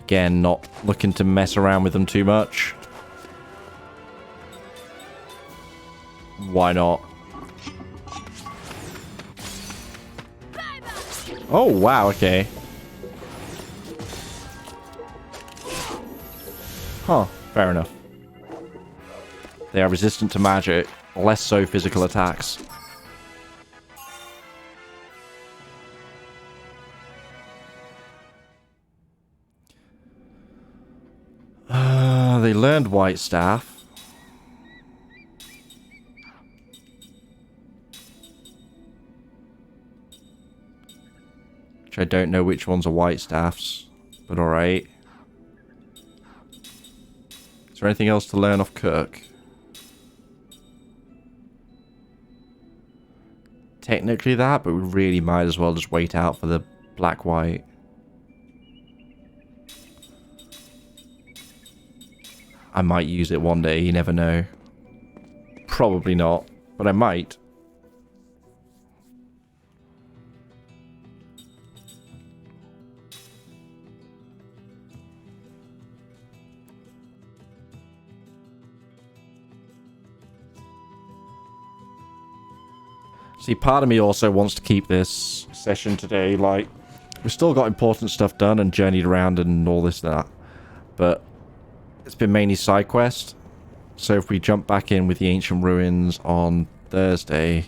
Again, not looking to mess around with them too much. Why not? Oh, wow, okay. Huh, fair enough. They are resistant to magic, less so physical attacks. They learned White Staff. Which I don't know which ones are White Staffs, but alright. Is there anything else to learn off Kirk? Technically that, but we really might as well just wait out for the black-white. I might use it one day, you never know. Probably not, but I might. See, part of me also wants to keep this session today, like, we've still got important stuff done and journeyed around and all this and that, but it's been mainly side quest. So if we jump back in with the ancient ruins on Thursday...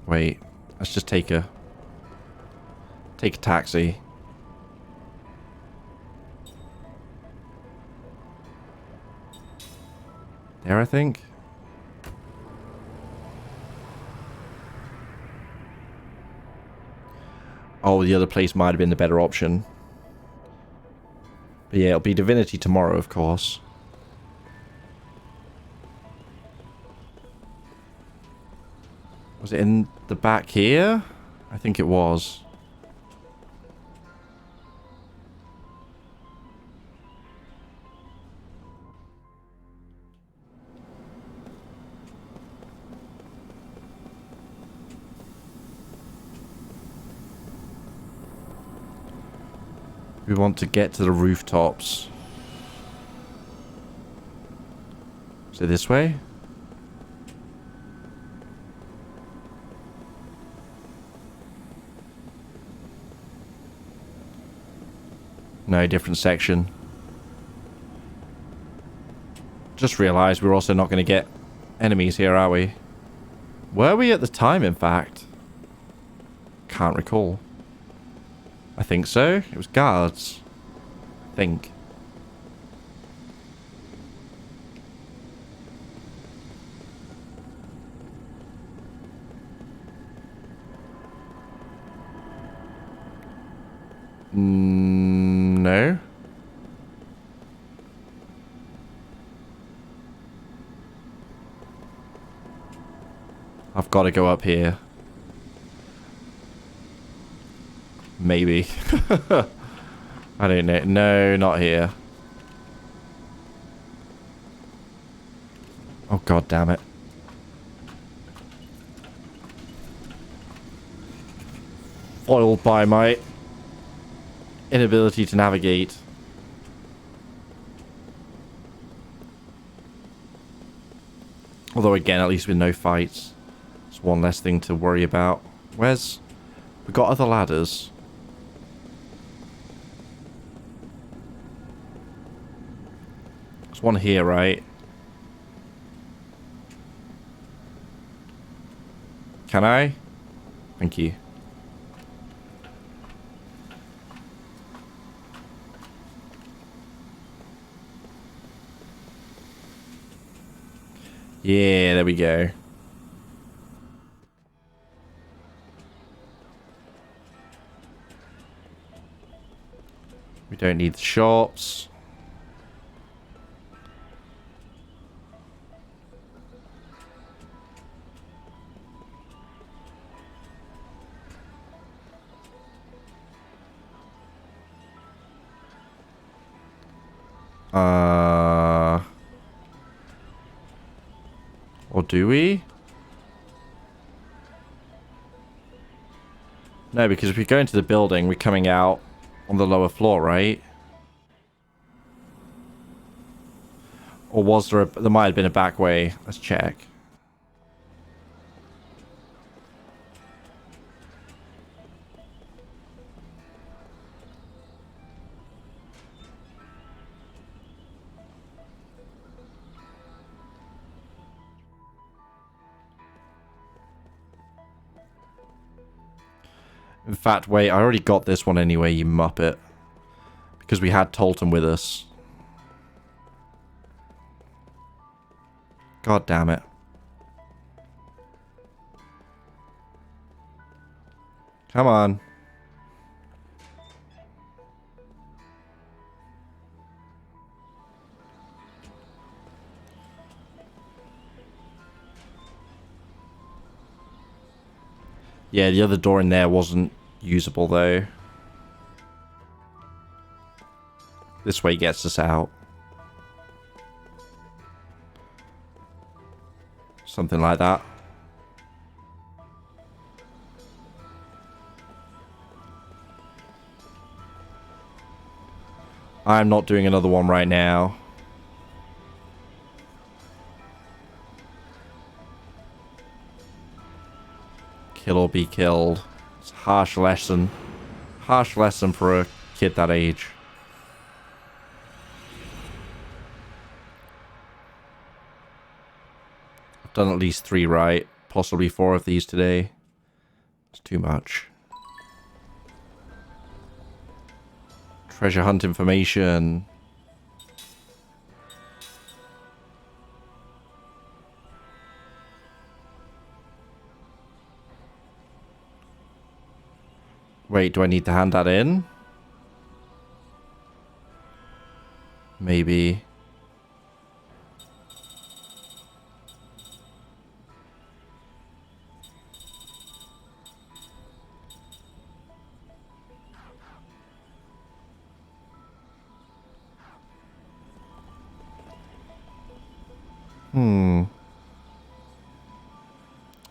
wait, let's just take a taxi. There, I think. Oh, the other place might have been the better option. But yeah, it'll be Divinity tomorrow, of course. Was it in the back here? I think it was. We want to get to the rooftops. Is it this way? No, different section. Just realised we're also not going to get enemies here, are we? Were we at the time, in fact? Can't recall. I think so. It was guards. I think. No. I've got to go up here. Maybe. I don't know. No, not here. Oh, god damn it. Foiled by my inability to navigate. Although again, at least with no fights. It's one less thing to worry about. Where's... we got other ladders. There's one here, right? Can I? Thank you. Yeah, there we go. We don't need the shops. Or do we? No, because if we go into the building, we're coming out on the lower floor, right? Or was there a... There might have been a back way. Let's check. In fact, wait, I already got this one anyway, you muppet. Because we had Tolton with us. God damn it. Come on. Yeah, the other door in there wasn't usable though. This way gets us out. Something like that. I'm not doing another one right now. Kill or be killed. It's a harsh lesson. Harsh lesson for a kid that age. I've done at least 3 right. Possibly 4 of these today. It's too much. Treasure hunt information. Wait, do I need to hand that in? Maybe.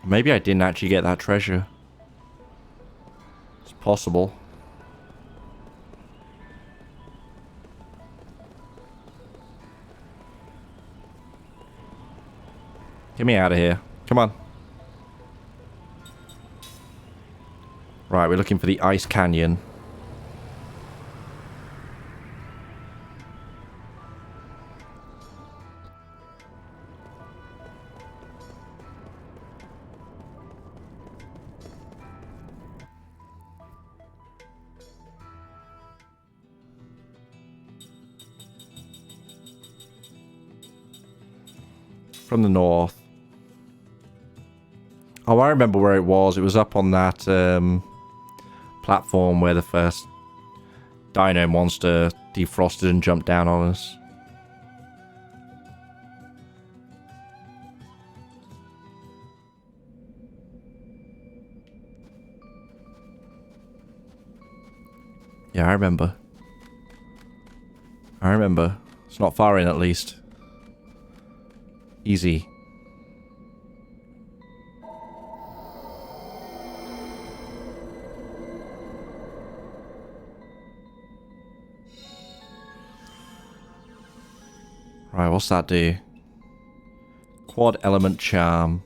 Maybe I didn't actually get that treasure. It's possible. Get me out of here. Come on. Right, we're looking for the Ice Canyon. From the north. Oh, I remember where it was. It was up on that platform where the first dino monster defrosted and jumped down on us. Yeah, I remember. I remember. It's not far in, at least. Easy. Right, what's that do? Quad element charm.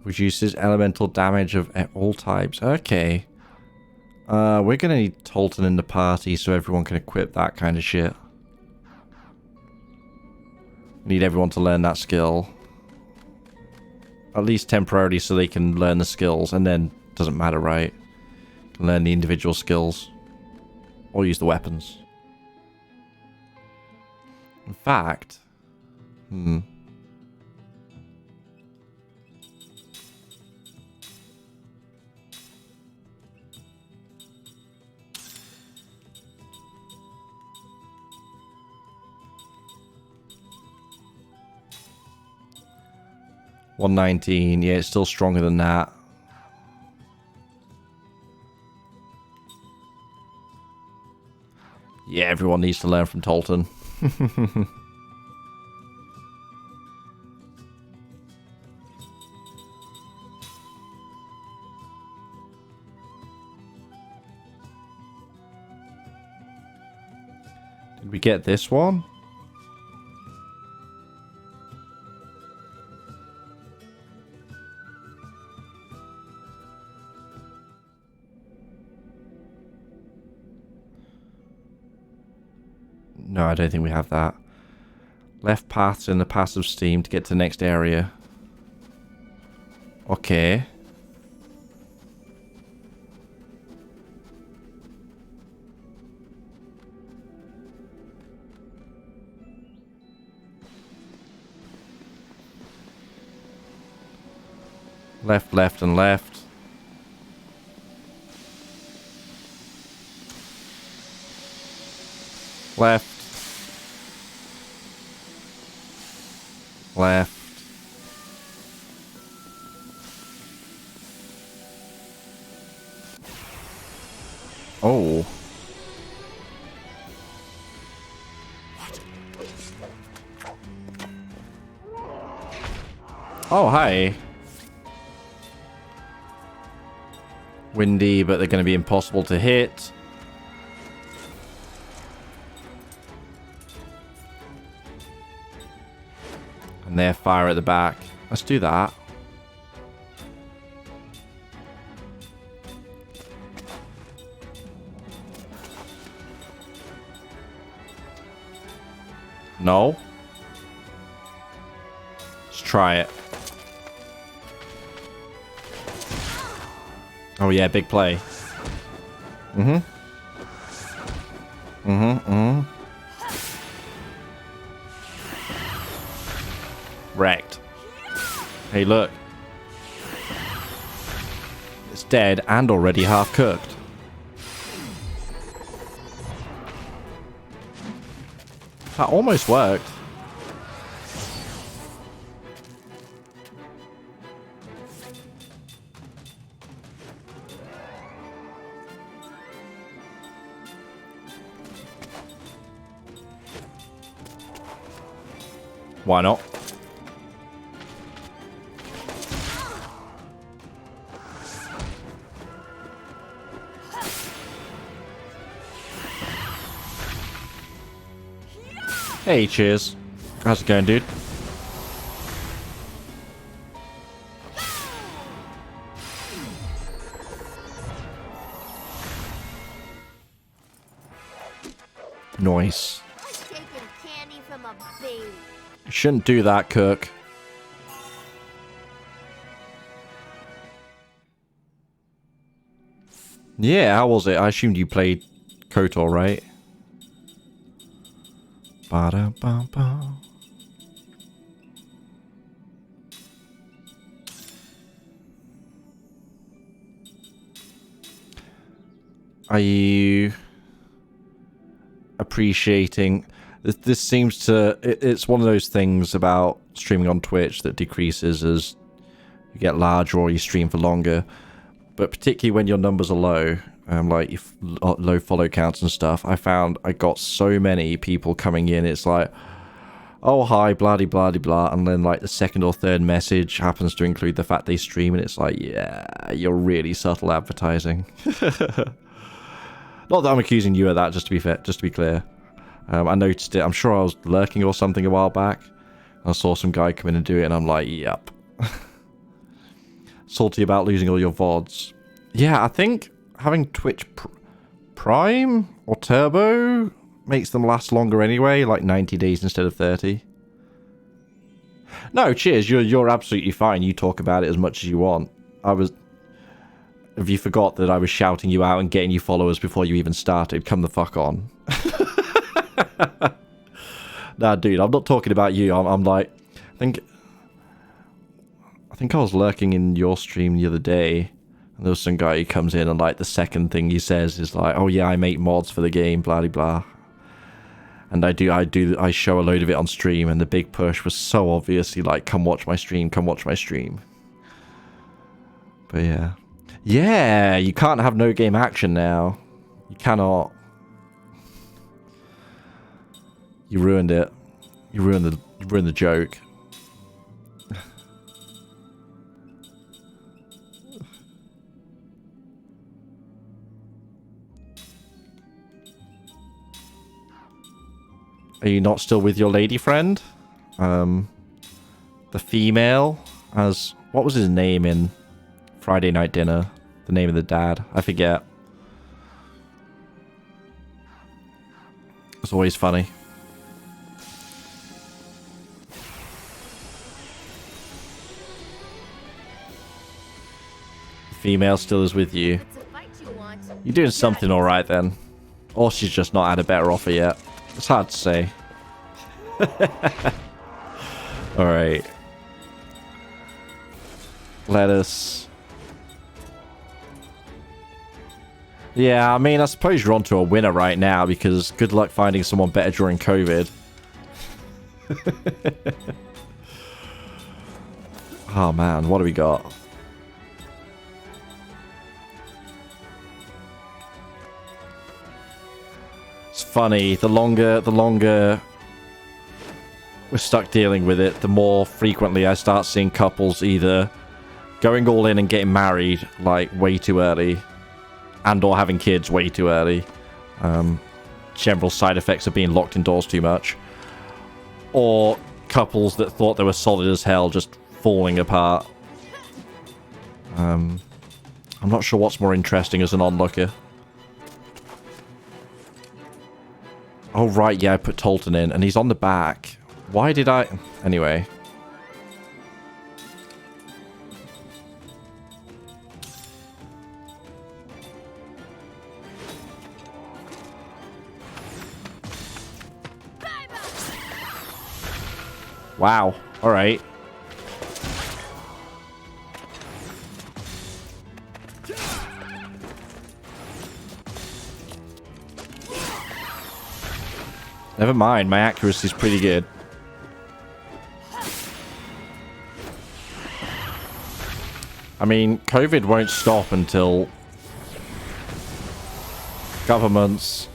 Reduces elemental damage of all types. Okay. We're gonna need Tolton in the party so everyone can equip that kind of shit. We need everyone to learn that skill. At least temporarily so they can learn the skills, and then doesn't matter, right? Can learn the individual skills. Or use the weapons. In fact... Hmm. $119, yeah, it's still stronger than that. Yeah, everyone needs to learn from Tolton. Did we get this one? No, I don't think we have that. Left paths in the passive steam to get to the next area. Okay. Left, left, and left. Left. Left. Oh. Oh, hi. Windy, but they're going to be impossible to hit. And they're fire at the back. Let's do that. No. Let's try it. Oh yeah, big play. Mm-hmm. Mm-hmm, mm-hmm. Wrecked. Hey, look. It's dead and already half cooked. That almost worked. Why not? Hey, cheers. How's it going, dude? Nice.
Taking candy from a baby.
You shouldn't do that, Kirk. Yeah, how was it? I assumed you played KOTOR, right? Ba-da-ba-ba. Are you appreciating this? Seems to it's one of those things about streaming on Twitch that decreases as you get larger or you stream for longer, but particularly when your numbers are low, like if low follow counts and stuff. I found I got so many people coming in, it's like, oh hi, blah de blah de blah, and then like the second or third message happens to include the fact they stream, and it's like, yeah, you're really subtle advertising. Not that I'm accusing you of that, just to be fair, just to be clear. I noticed it. I'm sure I was lurking or something a while back. I saw some guy come in and do it, and I'm like, yep. Salty about losing all your VODs. Yeah, I think having Twitch Prime or Turbo makes them last longer anyway, like 90 days instead of 30. No, cheers. You're absolutely fine. You talk about it as much as you want. Have you forgot that I was shouting you out and getting you followers before you even started? Come the fuck on. Nah, dude, I'm not talking about you. I'm like, I think I was lurking in your stream the other day, and there was some guy who comes in and like the second thing he says is like, "Oh yeah, I make mods for the game, blah blah blah." And I show a load of it on stream, and the big push was so obviously like, "Come watch my stream, come watch my stream." But yeah. Yeah, you can't have no game action now. You cannot. You ruined it. You ruined the joke. Are you not still with your lady friend? The female, as what was his name in Friday Night Dinner? The name of the dad, I forget. It's always funny. Female still is with you.
It's a fight you want.
You're doing something alright then. Or she's just not had a better offer yet. It's hard to say. Alright. Let us... Yeah, I mean, I suppose you're onto a winner right now, because good luck finding someone better during COVID. Oh man, what do we got? It's funny, the longer we're stuck dealing with it, the more frequently I start seeing couples either going all in and getting married, like, way too early, and or having kids way too early. General side effects of being locked indoors too much. Or couples that thought they were solid as hell just falling apart. I'm not sure what's more interesting as an onlooker. Oh, right, yeah, I put Tolton in, and he's on the back. Why did I... Anyway. Wow. Alright. Never mind, my accuracy's pretty good. I mean, COVID won't stop until governments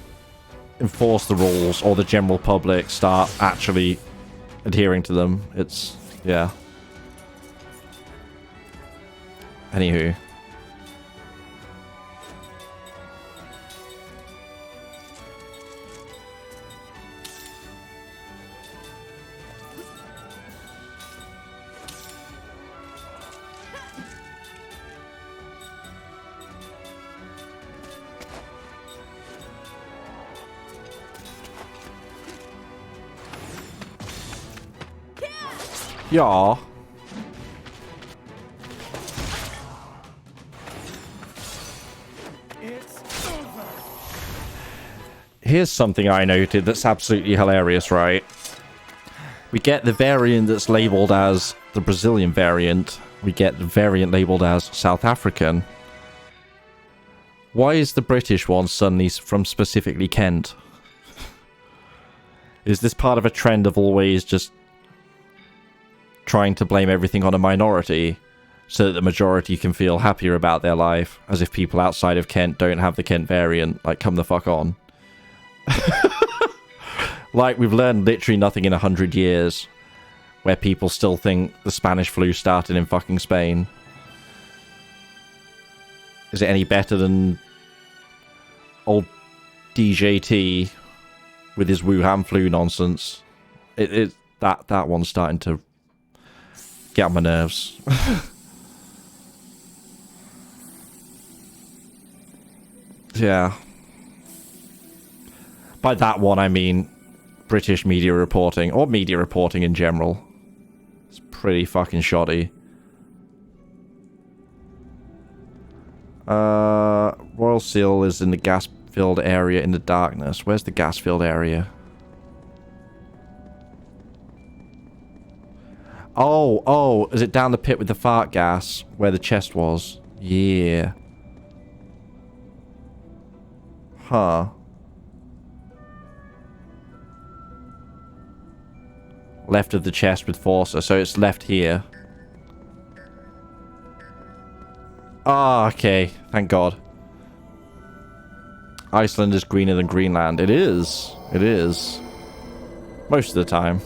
enforce the rules or the general public start actually adhering to them. It's... yeah. Anywho. Yeah.
It's over.
Here's something I noted that's absolutely hilarious, right? We get the variant that's labeled as the Brazilian variant. We get the variant labeled as South African. Why is the British one suddenly from specifically Kent? Is this part of a trend of always just trying to blame everything on a minority so that the majority can feel happier about their life, as if people outside of Kent don't have the Kent variant? Like, come the fuck on. Like, we've learned literally nothing in 100 years, where people still think the Spanish flu started in fucking Spain. Is it any better than old DJT with his Wuhan flu nonsense? That one's starting to get on my nerves. Yeah. By that one, I mean British media reporting, or media reporting in general. pretty fucking shoddy. Royal Seal is in the gas-filled area in the darkness. Where's the gas-filled area? Oh, is it down the pit with the fart gas where the chest was? Yeah. Huh. Left of the chest with Forcer, so it's left here. Ah, okay. Thank God. Iceland is greener than Greenland. It is. It is. Most of the time.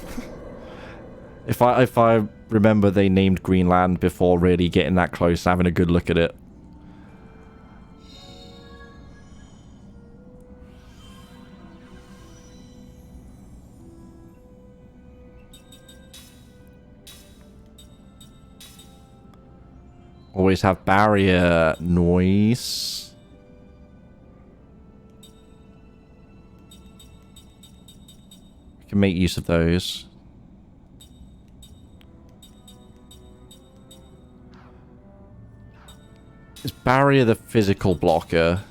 If I remember they named Greenland before really getting that close, having a good look at it. Always have barrier noise. We can make use of those. Is barrier the physical blocker?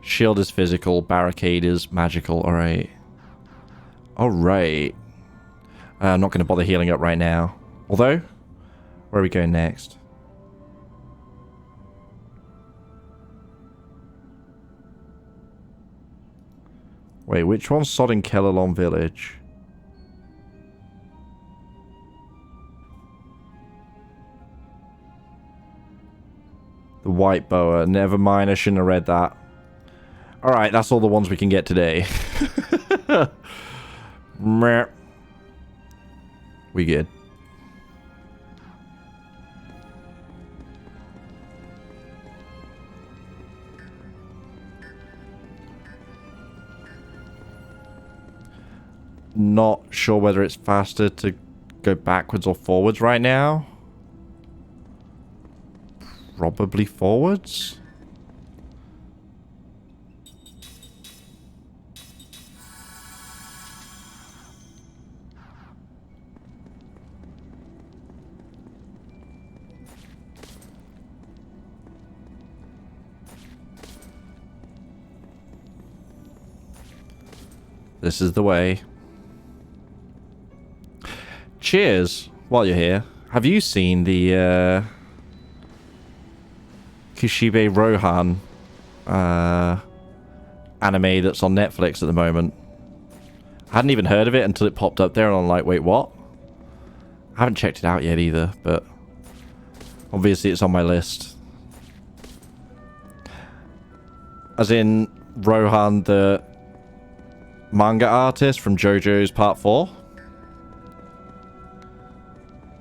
Shield is physical, barricade is magical. Alright. Alright. I'm not going to bother healing up right now. Although, where are we going next? Wait, which one's Sodden Kellerlon Village? The White Boa. Never mind, I shouldn't have read that. Alright, that's all the ones we can get today. Meh. We good. Not sure whether it's faster to go backwards or forwards right now. Probably forwards. This is the way. Cheers, while you're here. Have you seen the Kushibe Rohan anime that's on Netflix at the moment? I hadn't even heard of it until it popped up there and I'm like, wait, what? I haven't checked it out yet either, but obviously it's on my list. As in Rohan, the manga artist from JoJo's Part 4.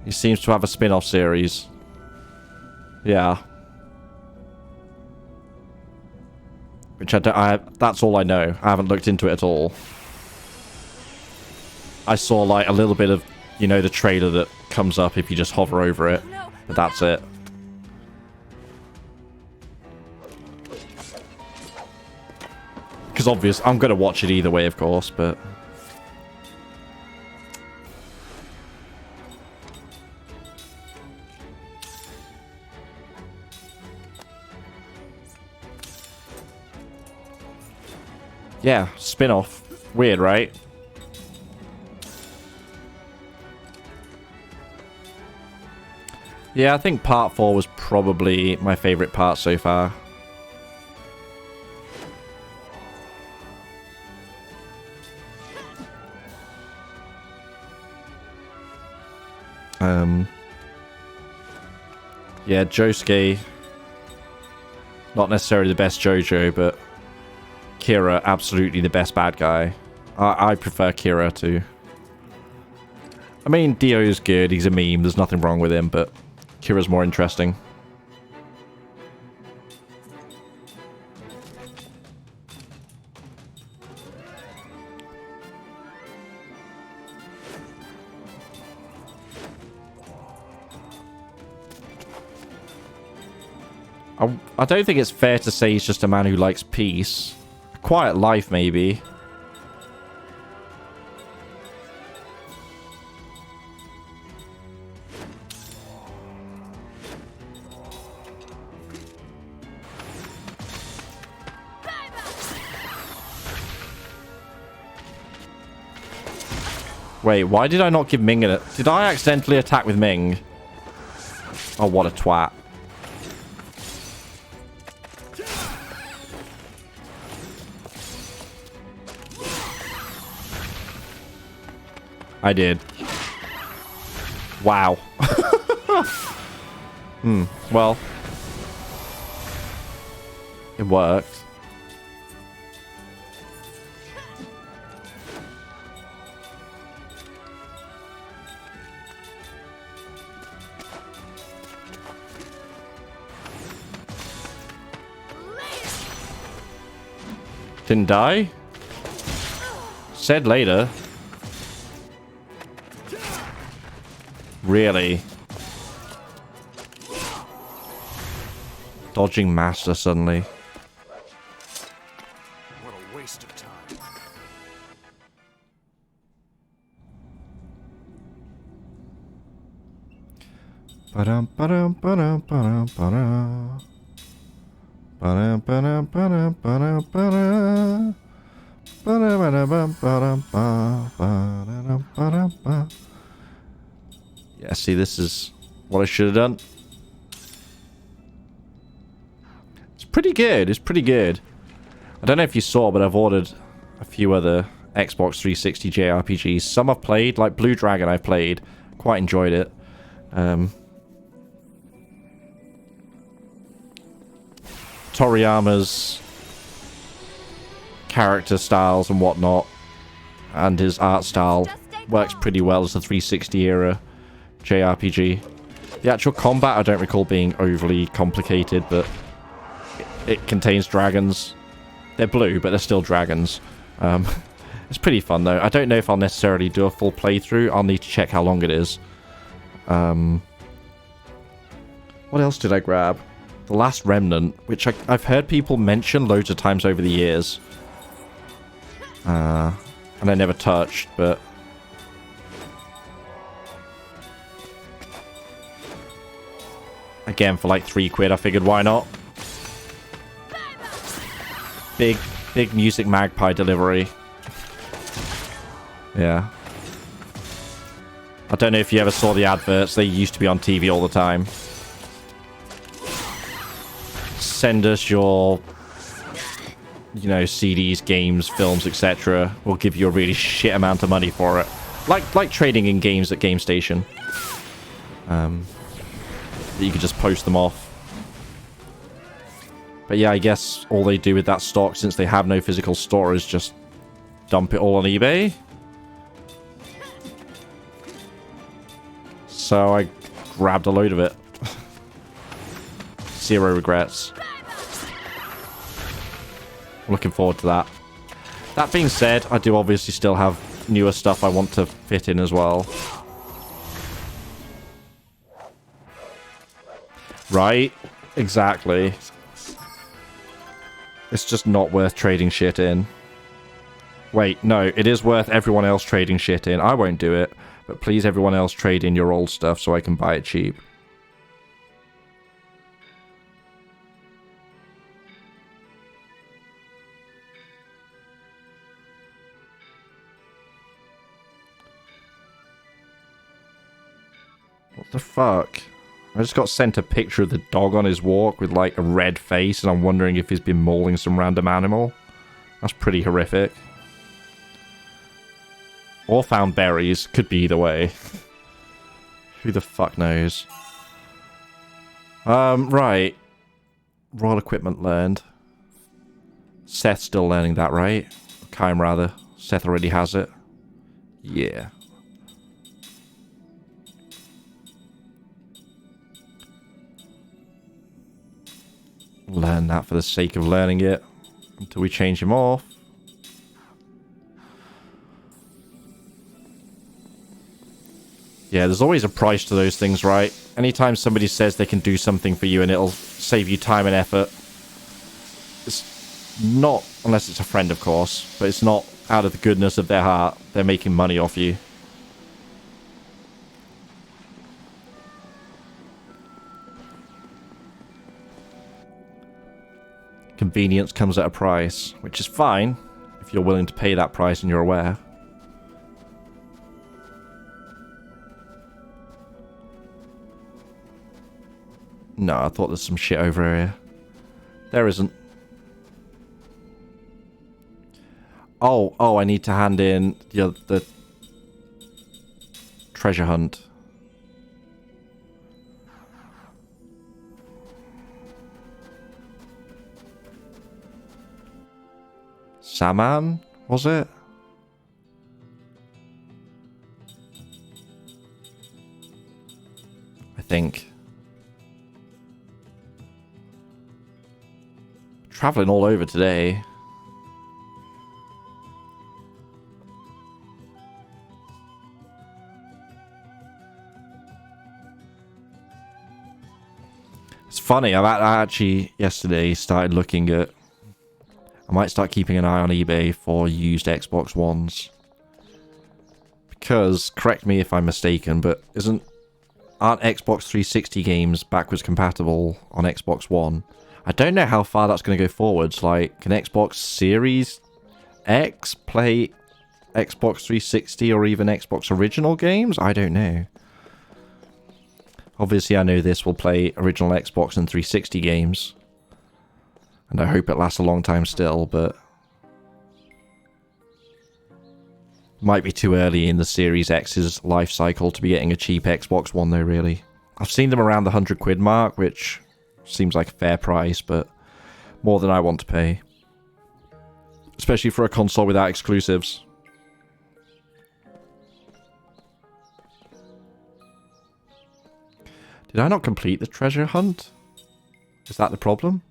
He seems to have a spin-off series. Yeah. Which that's all I know. I haven't looked into it at all. I saw like a little bit of, you know, the trailer that comes up if you just hover over it. But that's it. Because obvious, I'm going to watch it either way, of course, but... Yeah, spin-off. Weird, right? Yeah, I think part 4 was probably my favorite part so far. Yeah, Josuke, not necessarily the best JoJo, but Kira, absolutely the best bad guy. I prefer Kira too. I mean, Dio is good, he's a meme, there's nothing wrong with him, but Kira's more interesting. I don't think it's fair to say he's just a man who likes peace. A quiet life, maybe. Wait, why did I not give Ming it? Did I accidentally attack with Ming? Oh, what a twat. I did. Wow. Well. It worked. Didn't die? Said later. Really? Dodging master suddenly.
What a waste of time.
Ba-dum, ba-dum, ba-dum, ba-dum, ba-dum. Ba-dum, ba-dum, ba-dum, ba-dum, ba-dum. Ba-dum, ba-dum, ba-dum, ba-dum, ba-dum, ba-dum, ba. Yeah, see, this is what I should have done. It's pretty good. It's pretty good. I don't know if you saw, but I've ordered a few other Xbox 360 JRPGs. Some I've played, like Blue Dragon I've played. Quite enjoyed it. Toriyama's character styles and whatnot, and his art style works pretty well as a 360 era JRPG. The actual combat I don't recall being overly complicated, but it contains dragons. They're blue, but they're still dragons. It's pretty fun though. I don't know if I'll necessarily do a full playthrough. I'll need to check how long it is. What else did I grab? The Last Remnant, which I've heard people mention loads of times over the years. And I never touched, but... Again, for like £3, I figured why not? Big music magpie delivery. Yeah. I don't know if you ever saw the adverts. They used to be on TV all the time. Send us your, you know, CDs, games, films, etc. We'll give you a really shit amount of money for it. Like trading in games at GameStation. You could just post them off. But yeah, I guess all they do with that stock, since they have no physical store, is just dump it all on eBay. So I grabbed a load of it. Zero regrets. Looking forward to that. That being said, I do obviously still have newer stuff I want to fit in as well. Right? Exactly. It's just not worth trading shit in. Wait, no, it is worth everyone else trading shit in. I won't do it, but please everyone else trade in your old stuff so I can buy it cheap. What the fuck? I just got sent a picture of the dog on his walk with like a red face, and I'm wondering if he's been mauling some random animal. That's pretty horrific. Or found berries. Could be either way. Who the fuck knows? Right. Royal equipment learned. Seth's still learning that, right? Kaim, rather. Seth already has it. Yeah. Learn that for the sake of learning it. Until we change him off. Yeah, there's always a price to those things, right? Anytime somebody says they can do something for you and it'll save you time and effort, it's not, unless it's a friend, of course, but it's not out of the goodness of their heart. They're making money off you. Convenience comes at a price, which is fine if you're willing to pay that price and you're aware. No, I thought there's some shit over here. There isn't. Oh, I need to hand in the treasure hunt. Saman, was it? I think. Traveling all over today. It's funny, I actually yesterday started looking at... I might start keeping an eye on eBay for used Xbox Ones. Because, correct me if I'm mistaken, but aren't Xbox 360 games backwards compatible on Xbox One? I don't know how far that's going to go forwards. Like, can Xbox Series X play Xbox 360 or even Xbox original games? I don't know. Obviously, I know this will play original Xbox and 360 games. And I hope it lasts a long time still, but... might be too early in the Series X's life cycle to be getting a cheap Xbox One though, really. I've seen them around the £100 mark, which seems like a fair price, but more than I want to pay. Especially for a console without exclusives. Did I not complete the treasure hunt? Is that the problem?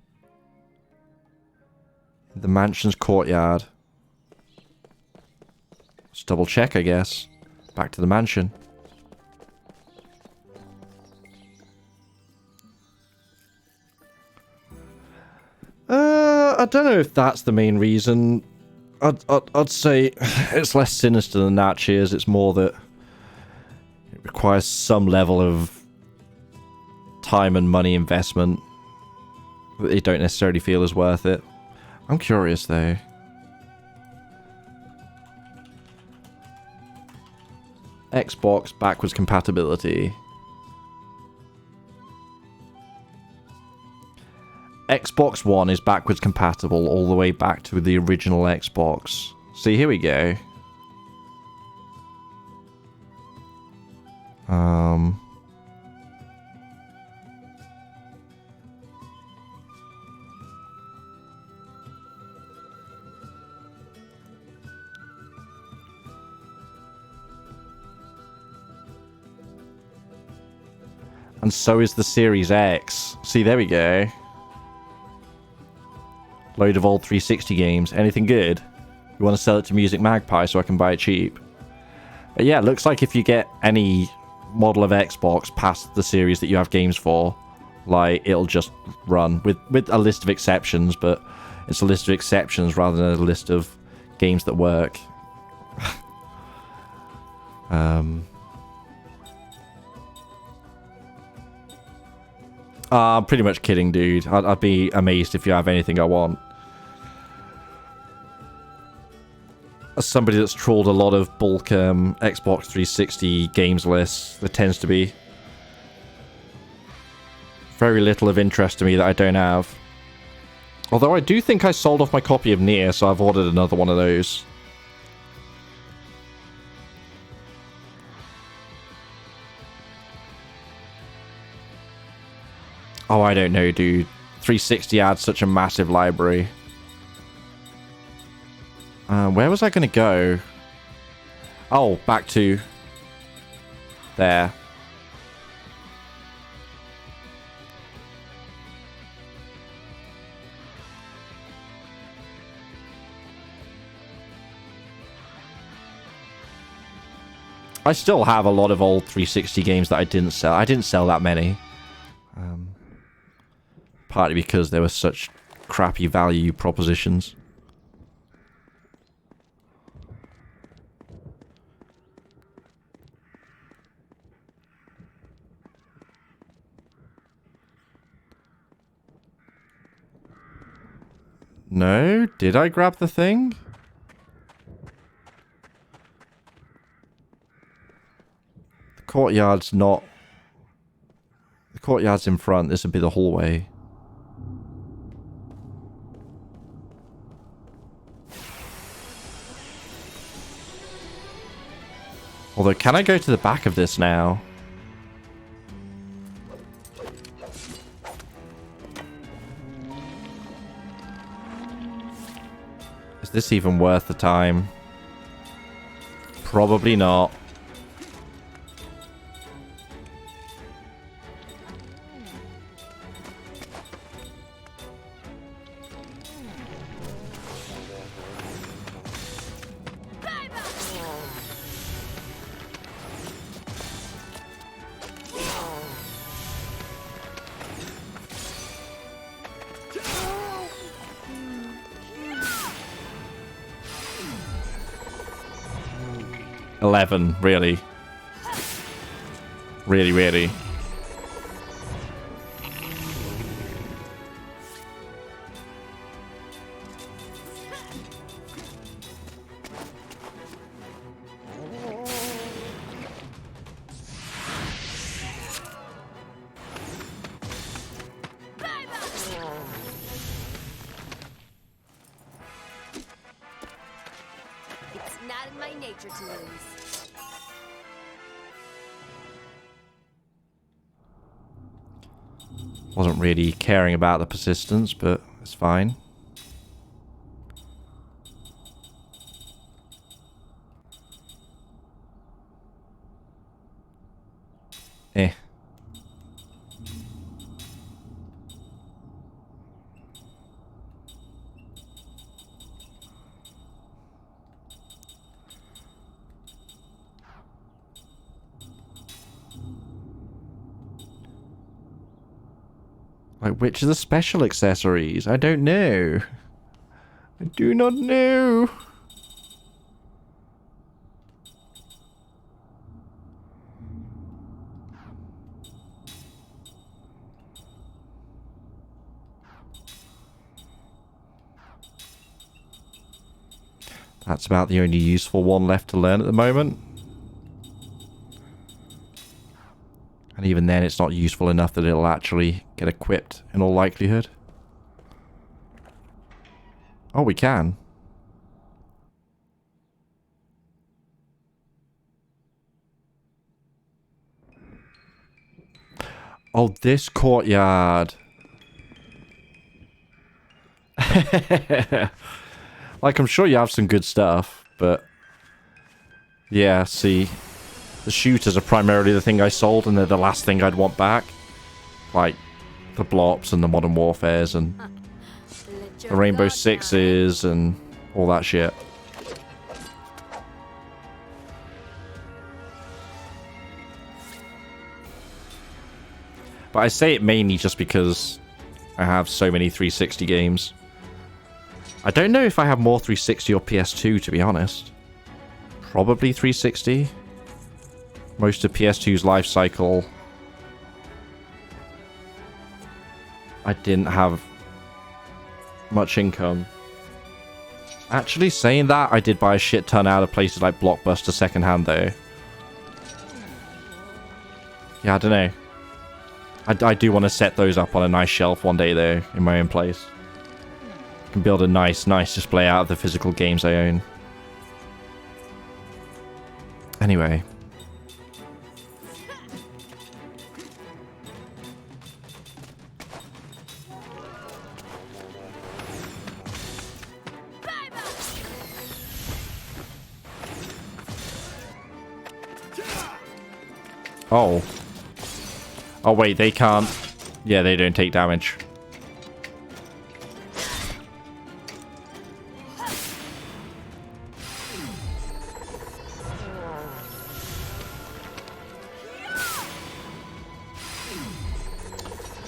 The mansion's courtyard. Let's double check, I guess. Back to the mansion. I don't know if that's the main reason. I'd say it's less sinister than that, Cheers. It's more that it requires some level of time and money investment that they don't necessarily feel is worth it. I'm curious, though. Xbox backwards compatibility. Xbox One is backwards compatible all the way back to the original Xbox. See, here we go. And so is the Series X. See, there we go. Load of old 360 games. Anything good? You want to sell it to Music Magpie so I can buy it cheap? But yeah, it looks like if you get any model of Xbox past the series that you have games for, like, it'll just run. With a list of exceptions, but it's a list of exceptions rather than a list of games that work. I'm pretty much kidding, dude. I'd be amazed if you have anything I want. As somebody that's trawled a lot of bulk Xbox 360 games lists, there tends to be very little of interest to me that I don't have. Although I do think I sold off my copy of Nier, so I've ordered another one of those. Oh, I don't know, dude. 360 adds such a massive library. Where was I going to go? Oh, back to... there. I still have a lot of old 360 games that I didn't sell. I didn't sell that many. Partly because there were such crappy value propositions. No? Did I grab the thing? The courtyard's not... The courtyard's in front. This would be the hallway. Although, can I go to the back of this now? Is this even worth the time? Probably not. Really. Really.
It's not in my nature to lose.
Wasn't really caring about the persistence, but it's fine. Eh. Like, which are the special accessories? I don't know. I do not know. That's about the only useful one left to learn at the moment. And even then, it's not useful enough that it'll actually get equipped in all likelihood. Oh, we can. Oh, this courtyard. Like, I'm sure you have some good stuff, but... yeah, see... the shooters are primarily the thing I sold, and they're the last thing I'd want back. Like, the Blops and the Modern Warfares and the Rainbow Sixes and all that shit. But I say it mainly just because I have so many 360 games. I don't know if I have more 360 or PS2, to be honest. Probably 360. Most of PS2's life cycle, I didn't have much income. Actually, saying that, I did buy a shit ton out of places like Blockbuster secondhand, though. Yeah, I don't know. I do want to set those up on a nice shelf one day, though, in my own place. I can build a nice display out of the physical games I own. Anyway. Oh. Oh, wait, they can't. Yeah, they don't take damage.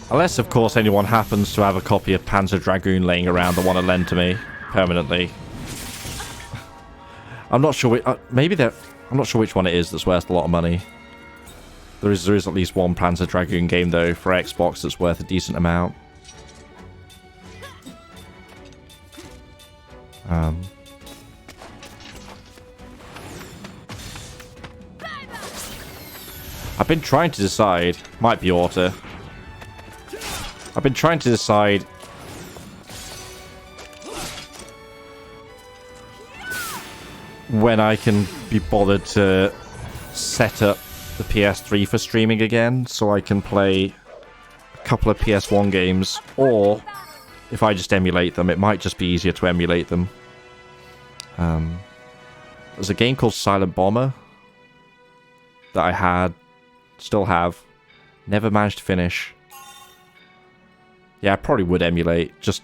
Unless, of course, anyone happens to have a copy of Panzer Dragoon laying around that want to lend to me permanently. I'm not sure. Maybe they're. I'm not sure which one it is that's worth a lot of money. There is at least one Panzer Dragoon game, though, for Xbox that's worth a decent amount. I've been trying to decide. Might be auto. I've been trying to decide when I can be bothered to set up the PS3 for streaming again, so I can play a couple of PS1 games, or if I just emulate them, it might just be easier to emulate them. There's a game called Silent Bomber that I had, still have, never managed to finish. Yeah, I probably would emulate, just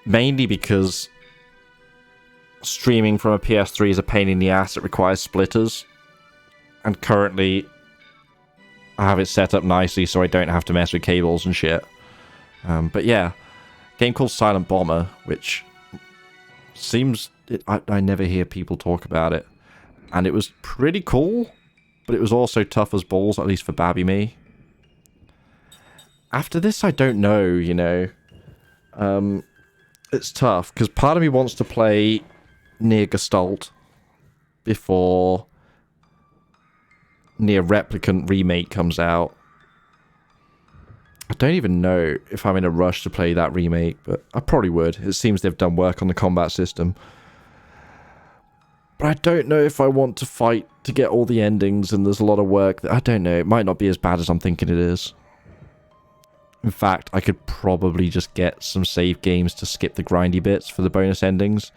mainly because streaming from a PS3 is a pain in the ass. It requires splitters, and currently I have it set up nicely so I don't have to mess with cables and shit. But yeah, game called Silent Bomber, which seems... I never hear people talk about it. And it was pretty cool, but it was also tough as balls, at least for Babby me. After this, I don't know, you know. It's tough, because part of me wants to play Near Gestalt before Near Replicant Remake comes out. I don't even know if I'm in a rush to play that remake, but I probably would. It seems they've done work on the combat system. But I don't know if I want to fight to get all the endings, and there's a lot of work that I don't know. It might not be as bad as I'm thinking it is. In fact, I could probably just get some save games to skip the grindy bits for the bonus endings.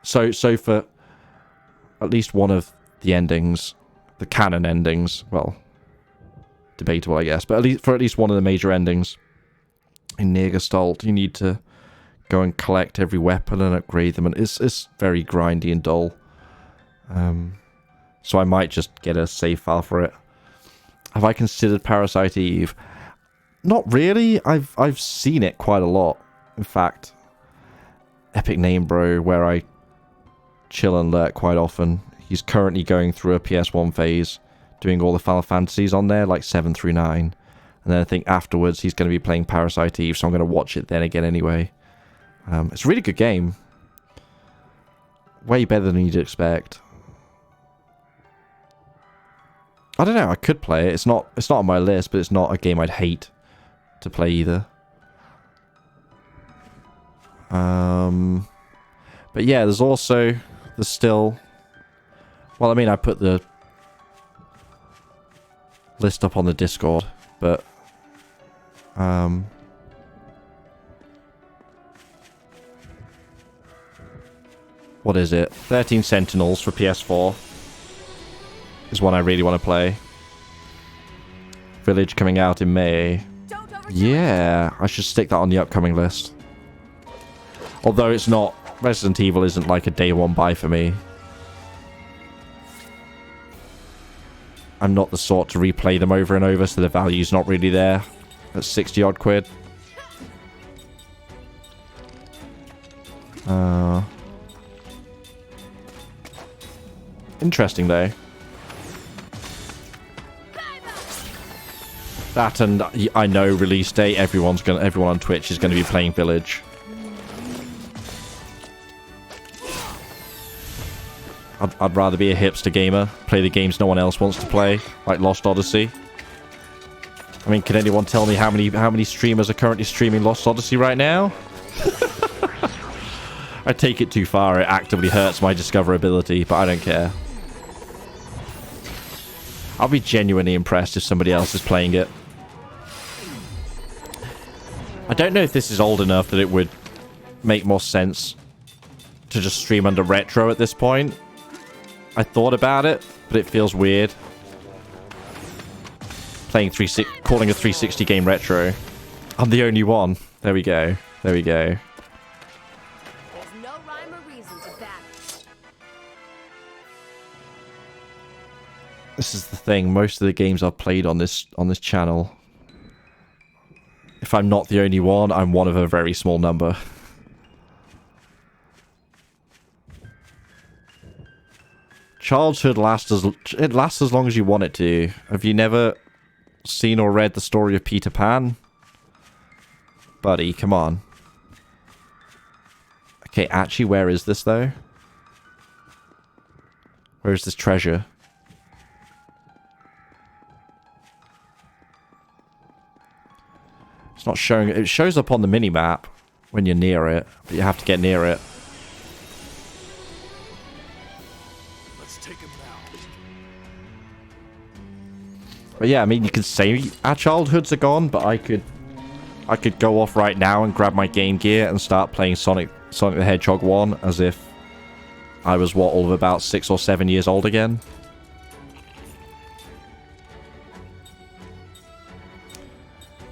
So for at least one of the endings, the canon endings, well, debatable I guess, but at least one of the major endings in Near Gestalt, you need to go and collect every weapon and upgrade them, and it's very grindy and dull. So I might just get a save file for it. Have I considered Parasite Eve? Not really. I've seen it quite a lot. In fact, Epic Name Bro, where I chill and lurk quite often, he's currently going through a PS1 phase, doing all the Final Fantasies on there, like 7 through 9. And then I think afterwards he's going to be playing Parasite Eve, so I'm going to watch it then again anyway. It's a really good game. Way better than you'd expect. I don't know, I could play it. It's not on my list, but it's not a game I'd hate to play either. But yeah, there's still... Well, I mean, I put the list up on the Discord, but... What is it? 13 Sentinels for PS4 is one I really want to play. Village coming out in May. Yeah, I should stick that on the upcoming list. Although it's not... Resident Evil isn't like a day one buy for me. I'm not the sort to replay them over and over, so the value's not really there. At 60 odd quid. Interesting though. That, and I know release date, everyone on Twitch is gonna be playing Village. I'd rather be a hipster gamer, play the games no one else wants to play, like Lost Odyssey. I mean, can anyone tell me how many streamers are currently streaming Lost Odyssey right now? I take it too far, it actively hurts my discoverability, but I don't care. I'll be genuinely impressed if somebody else is playing it. I don't know if this is old enough that it would make more sense to just stream under retro at this point. I thought about it, but it feels weird. Calling a 360 game retro. I'm the only one. There we go. There we go.
There's no rhyme or reason to that.
This is the thing. Most of the games I've played on this channel, if I'm not the only one, I'm one of a very small number. Childhood lasts as long as you want it to. Have you never seen or read the story of Peter Pan? Buddy, come on. Okay, actually, where is this though? Where is this treasure? It's not showing... It shows up on the mini-map when you're near it, but you have to get near it.
Let's take him now.
But yeah, I mean, you could say our childhoods are gone, but I could go off right now and grab my Game Gear and start playing Sonic the Hedgehog 1 as if I was, what, all of about 6 or 7 years old again.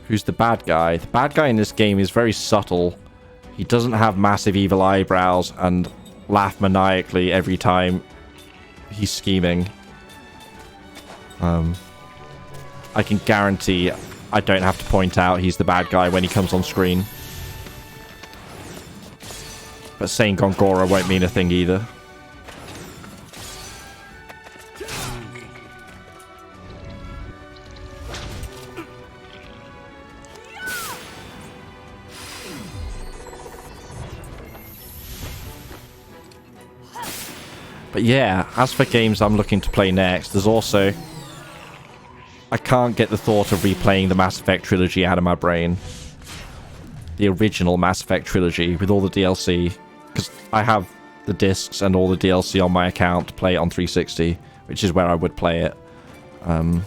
Who's the bad guy? The bad guy in this game is very subtle. He doesn't have massive evil eyebrows and laugh maniacally every time he's scheming. I can guarantee I don't have to point out he's the bad guy when he comes on screen. But saying Gongora won't mean a thing either. But yeah, as for games I'm looking to play next, there's also... I can't get the thought of replaying the Mass Effect trilogy out of my brain. The original Mass Effect trilogy with all the DLC. Because I have the discs and all the DLC on my account to play it on 360, which is where I would play it. But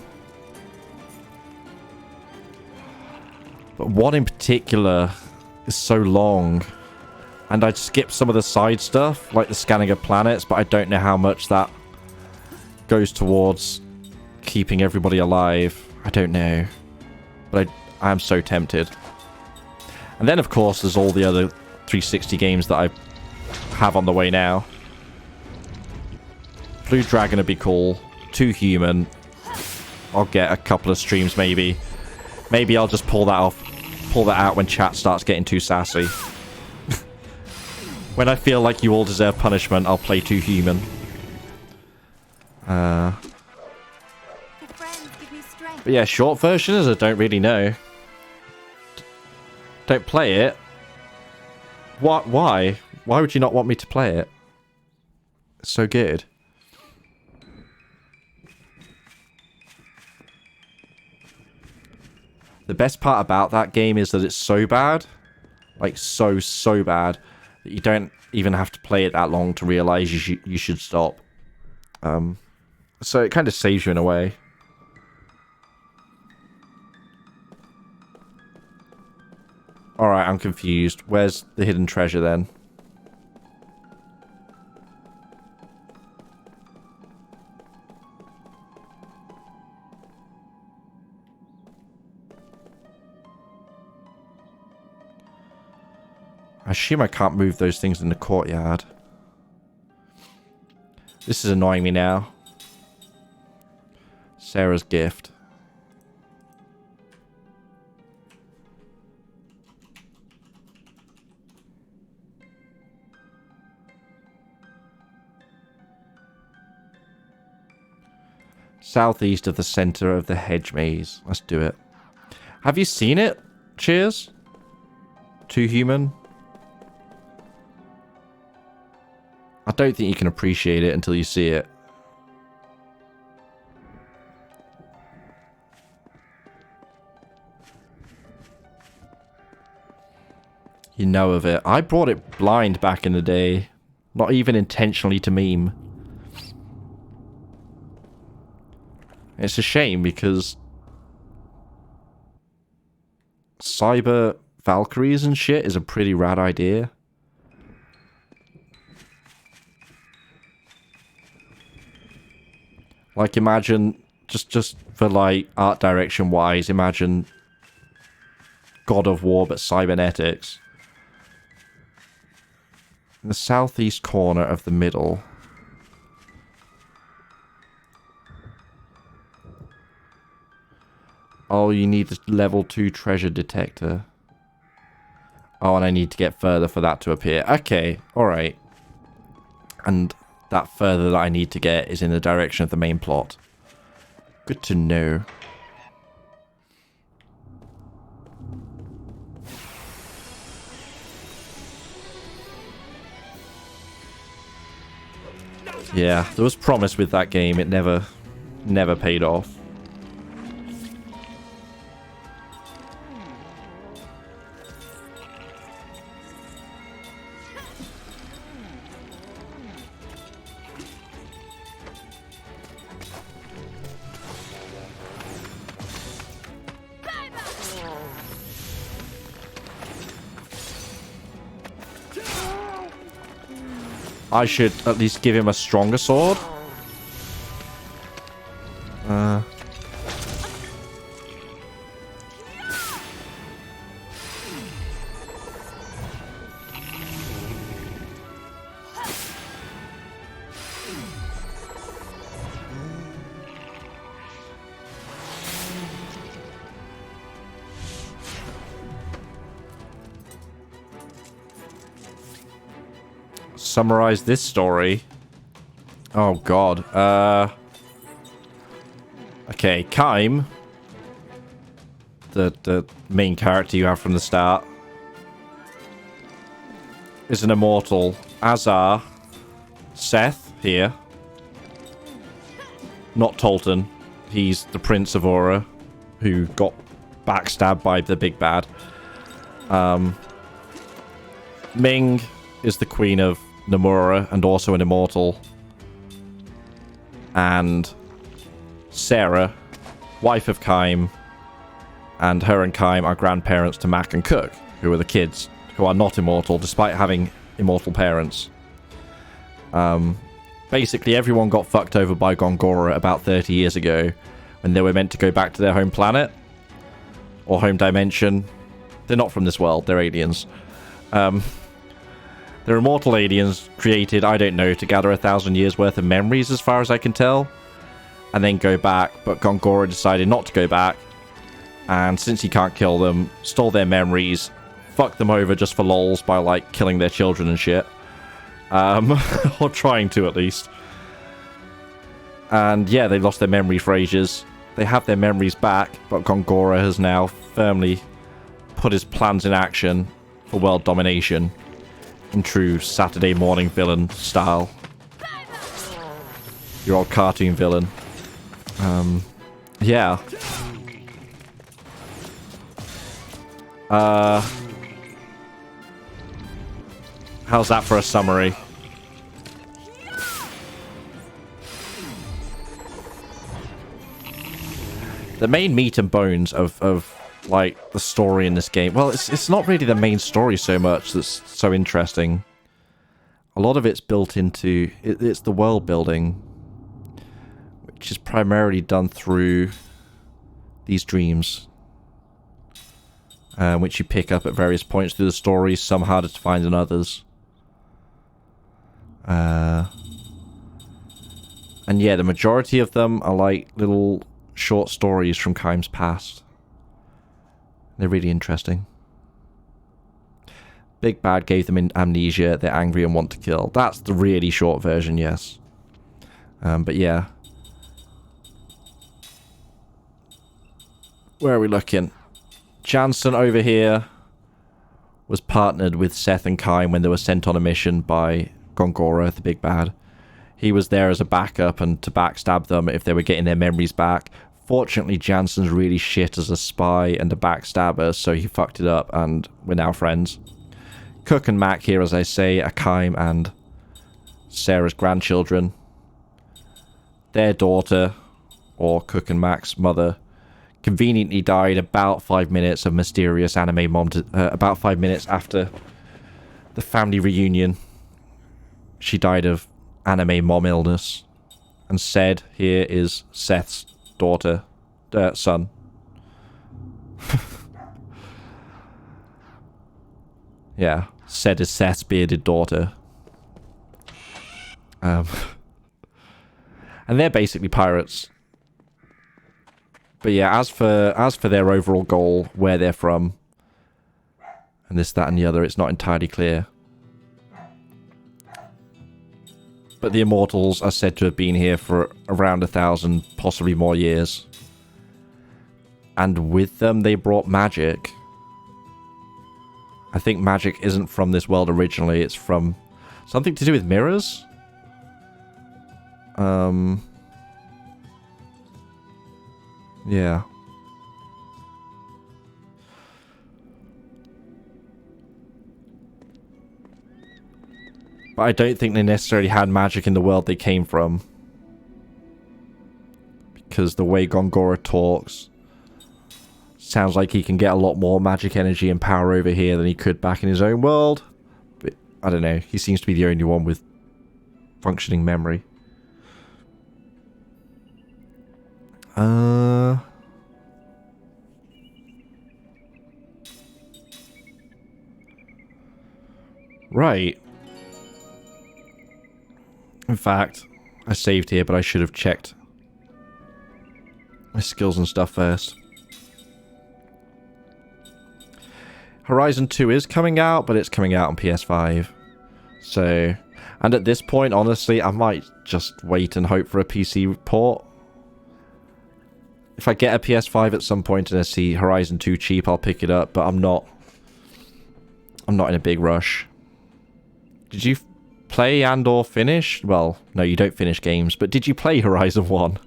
one in particular is so long. And I'd skip some of the side stuff, like the scanning of planets, but I don't know how much that goes towards keeping everybody alive. I don't know. But I am so tempted. And then, of course, there's all the other 360 games that I have on the way now. Blue Dragon would be cool. 2 Human. I'll get a couple of streams, maybe. Maybe I'll just pull that out when chat starts getting too sassy. When I feel like you all deserve punishment, I'll play 2 Human.
Your friends give me strength.
But yeah, short version is I don't really know. Don't play it. What? Why? Why would you not want me to play it? It's so good. The best part about that game is that it's so bad. Like, so bad. That you don't even have to play it that long to realize you should stop. So it kind of saves you in a way. Alright, I'm confused. Where's the hidden treasure then? I assume I can't move those things in the courtyard. This is annoying me now. Sarah's gift. Southeast of the center of the hedge maze. Let's do it. Have you seen it? Cheers? 2 Human? I don't think you can appreciate it until you see it. You know of it. I brought it blind back in the day. Not even intentionally to meme. It's a shame because... Cyber Valkyries and shit is a pretty rad idea. Like, imagine, just for, like, art direction wise, imagine God of War but cybernetics. In the southeast corner of the middle. Oh, you need a level 2 treasure detector. Oh, and I need to get further for that to appear. Okay, alright. And that further that I need to get is in the direction of the main plot. Good to know. Yeah, there was promise with that game. It never paid off. I should at least give him a stronger sword. Summarize this story. Oh god. Okay, Kime, the main character you have from the start, is an immortal. As are Seth here. Not Tolton. He's the Prince of Aura, who got backstabbed by the big bad. Ming is the Queen of Nomura and also an immortal. And Sarah, wife of Kime, and her and Kime are grandparents to Mac and Cook, who are the kids, who are not immortal, despite having immortal parents. Basically, everyone got fucked over by Gongora about 30 years ago, when they were meant to go back to their home planet, or home dimension. They're not from this world, they're aliens. They're immortal aliens created, I don't know, to gather 1,000 years worth of memories as far as I can tell. And then go back, but Gongora decided not to go back. And since he can't kill them, stole their memories, fucked them over just for lols by, like, killing their children and shit. Or trying to, at least. And yeah, they lost their memory for ages. They have their memories back, but Gongora has now firmly put his plans in action for world domination. In true Saturday morning villain style. Your old cartoon villain. Yeah. How's that for a summary? The main meat and bones of like the story in this game. Well, it's not really the main story so much that's so interesting. A lot of it's built into it's the world building, which is primarily done through these dreams, which you pick up at various points through the story. Some harder to find than others. And yeah, the majority of them are like little short stories from Kime's past. They're really interesting. Big Bad gave them amnesia, they're angry and want to kill. That's the really short version, yes. But yeah. Where are we looking? Jansen over here was partnered with Seth and Kime when they were sent on a mission by Gongora, the Big Bad. He was there as a backup and to backstab them if they were getting their memories back. Fortunately, Jansen's really shit as a spy and a backstabber, so he fucked it up, and we're now friends. Cook and Mac here, as I say, are Kime and Sarah's grandchildren. Their daughter, or Cook and Mac's mother, conveniently died about 5 minutes of mysterious anime mom... about 5 minutes after the family reunion. She died of anime mom illness. And Sed here is Seth's daughter, son. Yeah, Sed is Seth's bearded daughter. And they're basically pirates. But yeah, as for their overall goal, where they're from, and this, that, and the other, it's not entirely clear. But the Immortals are said to have been here for around 1,000, possibly more years. And with them, they brought magic. I think magic isn't from this world originally. It's from something to do with mirrors? Yeah. But I don't think they necessarily had magic in the world they came from. Because the way Gongora talks sounds like he can get a lot more magic energy and power over here than he could back in his own world. But I don't know. He seems to be the only one with functioning memory. Right. In fact, I saved here, but I should have checked my skills and stuff first. Horizon 2 is coming out, but it's coming out on PS5. So, and at this point, honestly, I might just wait and hope for a PC port. If I get a PS5 at some point and I see Horizon 2 cheap, I'll pick it up, but I'm not in a big rush. Did you play and or finish? Well, no, you don't finish games, but did you play Horizon 1?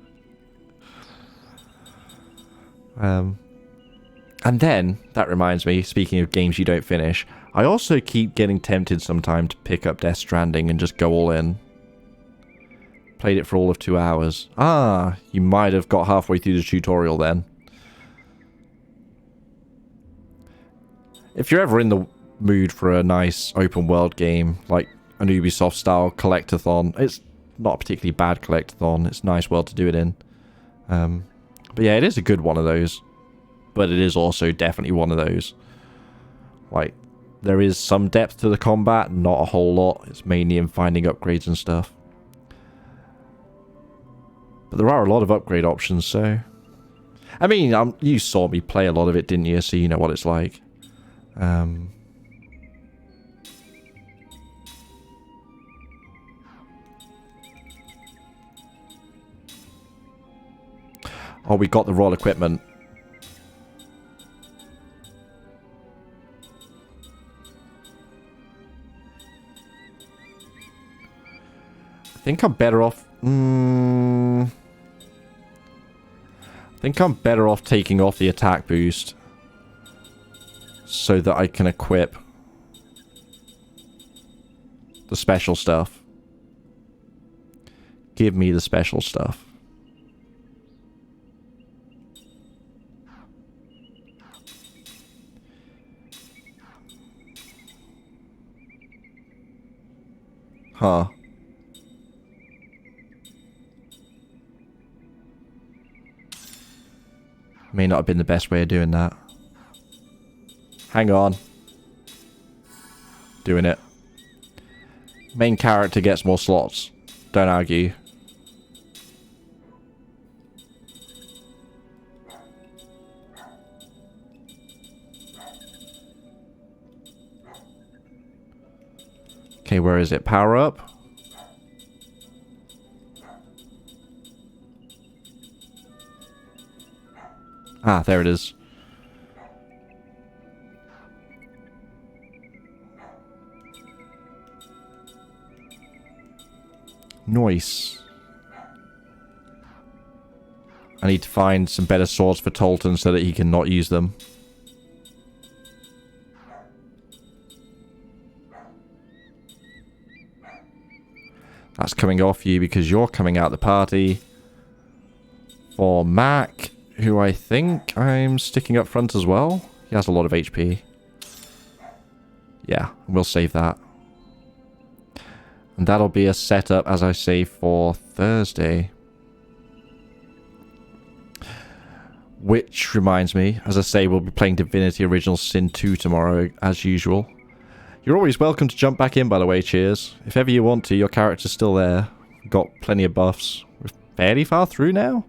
And then, that reminds me, speaking of games you don't finish, I also keep getting tempted sometime to pick up Death Stranding and just go all in. Played it for all of 2 hours. Ah, you might have got halfway through the tutorial then. If you're ever in the mood for a nice open world game, like an Ubisoft style collectathon, it's not a particularly bad collectathon, it's a nice world to do it in. But yeah, it is a good one of those. But it is also definitely one of those. Like, there is some depth to the combat, not a whole lot. It's mainly in finding upgrades and stuff. But there are a lot of upgrade options, so... I mean, you saw me play a lot of it, didn't you? So you know what it's like. Oh, we got the raw equipment. I think I'm better off... I think I'm better off taking off the attack boost. So that I can equip the special stuff. Give me the special stuff. Huh. May not have been the best way of doing that. Hang on. Doing it. Main character gets more slots. Don't argue. Okay, where is it? Power up? Ah, there it is. Nice. I need to find some better swords for Tolton so that he can not use them. That's coming off you because you're coming out the party. For Mac, who I think I'm sticking up front as well. He has a lot of HP. Yeah, we'll save that. And that'll be a setup, as I say, for Thursday. Which reminds me, as I say, we'll be playing Divinity Original Sin 2 tomorrow, as usual. You're always welcome to jump back in, by the way, Cheers. If ever you want to, your character's still there. Got plenty of buffs. We're fairly far through now.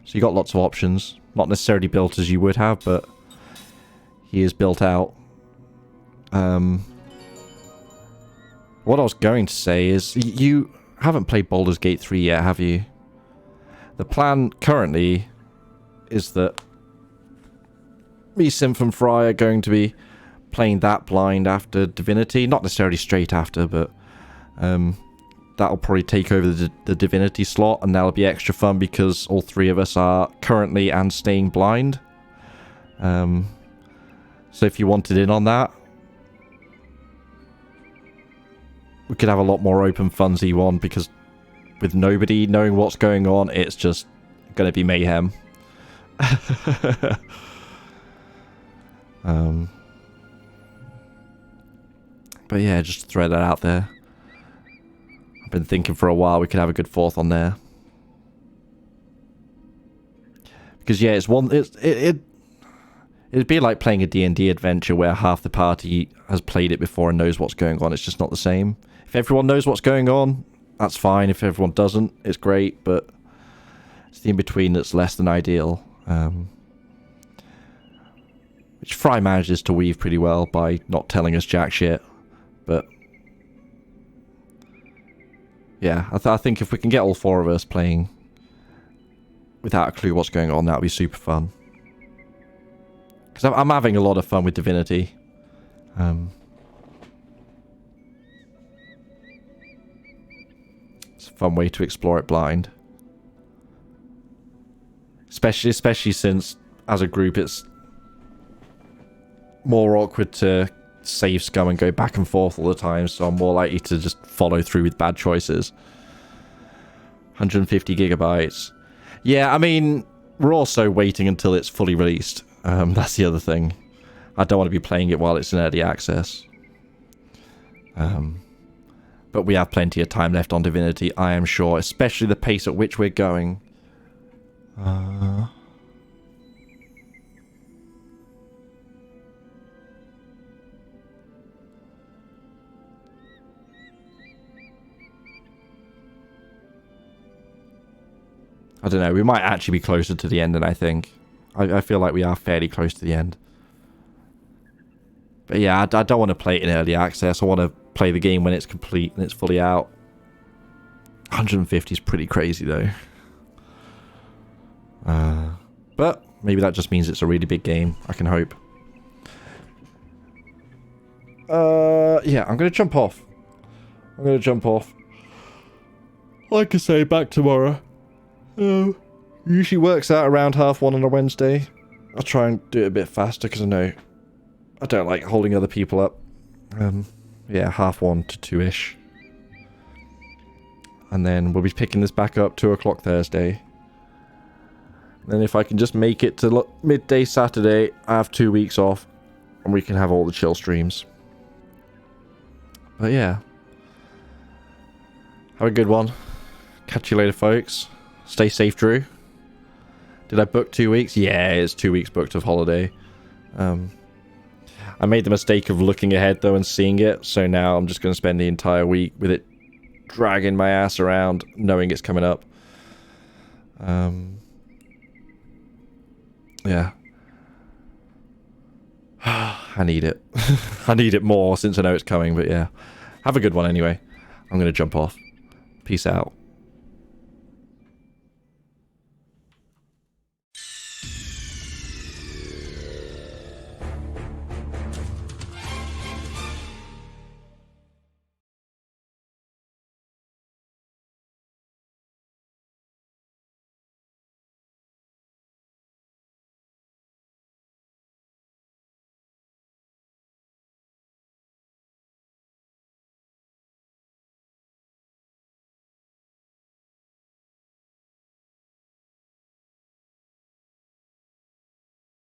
So you got lots of options. Not necessarily built as you would have, but he is built out. What I was going to say is, you haven't played Baldur's Gate 3 yet, have you? The plan currently is that me, Symph, and Fry are going to be playing that blind after Divinity. Not necessarily straight after, but that'll probably take over the Divinity slot, and that'll be extra fun because all three of us are currently and staying blind. So if you wanted in on that, we could have a lot more open funsy one, because with nobody knowing what's going on, it's just going to be mayhem. But yeah, just to throw that out there. I've been thinking for a while we could have a good fourth on there. Because yeah, it'd be like playing a D&D adventure where half the party has played it before and knows what's going on. It's just not the same. If everyone knows what's going on, that's fine. If everyone doesn't, it's great, but it's the in-between that's less than ideal. Which Fry manages to weave pretty well by not telling us jack shit. But yeah, I think if we can get all four of us playing without a clue what's going on, that would be super fun. Because I'm having a lot of fun with Divinity. It's a fun way to explore it blind. Especially since, as a group, it's more awkward to save scum and go back and forth all the time, so I'm more likely to just follow through with bad choices. 150 gigabytes. Yeah, I mean, we're also waiting until it's fully released. That's the other thing. I don't want to be playing it while it's in early access. But we have plenty of time left on Divinity, I am sure, especially the pace at which we're going. I don't know, we might actually be closer to the end than I think. I feel like we are fairly close to the end. But yeah, I don't want to play it in early access. I want to play the game when it's complete and it's fully out. 150 is pretty crazy though. But maybe that just means it's a really big game. I can hope. Yeah, I'm going to jump off. Like I say, back tomorrow. Usually works out around 1:30 on a Wednesday. I'll try and do it a bit faster because I know I don't like holding other people up. Yeah, 1:30 to 2-ish. And then we'll be picking this back up 2 o'clock Thursday. Then if I can just make it to midday Saturday, I have 2 weeks off and we can have all the chill streams. But yeah. Have a good one. Catch you later, folks. Stay safe, Drew. Did I book 2 weeks? Yeah, it's 2 weeks booked of holiday. I made the mistake of looking ahead, though, and seeing it. So now I'm just going to spend the entire week with it dragging my ass around, knowing it's coming up. Yeah. I need it. I need it more since I know it's coming, but yeah. Have a good one anyway. I'm going to jump off. Peace out.